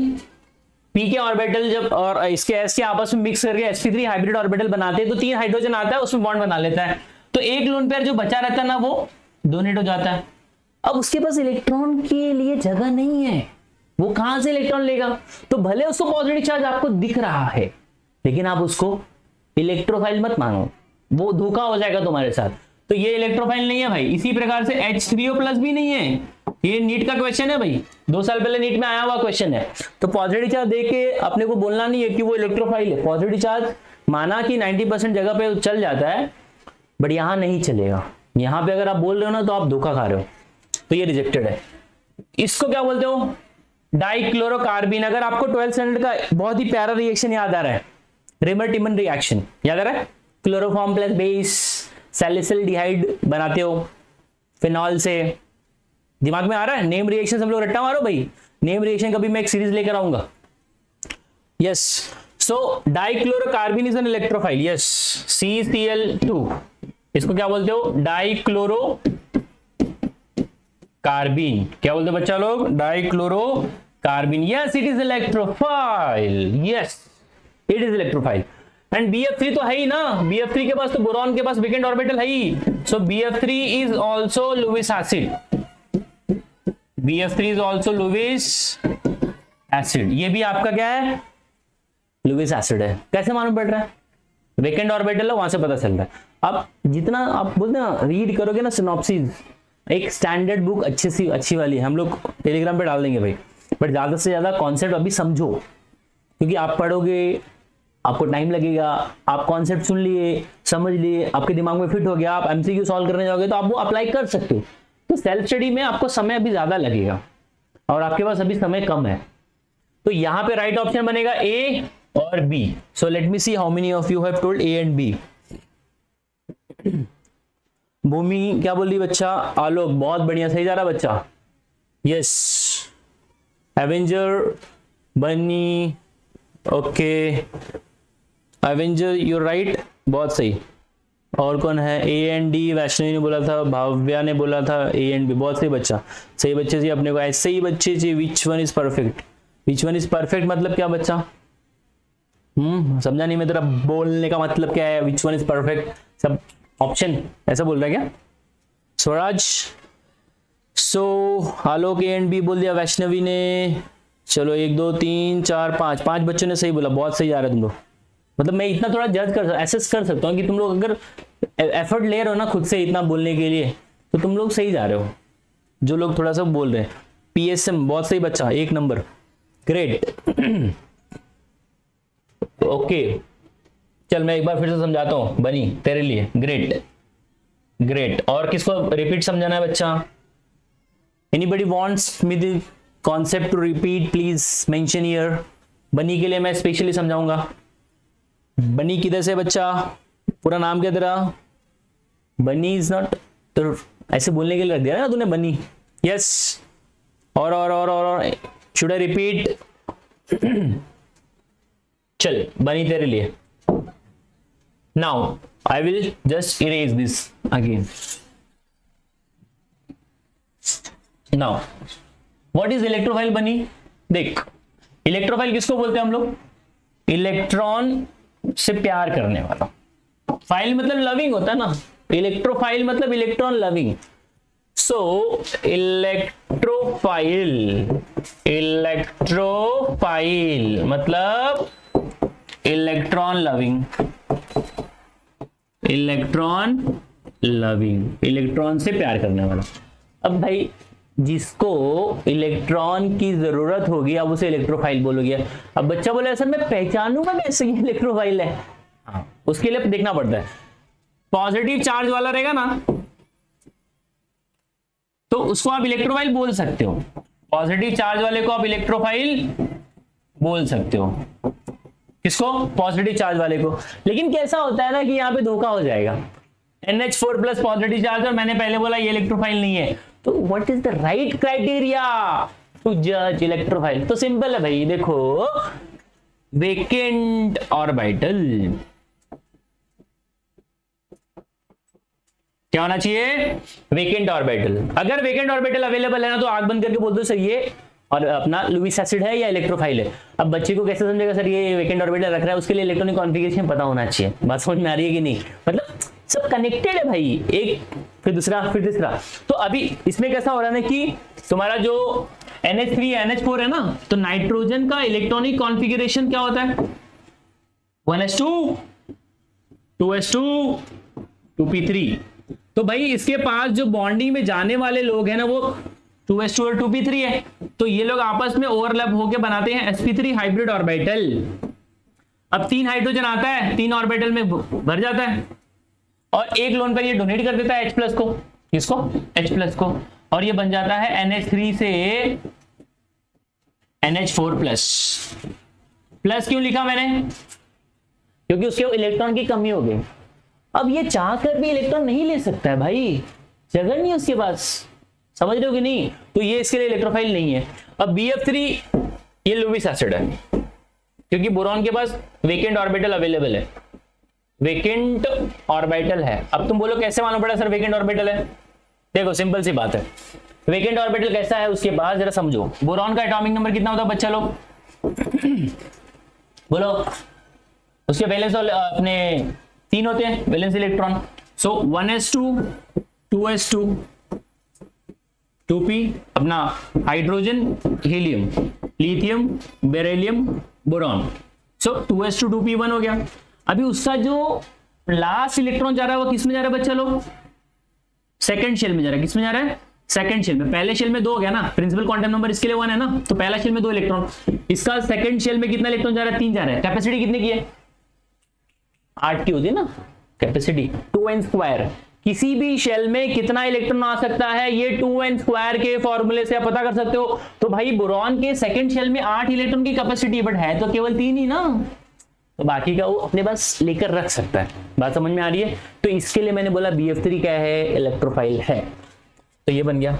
[SPEAKER 1] p के ऑर्बिटल जब और इसके s के आपस में मिक्स करके sp3 हाइब्रिड ऑर्बिटल बनाते हैं तो 3 हाइड्रोजन आता है, उसमें बॉन्ड बना लेता है, तो एक लोन पेयर जो बचा रहता है ना वो डोनेट हो जाता है। अब उसके पास इलेक्ट्रॉन के लिए जगह नहीं है, वो कहां से इलेक्ट्रॉन लेगा? तो भले उसको पॉजिटिव चार्ज आपको दिख रहा है लेकिन आप उसको इलेक्ट्रोफाइल मत मानो, वो धोखा हो जाएगा तुम्हारे साथ। तो ये इलेक्ट्रोफाइल नहीं है भाई। इसी प्रकार से H3O+ भी नहीं है। ये नीट का क्वेश्चन है भाई, 2 साल पहले नीट में आया हुआ क्वेश्चन है। तो पॉजिटिव चार्ज देके अपने को बोलना नहीं है कि वो इलेक्ट्रोफाइल है। पॉजिटिव चार्ज माना कि 90% जगह पे चल जाता है, बट यहां नहीं चलेगा। यहां पे अगर आप बोल रहे हो ना तो आप धोखा खा रहे हो, तो ये रिजेक्टेड है। इसको क्या बोलते हो? डाइक्लोरोकार्बिन। अगर आपको 12th स्टैंडर्ड का बहुत ही प्यारा रिएक्शन याद आ रहा है, रेमर-टिमन रिएक्शन याद आ रहा है? क्लोरोफॉर्म प्लस बेस सैलिसिल्डिहाइड बनाते हो फिनॉल से, दिमाग में आ रहा है? नेम रिएक्शन हम लोग रट्टा मारो भाई, नेम रिएक्शन कभी मैं एक सीरीज लेकर आऊंगा। Yes, so dichlorocarbene is an electrophile. Yes, CCl2 इसको क्या बोलते हो? डाइक्लोरो कार्बिन। क्या बोलते बच्चा लोग? Dichloro कार्बिन। Yes, it is electrophile. Yes, it is electrophile. And BF3 तो है ही ना, BF3 के पास तो बोरॉन के पास वीकेंड ऑर्बिटल है ही, so BF3 is also Lewis acid. BF3 is also Lewis acid. ये भी आपका क्या है? लुईस एसिड है। कैसे मालूम पड़ रहा है? वीकेंड ऑर्बिटल है, वहां से पता चल रहा है। अब जितना आप बोलते ना रीड करोगे ना सिनॉप्सिस, एक स्टैंडर्ड बुक अच्छी वाली है, हम लोग टेलीग्राम पे डाल देंगे भाई, बट ज्यादा से ज्यादा कॉन्सेप्ट अभी समझो, क्योंकि आप पढ़ोगे आपको टाइम लगेगा। आप कॉन्सेप्ट सुन लिए, समझ लिए, आपके दिमाग में फिट हो गया, आप MCQ सॉल्व करने जाओगे तो आप वो अप्लाई कर सकते हो। तो सेल्फ स्टडी में आपको समय अभी ज्यादा लगेगा और आपके पास अभी समय कम है, तो यहां पे राइट ऑप्शन बनेगा A और B। So let me C how many of you have told A and B। भूमि क्या बोल रही बच्चा? आलोक बहुत बढ़िया, सही जा रहा बच्चा। यस, एवेंजर बनी, ओके एवेंजर यू राइट, बहुत सही। और कौन है? A एंड D, वैष्णवी ने बोला था, भाव्या ने बोला था A एंड B। बहुत सही बच्चा, सही बच्चे चाहिए अपने को, ऐसे ही बच्चे चाहिए। Which one is perfect? Which one is perfect मतलब क्या बच्चा? समझा नहीं मैं, तेरा बोलने का मतलब क्या है? विच वन इज परफेक्ट, सब ऑप्शन ऐसा बोल रहा है क्या? स्वराज, सो आलोक A एंड B बोल दिया वैष्णवी ने। चलो 1 2 3 4 5 बच्चों ने सही बोला, बहुत सही जा रहा है तुम लोग। मतलब मैं इतना थोड़ा जज एसेस कर सकता हूँ कि तुम लोग अगर एफर्ट ले रहे हो ना खुद से इतना बोलने के लिए, तो तुम लोग सही जा रहे हो। जो लोग थोड़ा सा बोल रहे हैं, PSM बहुत सही बच्चा, 1 नंबर, ग्रेट। ओके चल मैं एक बार फिर से समझाता हूँ बनी तेरे लिए, ग्रेट ग्रेट। और किसको रिपीट समझाना है बच्चा? Anybody wants me the concept to repeat, please mention here. बनी के लिए मैं स्पेशली समझाऊंगा। बनी किधर से बच्चा? पूरा नाम क्या तेरा? बनी इज नॉट, तो ऐसे बोलने के लिए रख दिया ना तूने बनी। यस, और शुड आई रिपीट? चल बनी तेरे लिए। Now I will just erase this again. Now what is electrophile बनी? देख, इलेक्ट्रोफाइल किसको बोलते हैं हम लोग? इलेक्ट्रॉन से प्यार करने वाला। फाइल मतलब लविंग होता है ना, इलेक्ट्रोफाइल मतलब इलेक्ट्रॉन लविंग। सो इलेक्ट्रोफाइल मतलब इलेक्ट्रॉन लविंग, इलेक्ट्रॉन से प्यार करने वाला। अब भाई जिसको इलेक्ट्रॉन की जरूरत होगी अब उसे इलेक्ट्रोफाइल बोलोगे। अब बच्चा बोले सर मैं पहचानूंगा कैसे ये इलेक्ट्रोफाइल है? हाँ, उसके लिए देखना पड़ता है। पॉजिटिव चार्ज वाला रहेगा ना तो उसको आप इलेक्ट्रोफाइल बोल सकते हो। पॉजिटिव चार्ज वाले को आप इलेक्ट्रोफाइल बोल सकते हो। किसको? पॉजिटिव चार्ज वाले को। लेकिन कैसा होता है ना कि यहाँ पे धोखा हो जाएगा। NH4+ पॉजिटिव चार्ज, और मैंने पहले बोला ये इलेक्ट्रोफाइल नहीं है। तो what is the right criteria to जज इलेक्ट्रोफाइल? तो सिंपल है भाई, देखो वेकेंट ऑर्बिटल क्या होना चाहिए? Vacant orbital. अगर वेकेंट ऑर्बिटल अवेलेबल है ना तो आंख बंद करके बोल दो सही है और अपना लुईस एसिड है या इलेक्ट्रोफाइल है। अब बच्चे को कैसे समझेगा सर ये वेकेंट ऑर्बिटल रख रहा है, उसके लिए इलेक्ट्रॉनिक कॉन्फ़िगरेशन पता होना चाहिए। बात समझ में आ रही है कि नहीं? मतलब सब कनेक्टेड है भाई, एक फिर दूसरा फिर तीसरा। तो अभी इसमें कैसा हो रहा है ना कि तुम्हारा जो NH3 NH4 है ना, तो नाइट्रोजन का इलेक्ट्रॉनिक कॉन्फ़िगरेशन क्या होता है? 1s2 2s2 2p3। तो भाई इसके पास जो बॉन्डिंग में जाने वाले लोग हैं ना वो 2s2 और 2p3 है, तो ये लोग आपस में ओवरलैप होके बनाते हैं sp3 हाइब्रिड ऑर्बिटल। अब 3 हाइड्रोजन आता है, 3 ऑर्बिटल में भर जाता है और एक लोन पर ये डोनेट कर देता है H+ को, किसको? H+ को, और ये बन जाता है NH3 से NH4+। प्लस क्यों लिखा मैंने? क्योंकि उसके इलेक्ट्रॉन की कमी हो गई। अब ये चाह कर भी इलेक्ट्रॉन नहीं ले सकता है भाई, जगह नहीं है उसके पास, समझ रहे हो कि नहीं? तो ये इसके लिए इलेक्ट्रोफाइल नहीं है। अब BF3 ये लुईस एसिड है क्योंकि बोरॉन के पास वेकेंट ऑर्बिटल अवेलेबल है, वेकेंट ऑर्बिटल है। अब तुम बोलो कैसे मालूम पड़ा सर वेकेंट ऑर्बिटल है? देखो सिंपल सी बात है, वेकेंट ऑर्बिटल कैसा है उसके पास जरा समझो। बोरॉन का एटॉमिक नंबर कितना होता है बच्चा लोग? बोलो। उसके वैलेंस अपने 3 होते हैं वैलेंस इलेक्ट्रॉन। सो 1s2 2s2 2p अपना hydrogen helium lithium beryllium boron. So 2s2 2p1 हो गया। अभी उसका जो लास्ट इलेक्ट्रॉन जा रहा है वो किस में जा रहा है बच्चा लोग? सेकंड शेल में जा रहा है। किस में जा रहा है? सेकंड शेल में। पहले शेल में 2 हो गया ना, प्रिंसिपल क्वांटम नंबर इसके लिए 1 है ना, तो पहला शेल में 2 इलेक्ट्रॉन। इसका सेकंड शेल में कितना इलेक्ट्रॉन जा रहा है? 3 जा रहा है। कैपेसिटी कितने की है? 8 की होती है ना कैपेसिटी, 2n²। किसी भी शेल में कितना इलेक्ट्रॉन आ सकता है ये 2n² के फॉर्मूले से आप पता कर सकते हो। तो भाई बोरॉन के सेकंड शेल में 8 इलेक्ट्रॉन की कैपेसिटी, बट है तो केवल 3 ही ना, तो बाकी का वो अपने पास लेकर रख सकता है। बात समझ में आ रही है? तो इसके लिए मैंने बोला BF3 क्या है? इलेक्ट्रोफाइल है। तो ये बन गया।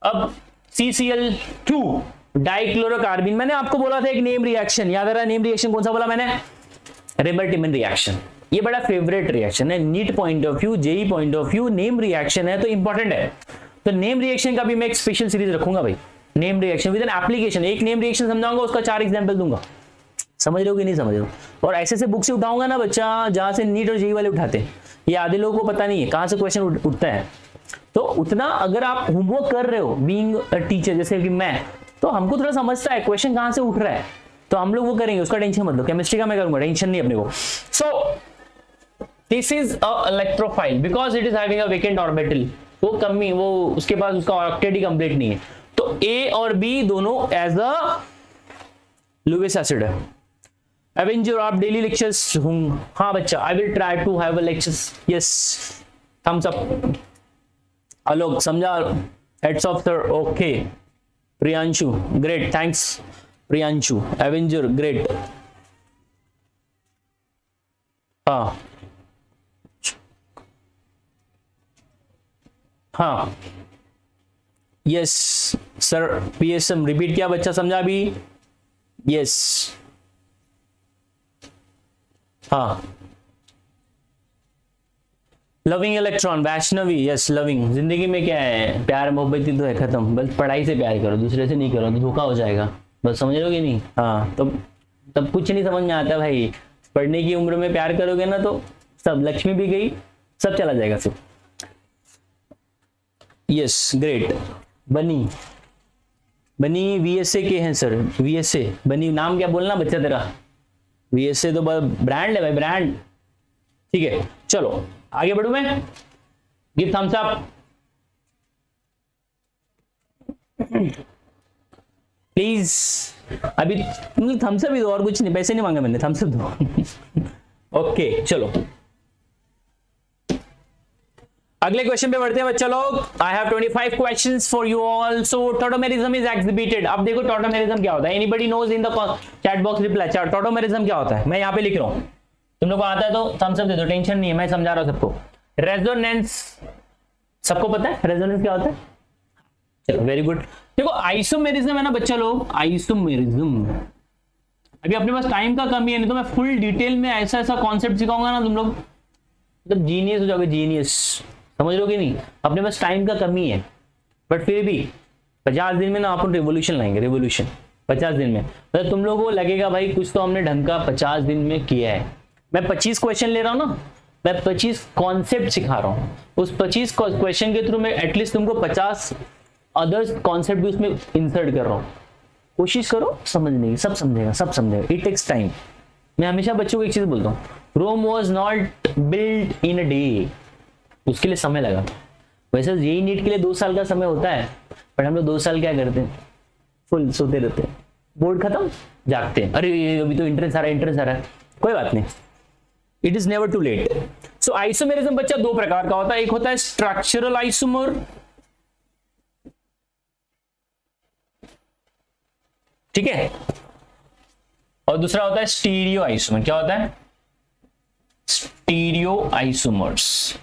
[SPEAKER 1] अब CCl2 डाइक्लोरोकार्बिन, मैंने आपको बोला था एक नेम रिएक्शन, याद आ रहा है? नेम रिएक्शन कौन सा बोला मैंने? Reimer Tiemann reaction. ये बड़ा फेवरेट रिएक्शन है NEET point of view, JEE point of view. Name reaction है तो इंपॉर्टेंट है। तो नेम रिएक्शन का भी मैं एक स्पेशल सीरीज रखूंगा भाई, name reaction with an application. एक नेम रिएक्शन समझाऊंगा, उसका 4 एग्जांपल दूंगा। समझ रहे हो कि नहीं समझ रहे हो? और ऐसे बुक से उठाऊंगा ना बच्चा जहां से नीट और जेई वाले उठाते हैं, ये आधे लोगों को पता नहीं है कहां से क्वेश्चन उठता है। तो उतना अगर आप होमवर्क कर रहे हो बीइंग अ टीचर जैसे कि मैं, तो हमको थोड़ा समझता है क्वेश्चन कहां से उठ रहा है, तो हम लोग वो करेंगे, उसका टेंशन मत लो। केमिस्ट्री का मैं करूंगा, टेंशन नहीं अपने को। सो this is a electrophile because it is having a vacant orbital. वो कमी, वो उसके पास उसका ऑक्टेट ही कंप्लीट नहीं है। तो ए और बी दोनों एज अ लुईस एसिड है। एवेंजर आप डेली लेक्चर्स हूँ? हाँ बच्चा, I will try to have a lectures. Yes, thumbs up. Alok समझा? Heads off sir, okay. Priyanshu great, thanks Priyanshu. Avenger great. हाँ हाँ यस सर। PSM रिपीट किया बच्चा, समझा अभी? यस हाँ। Loving electron Vaishnavi, yes loving. जिंदगी में क्या है? प्यार मोहब्बत ही तो है, खत्म। बस पढ़ाई से प्यार करो, दूसरे से नहीं करो तो धोखा हो जाएगा। बस समझ रहे हो कि नहीं? हाँ, तो तब कुछ नहीं समझ में आता भाई। पढ़ने की उम्र में प्यार करोगे ना तो सब, लक्ष्मी भी गई, सब चला जाएगा सब। Yes great. बनी, बनी VSA के हैं सर। VSA बनी, नाम क्या बोलना बच्चा तेरा? VSA तो ब्रांड है भाई, ब्रांड। ठीक है चलो आगे बढ़ू मैं। Give Thums up please. अभी थम्स अप ही दो, और कुछ नहीं, पैसे नहीं मांगे मैंने, थम्स अप दो। ओके चलो अगले क्वेश्चन पे बढ़ते हैं बच्चा लोग। I have 25 questions for you all. So tautomerism is exhibited. अब देखो टॉटोमेरिज्म क्या होता है? Anybody knows in the chat box reply. Tautomerism क्या होता है मैं यहाँ पे लिख रहा हूँ, तुम लोग को आता है तो थम्स अप दे दो, टेंशन नहीं है, मैं समझा रहा हूँ सबको। रेजोनेंस सबको पता है, रेजोनेंस क्या होता है? चलो वेरी गुड। देखो आइसोमेरिज्म है ना बच्चा लोग, आइसोमेरिज्म, अभी अपने पास टाइम का कमी है, नहीं तो मैं फुल डिटेल में ऐसा ऐसा कॉन्सेप्ट सिखाऊंगा ना तुम लोग मतलब जीनियस हो जाओगे, जीनियस, समझ लो कि नहीं। अपने पास टाइम का कमी है, बट फिर भी 50 दिन में ना अपन रेवोल्यूशन लाएंगे, रेवोल्यूशन 50 दिन में। मतलब तुम लोगों को लगेगा भाई कुछ तो हमने ढंग का 50 दिन में किया है। मैं 25 क्वेश्चन ले रहा हूँ ना, मैं 25 कॉन्सेप्ट सिखा रहा हूँ, उस 25 क्वेश्चन के थ्रू मैं एटलीस्ट तुमको 50 अदर्स कॉन्सेप्ट भी उसमें इंसर्ट कर रहा हूँ। कोशिश करो समझने की, सब समझेगा, सब समझेगा। It takes time. मैं हमेशा बच्चों को एक चीज बोलता हूँ, Rome was not build in a day, उसके लिए समय लगा। वैसे यही नीट के लिए 2 साल का समय होता है, पर हम लोग 2 साल क्या करते हैं, फुल सोते रहते हैं, बोर्ड खत्म जागते हैं, अरे अभी तो इंट्रेंस आ रहा है, इंट्रेंस आ रहा है, कोई बात नहीं, it is never too late. So isomerism बच्चा 2 प्रकार का होता है, एक होता है स्ट्रक्चरल आइसोमर, ठीक है, और दूसरा होता है स्टीरियो आइसोमर। क्या होता है, स्टीरियो आइसोमर्स।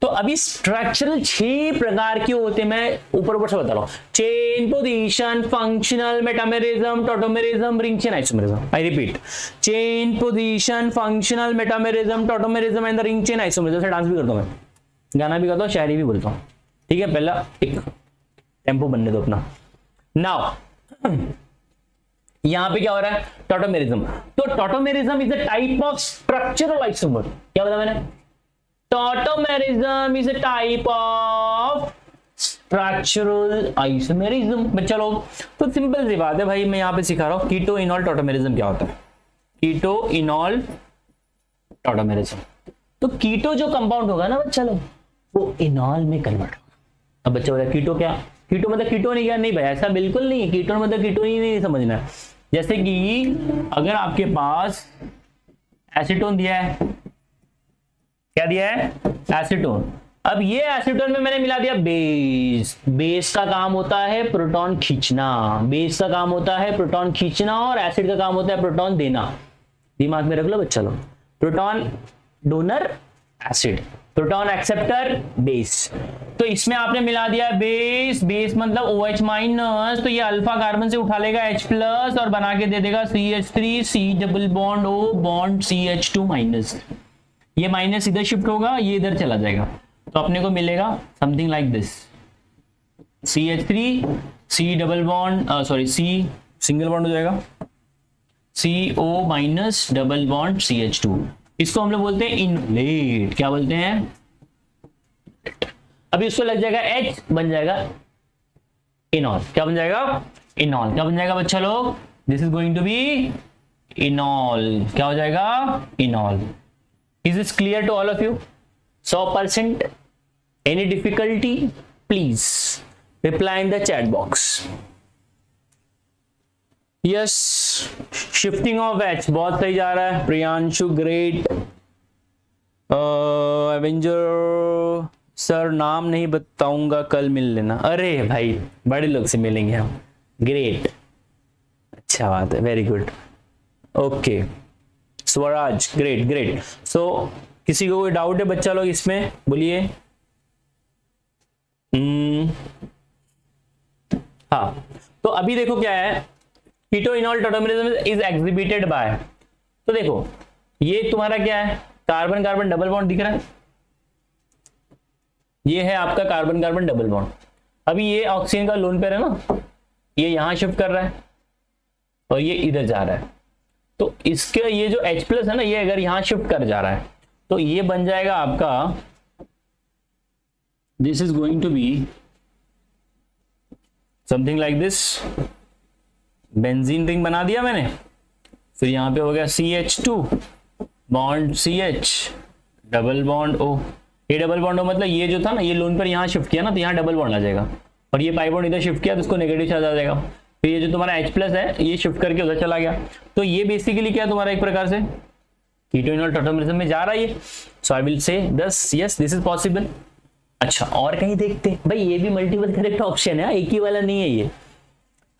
[SPEAKER 1] तो अभी स्ट्रक्चरल 6 प्रकार के होते हैं, मैं ऊपर ऊपर से बता रहा हूं, chain position, functional, metamerism, tautomerism, ring chain isomerism. I repeat, chain position, functional, metamerism, tautomerism and the ring chain isomerism. से डांस भी करता हूं मैं, गाना भी गाता हूं, शायरी भी बोलता हूं, ठीक है। पहला एक टेम्पो बनने दो अपना। नाउ यहां पे क्या हो रहा है, टोटोमेरिज्म। तो tautomerism is a type of structural isomer. क्या बोला मैंने, tautomerism is a type of structural isomerism. बच्चा लोग तो सिंपल सी बात है भाई, मैं यहां पे सिखा रहा हूं कीटो इनॉल टोटोमेरिज्म क्या होता है। कीटो इनॉल टोटोमेरिज्म, तो कीटो जो कंपाउंड होगा ना बच्चा लोग, वो इनॉल में कन्वर्ट होगा। अब बच्चा बोला कीटो क्या, कीटो मतलब कीटो नहीं, क्या नहीं भाई, ऐसा बिल्कुल नहीं है, कीटो मतलब कीटो ही नहीं समझना है। जैसे कि अगर आपके पास एसीटोन दिया है, क्या दिया है, एसीटोन, अब ये एसीटोन में मैंने मिला दिया बेस। बेस का काम होता है प्रोटॉन खींचना, बेस का काम होता है प्रोटॉन खींचना, और एसिड का काम होता है प्रोटॉन देना। दिमाग में रख लो बच्चा लोग, proton donor acid, proton acceptor base. तो इसमें आपने मिला दिया बेस, बेस मतलब OH माइनस, तो ये अल्फा कार्बन से उठा लेगा H प्लस और बना के दे देगा CH3, C double bond O bond CH2 minus. ये माइनस इधर शिफ्ट होगा, ये इधर चला जाएगा, तो अपने को मिलेगा something like this, CH3, C double bond sorry C single bond हो जाएगा, CO minus double bond CH2। इसको हम लोग बोलते हैं इनलेट। क्या बोलते हैं, अभी उसको लग जाएगा H, बन जाएगा इनॉल। क्या बन जाएगा, इनॉल। क्या बन जाएगा बच्चा लोग, this is going to be enol. क्या हो जाएगा, enol. Is this clear to all of you, 100%? Any difficulty please reply in the chat box. Yes, shifting of H बहुत सही जा रहा है, प्रियांशु ग्रेट। एवेंजर सर नाम नहीं बताऊंगा, कल मिल लेना। अरे भाई बड़े लोग से मिलेंगे हम, ग्रेट, अच्छा बात है, very good, okay. Swaraj great great. So किसी को कोई डाउट है बच्चा लोग इसमें, बोलिए। हाँ, तो अभी देखो क्या है, keto enol tautomerism is exhibited by, तो देखो ये तुम्हारा क्या है, कार्बन कार्बन डबल बॉन्ड दिख रहा है, ये है आपका कार्बन कार्बन डबल बॉन्ड। अभी ये ऑक्सीजन का लोन पेयर है ना, ये यहां शिफ्ट कर रहा है और ये इधर जा रहा है, तो इसके ये जो H प्लस है ना, ये अगर यहां शिफ्ट कर जा रहा है तो ये बन जाएगा आपका, this is going to be something like this, benzene ring बना दिया मैंने, फिर यहां पे हो गया CH2 bond CH double bond O। ये डबल बॉन्ड O मतलब ये जो था ना, ये लोन पर यहां शिफ्ट किया ना, तो यहाँ डबल बॉन्ड आ जाएगा, और ये पाई बॉन्ड इधर शिफ्ट किया तो इसको नेगेटिव चार्ज आ जाएगा। फिर ये जो तुम्हारा H प्लस है, ये शिफ्ट करके उधर चला गया, तो ये बेसिकली क्या है तुम्हारा, एक प्रकार से कीटो इनॉल टोटोमेरिज्म में जा रहा है ये। सो आई विल से दस यस दिस इज पॉसिबल। अच्छा, और कहीं देखते हैं भाई, ये भी मल्टीपल करेक्ट ऑप्शन है, एक ही वाला नहीं है ये।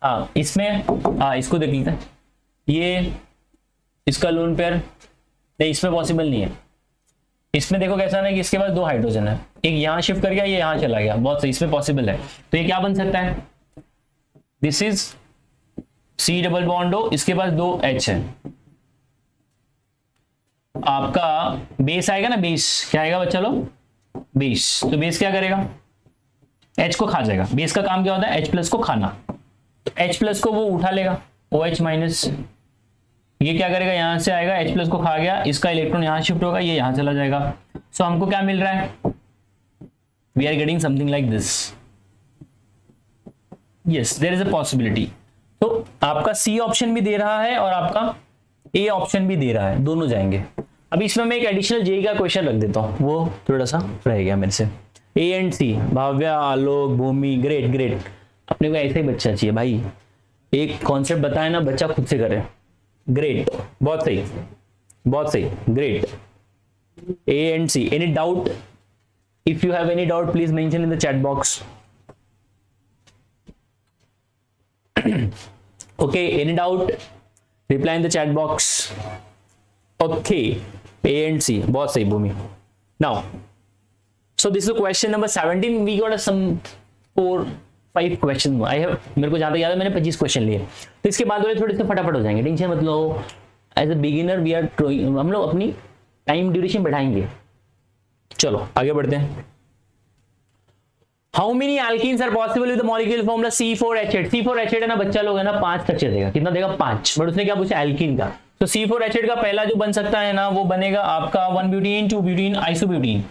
[SPEAKER 1] हाँ इसमें, हाँ इसको देख लेते हैं, ये इसका लोन पेयर नहीं, इसमें पॉसिबल नहीं है। इसमें देखो कैसा ना कि इसके पास 2 हाइड्रोजन है, एक यहां शिफ्ट कर गया, ये यहां चला गया, बहुत सही, इसमें पॉसिबल है। तो ये क्या बन सकता है, this is C double bond हो, इसके पास 2 H है, आपका बेस आएगा ना, बेस क्या आएगा बच्चा लोग, बेस। तो बेस क्या करेगा, H को खा जाएगा। बेस का काम क्या होता है, H प्लस को खाना। तो H प्लस को वो उठा लेगा, OH माइनस, ये क्या करेगा, यहां से आएगा, H प्लस को खा गया, इसका इलेक्ट्रॉन यहां शिफ्ट होगा, ये यहां चला जाएगा। सो हमको क्या मिल रहा है, we are getting something like this. Yes, there is a possibility. तो आपका C ऑप्शन भी दे रहा है और आपका A ऑप्शन भी दे रहा है, दोनों जाएंगे। अभी इसमें मैं एक एडिशनल जेई का क्वेश्चन रख देता हूं, वो थोड़ा सा रह गया मेरे से। A and C, Bhavya, Alok, Bhumi, great great. अपने को ऐसा ही बच्चा चाहिए भाई, एक कॉन्सेप्ट बताए ना, बच्चा खुद से करे। ग्रेट, बहुत सही, बहुत सही, great. A and C, any doubt, if you have any doubt please mention in the chat box. Okay, any doubt? Reply in the chat box. Okay, A and C. बहुत सही भूमि. Now, so this is question number 17. We got some 4-5 questions. I have, मेरे को जहाँ तक याद है मैंने 25 क्वेश्चन लिए. तो इसके बाद वाले थोड़े से फटाफट हो जाएंगे, टेंशन मत लो। As a beginner we are, हम लोग अपनी टाइम ड्यूरेशन बढ़ाएंगे। चलो आगे बढ़ते हैं। How many alkenes are possible with the molecular formula C4H8? C4H8 है ना बच्चा लोग, है ना 5 स्ट्रक्चर देगा, कितना देगा 5, बट उसने क्या पूछा एल्कीन का। तो C4H8 का पहला जो बन सकता है ना, वो बनेगा आपका 1 ब्यूटीन 2 ब्यूटीन आइसोब्यूटीन।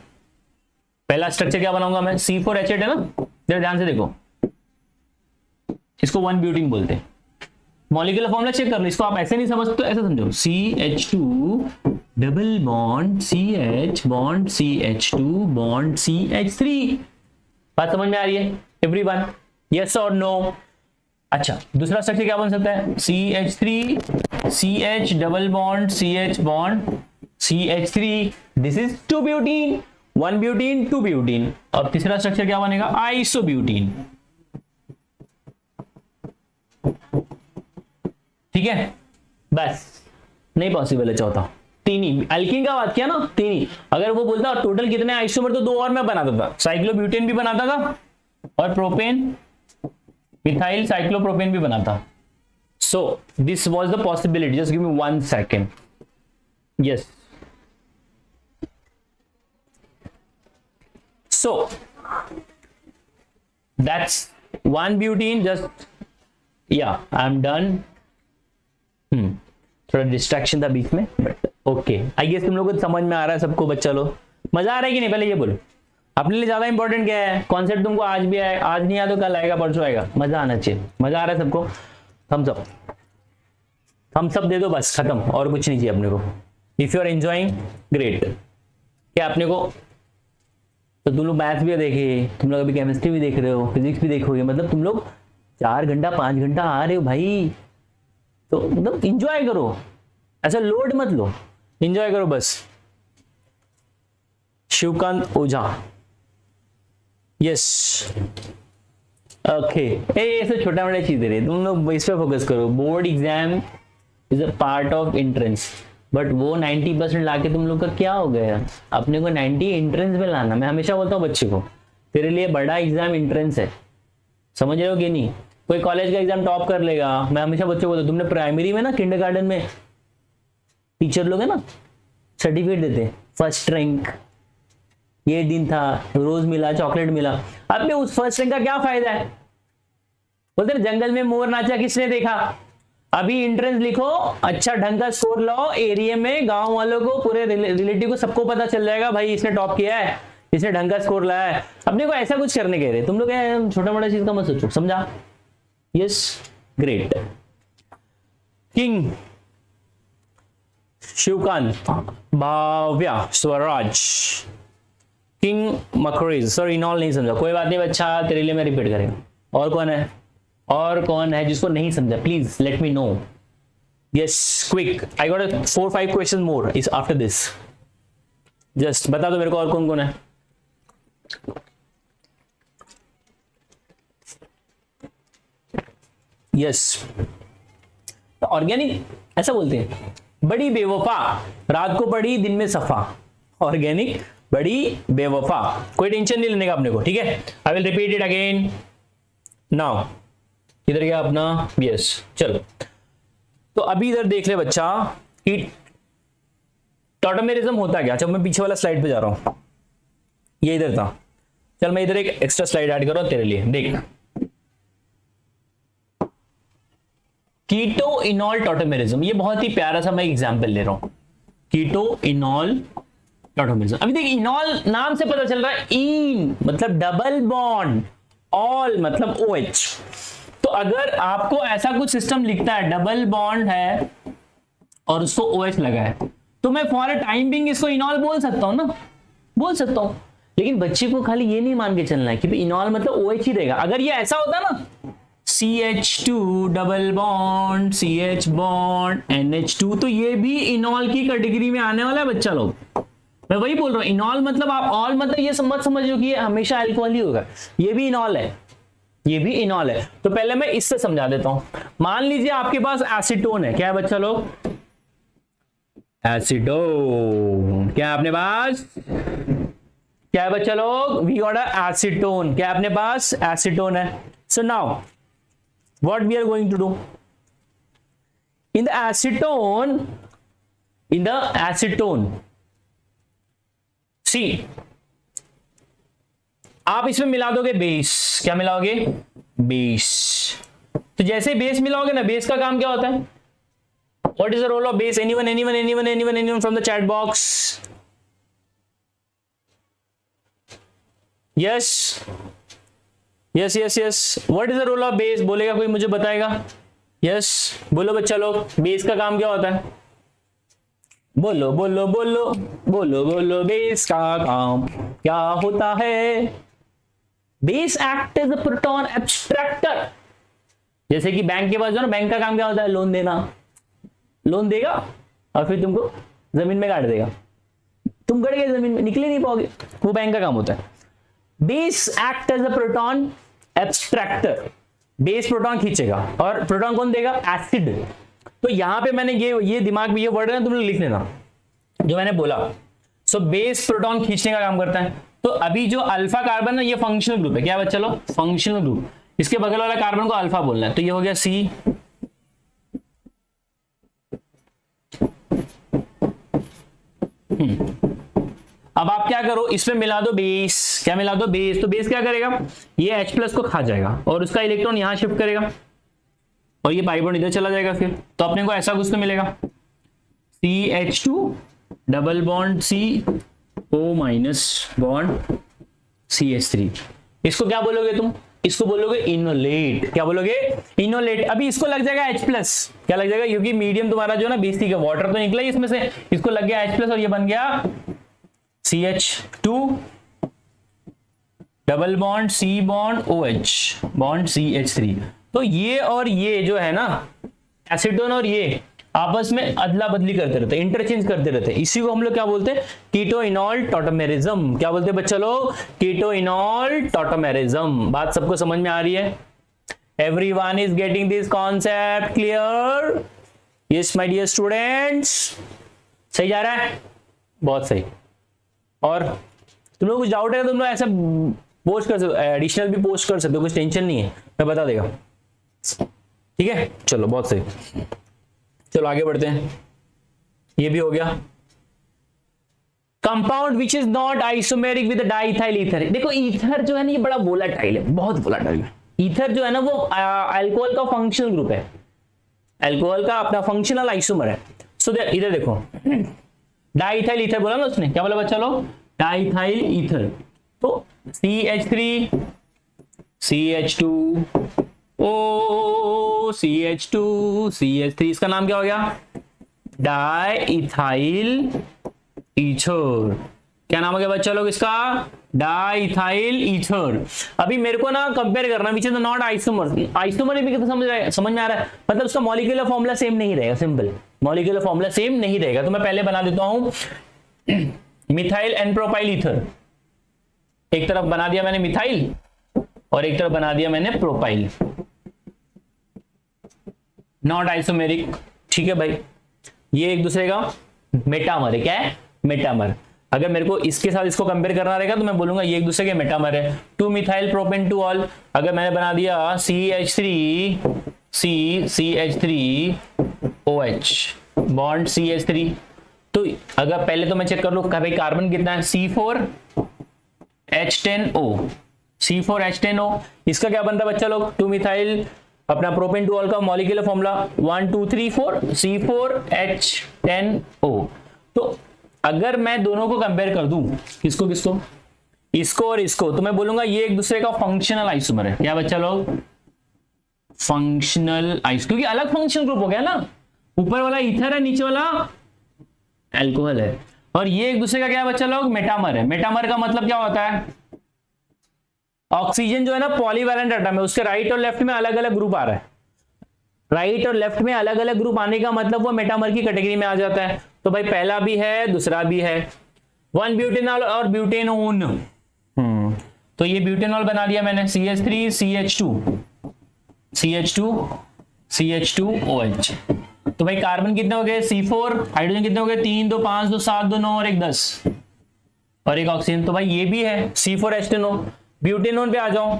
[SPEAKER 1] पहला स्ट्रक्चर क्या बनाऊंगा मैं, C4H8 है ना, जरा ध्यान से देखो, इसको 1 ब्यूटीन बोलते हैं। मॉलिक्यूलर फॉर्मूला चेक कर लो, इसको आप ऐसे नहीं समझते तो ऐसे समझो, CH2 double bond CH bond CH2 bond CH3। बात समझ में आ रही है एवरीवन, यस और नो? अच्छा, दूसरा स्ट्रक्चर क्या बन सकता है, CH3 CH double bond CH bond CH3, this is 2 butene, 1 butene 2 butene. और तीसरा स्ट्रक्चर क्या बनेगा, आइसोब्यूटीन। ठीक है, बस नहीं पॉसिबल है चौथा, 3 ही। एल्कीन का बात किया ना, 3 ही। अगर वो बोलता टोटल कितने आइसोमर, तो 2 और मैं बनाता था, साइक्लोब्यूटेन भी बनाता था और प्रोपेन मिथाइल साइक्लोप्रोपेन भी बनाता। So this was the possibility, just give me 1 second. Yes, so that's 1 butene, just या आई एम डन। थोड़ा डिस्ट्रैक्शन था बीच में, बट ओके, आई गेस तुम लोगों को समझ में आ रहा है सबको, बच्चा लोग मजा आ रहा है कि नहीं, पहले ये बोलो। अपने लिए ज्यादा इंपॉर्टेंट क्या है, कॉन्सेप्ट तुमको आज भी आए, आज नहीं आया तो कल आएगा, परसों आएगा, मजा आना चाहिए। मजा आ रहा है सबको, हम सब दे दो बस, खत्म, और कुछ नहीं चाहिए अपने को। If you are enjoying great. क्या अपने को, तो तुम लोग मैथ भी देखे, तुम लोग अभी केमिस्ट्री भी देख रहे हो, फिजिक्स भी देखोगे, मतलब तुम लोग 4 घंटा 5 घंटा आ रहे हो भाई, तो मतलब इंजॉय करो, ऐसा लोड मत लो, इंजॉय करो बस। शिवकांत ओझा, यस, ओके। ऐसे छोटा मोटा चीज दे रहे, तुम लोग इस पे फोकस करो। Board exam is a part of entrance, but वो 90% लाके तुम लोग का क्या हो गया, अपने को 90 एंट्रेंस में लाना। मैं हमेशा बोलता हूँ बच्चे को, तेरे लिए बड़ा एग्जाम एंट्रेंस है, समझ रहे हो कि नहीं? कोई कॉलेज का एग्जाम टॉप कर लेगा, मैं हमेशा बच्चों को बोलता हूँ, तुमने प्राइमरी में ना, किंडरगार्टन में टीचर लोग है ना सर्टिफिकेट देते, फर्स्ट रैंक, ये दिन था, रोज मिला, चॉकलेट मिला। अब में उस फर्स्ट रैंक का क्या फायदा है? बोलते जंगल में मोर नाचा किसने देखा। अभी एंट्रेंस लिखो, अच्छा ढंग का स्कोर लाओ, एरिया में गांव वालों को, पूरे रिलेटिव को, सबको पता चल जाएगा भाई इसने टॉप किया है, इसने ढंग का स्कोर लाया है। अपने को ऐसा कुछ करने कह रहे, तुम लोग छोटा मोटा चीज का मत सोचो, समझा? Yes, great. King, Shivkant, Bhavya, Swaraj, king मकरेज, सर इनऑल नहीं समझा, कोई बात नहीं बच्चा, तेरे लिए मैं रिपीट करेंगे। और कौन है, और कौन है जिसको नहीं समझा, please let me know. Yes, quick, I got 4-5 question more is after this, just बता दो मेरे को और कौन कौन है। यस, ऑर्गेनिक ऐसा बोलते हैं, बड़ी बेवफा, रात को पड़ी दिन में सफा। ऑर्गेनिक बड़ी बेवफा। कोई टेंशन नहीं लेने का अपने को, ठीक है। I will repeat it again now. इधर गया अपना, यस चलो। तो अभी इधर देख ले बच्चा कि टॉटमेरिज्म होता क्या। जब मैं पीछे वाला स्लाइड पे जा रहा हूं, ये इधर था। चल मैं इधर एक एक्स्ट्रा स्लाइड ऐड कर रहा हूं तेरे लिए, देख। कीटो इनॉल टॉटमेरिज्म, ये बहुत ही प्यारा सा मैं एग्जांपल ले रहा हूं। कीटो इनॉल टॉटमेरिज्म। अभी देख, इनॉल नाम से पता चल रहा है, इन मतलब डबल बॉन्ड, ऑल मतलब OH। तो अगर आपको ऐसा कुछ सिस्टम लिखता है, डबल बॉन्ड है और उसको OH लगा है, तो मैं फॉर अ टाइम बिंग इसको इनॉल बोल सकता हूं ना, बोल सकता हूं। लेकिन बच्चे को खाली ये नहीं मान के चलना है कि इनॉल मतलब OH ही रहेगा। अगर ये ऐसा होता ना, CH2 double bond CH bond NH2, तो ये भी इनॉल की कैटेगरी में आने वाला है बच्चा लोग। मैं वही बोल रहा हूं, इनॉल मतलब आप ऑल मतलब ये मत समझो कि ये हमेशा अल्कोहल ही होगा, ये भी इनॉल है, ये भी इनॉल है। तो पहले मैं इससे समझा देता हूं। मान लीजिए आपके पास एसीटोन है, क्या है बच्चा लोग, एसीटोन। क्या है अपने पास, क्या है बच्चा लोग, वी गॉट अ एसीटोन। क्या है अपने पास, एसीटोन है। So now what we are going to do in the acetone, in the acetone see, आप इसमें मिला दोगे बेस। क्या मिलाओगे, बेस। तो जैसे बेस मिलाओगे ना, बेस का काम क्या होता है, what is the role of base, anyone from the chat box. Yes yes yes yes, what is the role of base, बोलेगा कोई, मुझे बताएगा। यस बोलो बच्चा लोग, बेस का काम क्या होता है, बोलो बोलो बोलो बोलो बोलो, बेस का काम क्या होता है। Base act as a proton abstractor. जैसे कि बैंक के पास जो ना, बैंक का काम क्या होता है, लोन देना, लोन देगा और फिर तुमको जमीन में गाड़ देगा, तुम गड़ गए जमीन में, निकले नहीं पाओगे, वो बैंक का काम होता है। Base act as a proton abstractor, base proton खींचेगा और प्रोटॉन कौन देगा, एसिड। तो यहां पे मैंने ये दिमाग में ये वर्ड है ना, तुम लोग लिख लेना जो मैंने बोला। सो बेस प्रोटॉन खींचने का काम करता है। तो अभी जो अल्फा कार्बन है, ये फंक्शनल ग्रुप है। क्या है बच्चा लोग, फंक्शनल ग्रुप। इसके बगल वाला कार्बन को अल्फा बोलना है, तो ये हो गया C। अब आप क्या करो, इसमें मिला दो बेस। क्या मिला दो, बेस। तो बेस क्या करेगा, ये H+ को खा जाएगा और उसका इलेक्ट्रॉन यहां शिफ्ट करेगा और ये पाई बॉन्ड इधर चला जाएगा। फिर तो अपने को ऐसा कुछ तो मिलेगा, CH2 double bond CO bond CH3। इसको क्या बोलोगे तुम, इसको बोलोगे इनोलेट। क्या बोलोगे, इनोलेट। अभी इसको लग जाएगा H+। क्या लग जाएगा, क्योंकि मीडियम तुम्हारा जो है ना बेसिक है, वाटर तो निकला ही इसमें से, इसको लग गया H+ और ये बन गया CH2 double bond C bond OH bond CH3। तो ये और ये जो है ना, एसीटोन और ये आपस में अदला बदली करते रहते, इंटरचेंज करते रहते। इसी को हम लोग क्या बोलते हैं, कीटो इनॉल टॉटमेरिज्म। क्या बोलते हैं बच्चा लोग, कीटो इनॉल टॉटमेरिज्म। बात सबको समझ में आ रही है, everyone is getting this concept clear. Yes my dear students, सही जा रहा है, बहुत सही। और तुम लोग कुछ डाउट है, तुम लोग ऐसा पोस्ट कर सकते हो, एडिशनल भी पोस्ट कर सकते हो, कुछ टेंशन नहीं है, मैं बता देगा, ठीक है। चलो बहुत सही, चलो आगे बढ़ते हैं। ये भी हो गया। Compound which is not isomeric with diethyl ether. देखो ईथर जो है ना, ये बड़ा वोलेटाइल है, बहुत वोलेटाइल है। ईथर जो है ना, वो अल्कोहल का फंक्शनल ग्रुप है, अल्कोहल का अपना फंक्शनल आइसोमर है। सो इधर देखो, डाइथाइल ईथर बोला ना उसने, क्या बोला बच्चा लोग, डाइथाइल ईथर। तो CH3 CH2 O CH2 CH3, इसका नाम क्या हो गया, डाइथाइल ईथर। क्या नाम हो गया बच्चा लोग इसका, डाइथाइल ईथर। अभी मेरे को ना कंपेयर करना which is not isomer. Isomer भी समझ में आ रहा है, मतलब उसका मॉलिक्यूलर फॉर्मूला सेम नहीं रहेगा, सिंपल मॉलिक्यूलर फॉर्मूला सेम नहीं रहेगा। तो मैं पहले बना देता हूं मिथाइल एंड प्रोपाइल ईथर। एक तरफ बना दिया मैंने मिथाइल और एक तरफ बना दिया मैंने प्रोपाइल, नॉट आइसोमेरिक, ठीक है भाई। ये एक दूसरे का मेटामर है, क्या है, मेटामर। अगर मेरे को इसके साथ इसको कंपेयर करना रहेगा तो मैं बोलूंगा ये एक दूसरे के मेटामर है। 2 मिथाइल प्रोपेन टू ऑल, अगर मैंने बना दिया CH3OH बॉन्ड CH3, तो अगर पहले तो मैं चेक कर लूं भाई कार्बन कितना है, C4H10O। इसका क्या बनता है बच्चा लोग, 2 मिथाइल अपना प्रोपेन टू ऑल का मॉलिक्यूलर फॉर्मूला 1 2 3 4 C4H10O। तो अगर मैं दोनों को कंपेयर कर दूं, किसको किसको, इसको और इसको, तो मैं बोलूंगा ये एक दूसरे का फंक्शनल आइसोमर है। क्या बच्चा लोग, फंक्शनल आइस, क्योंकि अलग फंक्शनल ग्रुप हो गया ना, ऊपर वाला ईथर है, नीचे वाला अल्कोहल है, और ये एक दूसरे का क्या बच्चा लोग, मेटामर है। मेटामर का मतलब क्या होता है, ऑक्सीजन जो है ना पॉलीवैलेंट एटम है, उसके राइट और लेफ्ट में अलग अलग ग्रुप आ रहा है। राइट और लेफ्ट में अलग अलग ग्रुप आने का मतलब वो मेटामर की कैटेगरी में आ जाता है। तो भाई पहला भी है दूसरा भी है, 1 ब्यूटेनॉल और ब्यूटेनोन, तो ये ब्यूटेनॉल बना दिया मैंने, CH3CH2OH। तो भाई कार्बन कितने हो गए, C4, हाइड्रोजन कितने हो गए, 3 2 5 2 7 2 9 और 1 10, और एक ऑक्सीजन। तो भाई ये भी है C4H10O। ब्यूटेनोन पे आ जाओ,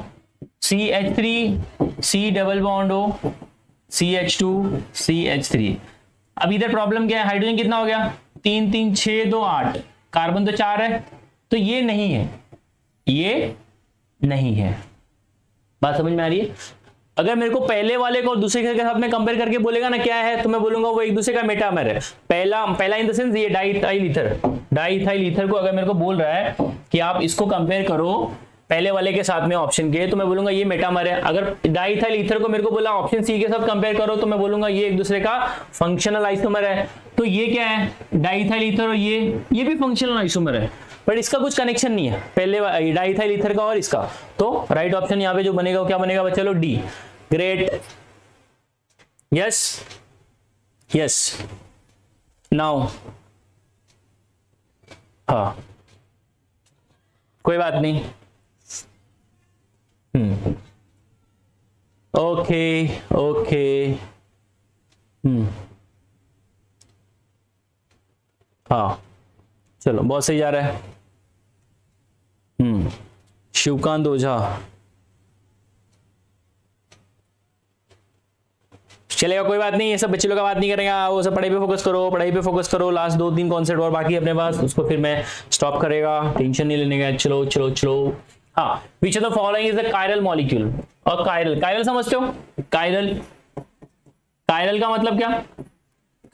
[SPEAKER 1] CH3C double bond O CH2CH3। अब इधर प्रॉब्लम क्या है, हाइड्रोजन कितना हो गया, 3 3 6 2 8, कार्बन तो 4 है, तो ये नहीं है, ये नहीं है। बात समझ में आ रही है। अगर मेरे को पहले वाले को दूसरे के साथ में कंपेयर करके बोलेगा ना क्या है, तो मैं बोलूंगा वो एक दूसरे का मेटामर है। पहला इन द सेंस ये डाइइथाइल ईथर को अगर मेरे को बोल रहा है कि आप इसको कंपेयर करो पहले वाले के साथ में ऑप्शन के, तो मैं बोलूंगा ये मेटामर है। अगर डाइइथाइल ईथर को मेरे को बोला ऑप्शन सी के साथ कंपेयर करो, तो मैं बोलूंगा ये एक दूसरे का फंक्शनल आइसोमर है। तो ये क्या है, डाइइथाइल ईथर, और ये भी फंक्शनल आइसोमर है, बट इसका कुछ कनेक्शन नहीं है पहले डाइइथाइल ईथर का और इसका। तो राइट ऑप्शन यहाँ पे जो बनेगा वो क्या बनेगा बच्चा लोग, डी। ग्रेट, यस नाउ, हाँ कोई बात नहीं, ओके, हाँ चलो बहुत सही जा रहा है। शिवकांत ओझा, चलेगा कोई बात नहीं, ये सब बच्चे लोग का बात नहीं करेंगे, वो सब पढ़ाई पे फोकस करो। लास्ट 2-3 कॉन्सेप्ट और बाकी अपने पास, उसको फिर मैं स्टॉप करेगा, टेंशन नहीं लेने का। चलो हाँ, विच of the following is the chiral molecule. और कायरल समझते हो, कायरल का मतलब क्या,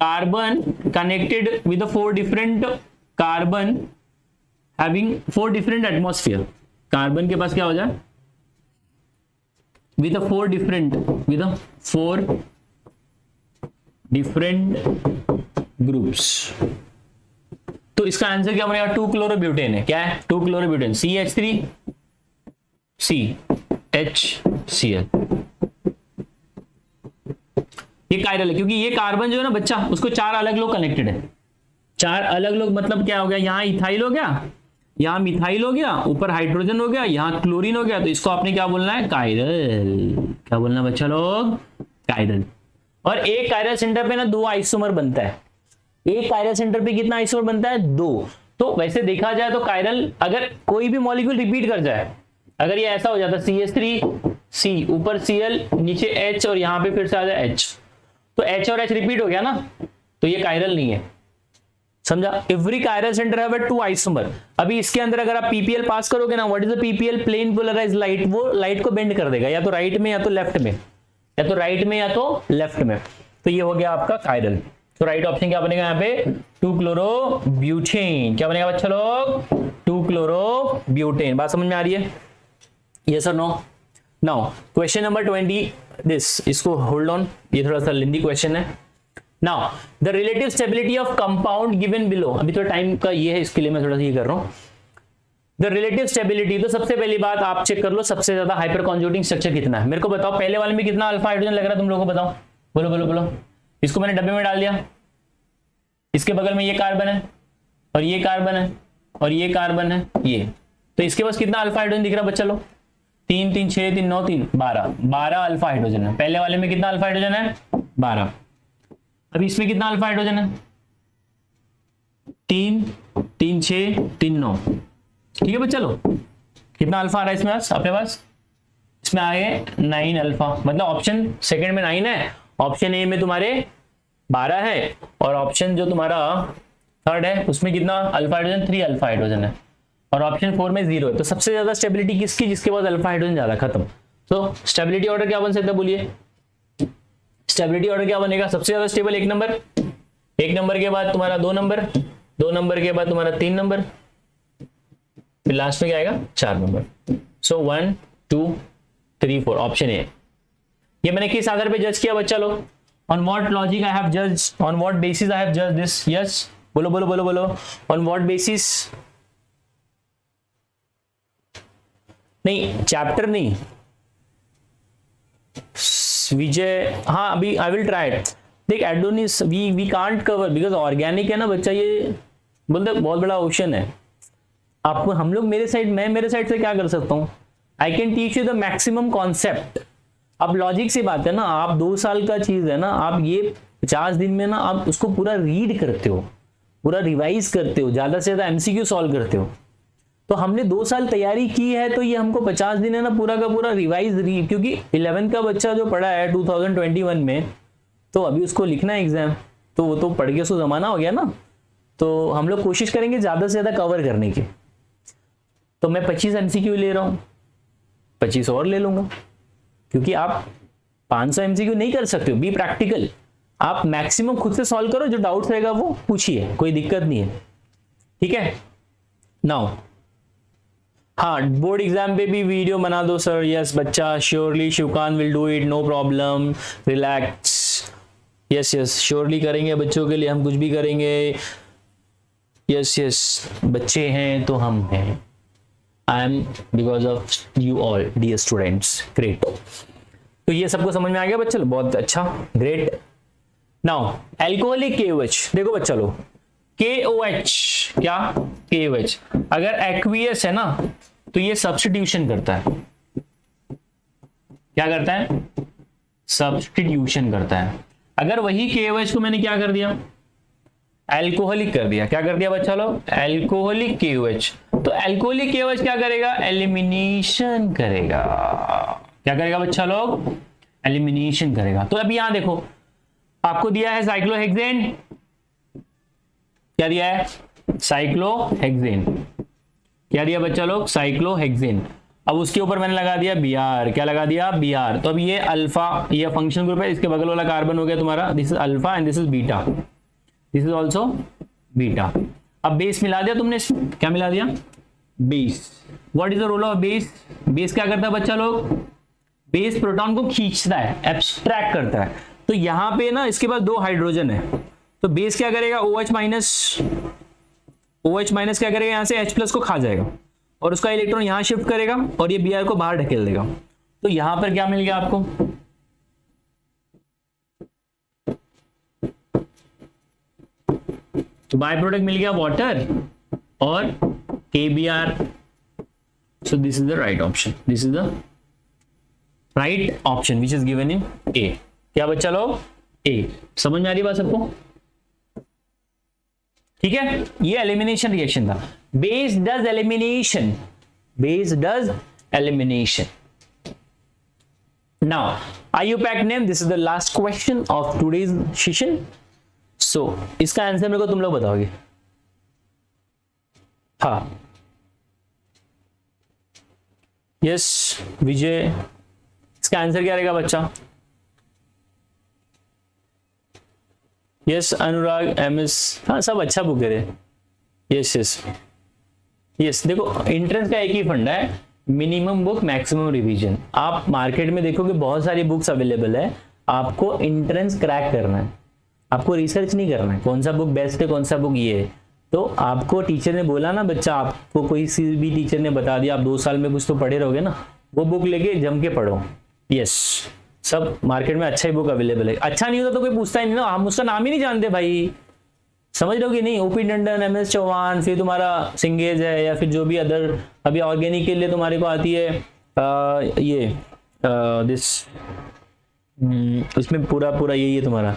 [SPEAKER 1] carbon connected with 4 different carbon having 4 different atmosphere. Carbon के पास क्या हो जाए, with 4 different groups। तो इसका आंसर क्या बनेगा, 2 क्लोरोब्यूटेन है। क्या है, 2 क्लोरोब्यूटेन, CH3CHCl। ये कायरल है, क्योंकि ये कार्बन जो है ना बच्चा, उसको 4 अलग लोग कनेक्टेड है। 4 अलग लोग मतलब क्या हो गया, यहाँ इथाइल हो गया, यहाँ मिथाइल हो गया, ऊपर हाइड्रोजन हो गया, यहाँ क्लोरीन हो गया, तो इसको आपने क्या बोलना है, कायरल। क्या बोलना बच्चा लोग, कायरल। और एक कायरल सेंटर पे ना 2 आइसोमर बनता है। एक कायरल सेंटर पे कितना आइसोमर बनता है, 2। तो वैसे देखा जाए तो कायरल, अगर कोई भी मॉलिक्यूल रिपीट कर जाए, अगर ये ऐसा हो जाता CH3C, ऊपर Cl, नीचे H, और यहाँ पे फिर से आ जाए H, तो H और H रिपीट हो गया ना, तो ये कायरल नहीं है। समझा, every chiral centre have 2 isomer. अभी इसके अंदर अगर आप पीपीएल पास करोगे ना, what is the PPL, plane polarised light, वो लाइट को बेंड कर देगा, या तो राइट में या तो लेफ्ट में, या तो राइट में या तो लेफ्ट में। तो ये हो गया आपका कायरल। तो राइट ऑप्शन क्या बनेगा यहाँ पे, 2 क्लोरोब्यूटेन। क्या बनेगा बच्चा लोग, 2 क्लोरोब्यूटेन। बात समझ में आ रही है, यस और no. Now question number 20 this, इसको होल्ड ऑन, ये थोड़ा सा लेंथी क्वेश्चन है। Now, the relative stability of compound given below, अभी तो टाइम का ये है, इसके लिए मैं थोड़ा सा ये कर रहा हूँ। The relative stability, तो सबसे पहली बात आप चेक कर लो, सबसे ज्यादा हाइपर कॉन्जुगेटिंग स्ट्रक्चर कितना है। मेरे को बताओ, पहले वाले में कितना अल्फा हाइड्रोजन लग रहा है तुम लोगों को, बताओ, बोलो। इसको मैंने डब्बे में डाल दिया, इसके बगल में ये कार्बन है, और ये कार्बन है, और ये कार्बन है, ये, तो इसके पास कितना अल्फा हाइड्रोजन दिख रहा है बच्चा लोग, 3 3 6 3 9 3 12 अल्फा हाइड्रोजन है। पहले वाले में कितना अल्फा हाइड्रोजन है, 12। अब इसमें कितना अल्फा हाइड्रोजन है, 3 3 6 3 9, ठीक है बच्चा लो। कितना अल्फा आ रहा है इसमें अपने पास? इसमें आ गए 9 अल्फा, मतलब ऑप्शन सेकंड में 9 है, ऑप्शन ए में तुम्हारे 12 है, और ऑप्शन जो तुम्हारा थर्ड है उसमें कितना अल्फा हाइड्रोजन? 3 अल्फा हाइड्रोजन है, और ऑप्शन 4 में 0 है। तो सबसे ज्यादा स्टेबिलिटी किसकी? जिसके पास अल्फा हाइड्रोजन ज्यादा, खत्म। तो स्टेबिलिटी ऑर्डर क्या बन सकता है बोलिए? स्टेबिलिटी ऑर्डर क्या बनेगा? सबसे ज्यादा स्टेबल 1 नंबर, 1 नंबर के बाद तुम्हारा 2 नंबर, 2 नंबर के बाद तुम्हारा 3 नंबर, फिर लास्ट में क्या आएगा? 4 नंबर। So 1 2 3 4 option A. ये मैंने किस आधार पे जज किया बच्चा लोग? On what logic I have जज, on what basis I have जज दिस? यस, बोलो बोलो बोलो बोलो, ऑन व्हाट बेसिस? नहीं, चैप्टर नहीं, विजय, हाँ अभी आई विल ट्राई इट। देख Adonis we can't cover because organic है ना बच्चा, ये बोलते बहुत बड़ा ओशन है। आप हम लोग मैं मेरे साइड से क्या कर सकता हूँ? I can teach you the maximum concept. अब लॉजिक से बात है ना, आप 2 साल का चीज है ना, आप ये 50 दिन में ना आप उसको पूरा रीड करते हो, पूरा रिवाइज करते हो, ज्यादा से ज्यादा एमसीक्यू सॉल्व करते हो। तो हमने 2 साल तैयारी की है, तो ये हमको 50 दिन है ना पूरा का पूरा रिवाइज क्योंकि 11th का बच्चा जो पढ़ा है 2021 में, तो अभी उसको लिखना है एग्जाम, तो वो तो पढ़ के उसको जमाना हो गया ना। तो हम लोग कोशिश करेंगे ज्यादा से ज्यादा कवर करने की। तो मैं 25 एमसीक्यू ले रहा हूँ, 25 और ले लूंगा, क्योंकि आप 500 एमसीक्यू नहीं कर सकते हो। बी प्रैक्टिकल, आप मैक्सिमम खुद से सॉल्व करो, जो डाउट रहेगा वो पूछिए, कोई दिक्कत नहीं है, ठीक है। नाउ हाँ, बोर्ड एग्जाम पे भी वीडियो बना दो सर। यस बच्चा, surely Shivkant will do it, no problem, relax. Yes yes, surely करेंगे बच्चों के लिए, हम कुछ भी करेंगे। यस यस, बच्चे हैं तो हम हैं। I am because of you all dear students, great. तो ये सबको समझ में आ गया बच्चा, बहुत अच्छा, ग्रेट। नाउ एल्कोहलिक KOH, देखो बच्चा लोग, KOH क्या? KOH अगर एक्वियस है ना, तो ये सब्स्टिट्यूशन करता है। क्या करता है? सब्स्टिट्यूशन करता है। अगर वही KOH को मैंने क्या कर दिया? एल्कोहलिक कर दिया। क्या कर दिया बच्चा लोग? Alcoholic KOH। तो एल्कोहलिक KOH क्या करेगा? एलिमिनेशन करेगा। क्या करेगा बच्चा लोग? एलिमिनेशन करेगा। तो अभी यहां देखो, आपको दिया है साइक्लोहेक्सेन, क्या दिया है? साइक्लोहेक्सेन। क्या दिया बच्चा लोग? साइक्लोहेक्सेन। अब उसके ऊपर मैंने लगा दिया Br। क्या लगा दिया? Br। तो अब ये अल्फा, ये फंक्शनल ग्रुप है, इसके बगल वाला कार्बन हो गया तुम्हारा, this is alpha and this is beta, this is also beta. अब बेस मिला दिया तुमने, क्या मिला दिया? Base. What is the role of base? Base क्या करता है बच्चा लोग? बेस प्रोटॉन को खींचता है, एब्स्ट्रैक्ट करता है। तो यहां पे ना इसके पास 2 हाइड्रोजन है, तो बेस क्या करेगा? OH माइनस क्या करेगा? यहां से H+ को खा जाएगा और उसका इलेक्ट्रॉन यहां शिफ्ट करेगा और ये Br को बाहर ढकेल देगा। तो यहां पर क्या मिल गया आपको? तो बाय प्रोडक्ट मिल गया वाटर और KBr। So this is the right option, this is the right option which is given in A। क्या बच्चा लोग? A। समझ में आ रही बात सबको? ठीक है, ये एलिमिनेशन रिएक्शन था। Base does elimination, base does elimination. Now IUPAC name, this is the last question of today's session. So इसका आंसर मेरे को तुम लोग बताओगे। हाँ यस विजय, इसका आंसर क्या रहेगा बच्चा? यस अनुराग MS, हाँ सब अच्छा बुक है। यस यस यस, देखो एंट्रेंस का एक ही फंडा है, मिनिमम बुक मैक्सिमम रिवीजन। आप मार्केट में देखोगे बहुत सारी बुक्स अवेलेबल है, आपको एंट्रेंस क्रैक करना है, आपको रिसर्च नहीं करना है कौन सा बुक बेस्ट है, कौन सा बुक ये है। तो आपको टीचर ने बोला ना बच्चा, आपको कोई सी भी टीचर ने बता दिया, आप 2 साल में कुछ तो पढ़े रहोगे ना, वो बुक लेके जम के पढ़ो। यस, सब मार्केट में अच्छा ही बुक अवेलेबल है। अच्छा नहीं होता तो कोई पूछता ही नहीं ना, हम उसका नाम ही नहीं जानते भाई, समझ लो कि नहीं। OP टंडन, MS चौहान, फिर तुम्हारा सिंगेज है, या फिर जो भी अदर अभी ऑर्गेनिक के लिए तुम्हारे को आती है ये दिस, इसमें पूरा पूरा यही है तुम्हारा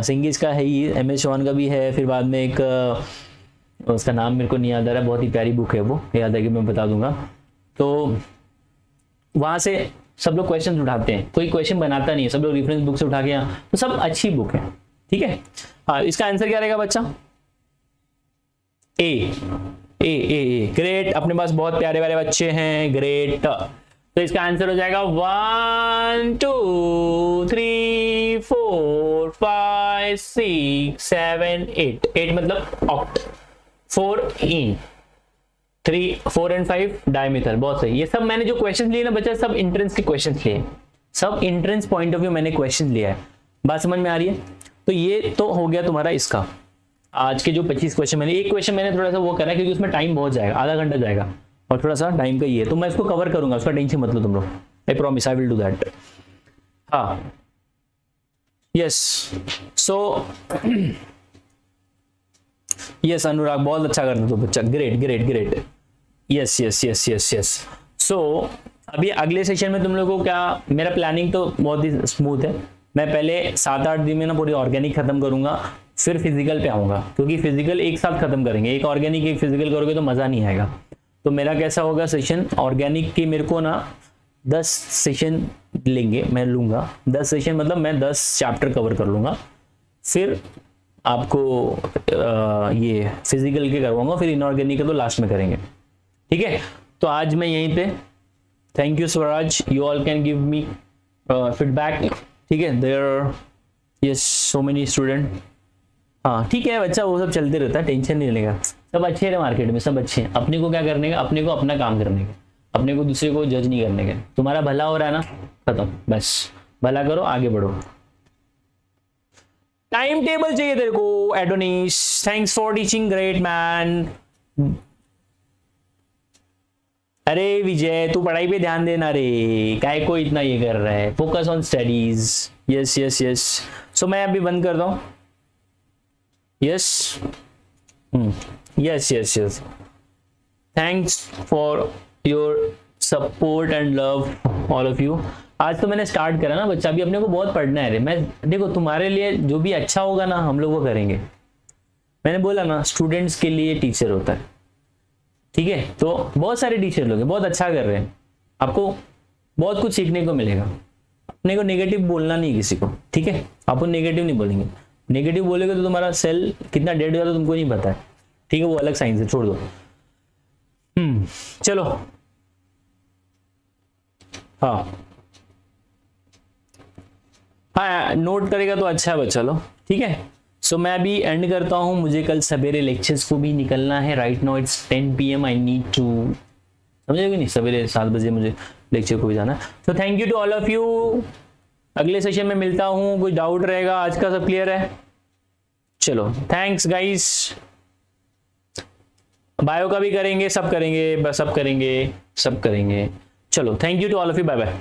[SPEAKER 1] सिंगेज का है ही, MS चौहान का भी है, फिर बाद में एक उसका नाम मेरे को नहीं याद आ रहा, बहुत ही प्यारी बुक है वो, याद है कि मैं बता दूंगा। तो वहां से सब लोग क्वेश्चन उठाते हैं, कोई क्वेश्चन बनाता नहीं है, सब लोग रेफरेंस बुक से उठा के यहाँ, तो सब अच्छी बुक है, ठीक है। हाँ, इसका आंसर क्या रहेगा बच्चा? ए ए ए ए। ग्रेट, अपने पास बहुत प्यारे प्यारे बच्चे हैं, ग्रेट। तो इसका आंसर हो जाएगा 1 2 3 4 5 6 7 8। 8 मतलब ऑक्ट, 4 इन, 3 4 एंड 5 डायमीटर। बहुत सही। ये सब मैंने जो क्वेश्चन लिए ना बच्चा, सब एंट्रेंस के क्वेश्चन लिए, सब एंट्रेंस पॉइंट ऑफ व्यू मैंने क्वेश्चन लिया है। बात समझ में आ रही है? तो ये तो हो गया तुम्हारा इसका आज के जो 25 क्वेश्चन। मैंने एक क्वेश्चन मैंने थोड़ा सा वो करा क्योंकि उसमें टाइम बहुत जाएगा, आधा घंटा जाएगा और थोड़ा सा टाइम का ही है, तो मैं इसको कवर करूंगा, उसका टेंशन मत लो तुम लोग, I promise I will do that. हाँ यस, सो यस अनुराग बहुत अच्छा करते हो बच्चा, great great great. Yes yes yes yes yes. So अभी अगले सेशन में तुम लोगों को क्या, मेरा प्लानिंग तो बहुत ही स्मूथ है। मैं पहले 7-8 दिन में ना पूरी ऑर्गेनिक खत्म करूंगा, फिर फिजिकल पे आऊंगा, क्योंकि फिजिकल एक साथ खत्म करेंगे, एक ऑर्गेनिक एक फिजिकल करोगे तो मजा नहीं आएगा। तो मेरा कैसा होगा सेशन, ऑर्गेनिक की मेरे को ना 10 सेशन लेंगे, मैं लूंगा 10 सेशन, मतलब मैं 10 चैप्टर कवर कर लूंगा, फिर आपको ये फिजिकल के करवाऊंगा, फिर इनऑर्गेनिक का तो लास्ट में करेंगे, ठीक है। तो आज मैं यहीं पे, thank you Swaraj, you all can give me feedback, ठीक है। There yes so many student, हाँ ठीक है बच्चा, वो सब चलते रहता है, टेंशन नहीं लेगा, सब अच्छे हैं मार्केट में, सब अच्छे हैं। अपने को क्या करने का, अपने को अपना काम करने का, अपने को दूसरे को जज नहीं करने का। तुम्हारा भला हो रहा है ना, खत्म, बस भला करो, आगे बढ़ो। टाइम टेबल चाहिए तेरे को Adonis, thanks for teaching, great man. अरे विजय तू पढ़ाई पे ध्यान देना रे, काय को इतना ये कर रहा है, focus on studies. Yes yes yes. So मैं अभी बंद करता हूं। Yes yes yes yes, thanks for your support and love all of you. आज तो मैंने स्टार्ट करा ना बच्चा, अभी अपने को बहुत पढ़ना है रे। मैं देखो तुम्हारे लिए जो भी अच्छा होगा ना हम लोग वो करेंगे। मैंने बोला ना स्टूडेंट्स के लिए टीचर होता है, ठीक है। तो बहुत सारे टीचर लोग हैं, बहुत अच्छा कर रहे हैं, आपको बहुत कुछ सीखने को मिलेगा। अपने को नेगेटिव बोलना नहीं किसी को, ठीक है। आप नेगेटिव नहीं बोलेंगे, नेगेटिव बोलेगे तो तुम्हारा सेल कितना डेड हुआ तो तुमको नहीं पता है, ठीक है, वो अलग साइंस है, छोड़ दो। चलो हाँ नोट करेगा तो अच्छा है बच्चा लो, ठीक है। सो मैं अभी एंड करता हूँ, मुझे कल सवेरे लेक्चर्स को भी निकलना है। Right now it's 10 PM, I need to, समझे कि नहीं, सवेरे 7 बजे मुझे लेक्चर को भी जाना है। तो thank you to all of you, अगले सेशन में मिलता हूँ। कोई डाउट रहेगा, आज का सब क्लियर है? चलो थैंक्स गाइस, बायो का भी करेंगे, सब करेंगे, सब करेंगे, सब करेंगे। चलो thank you to all of you, bye bye.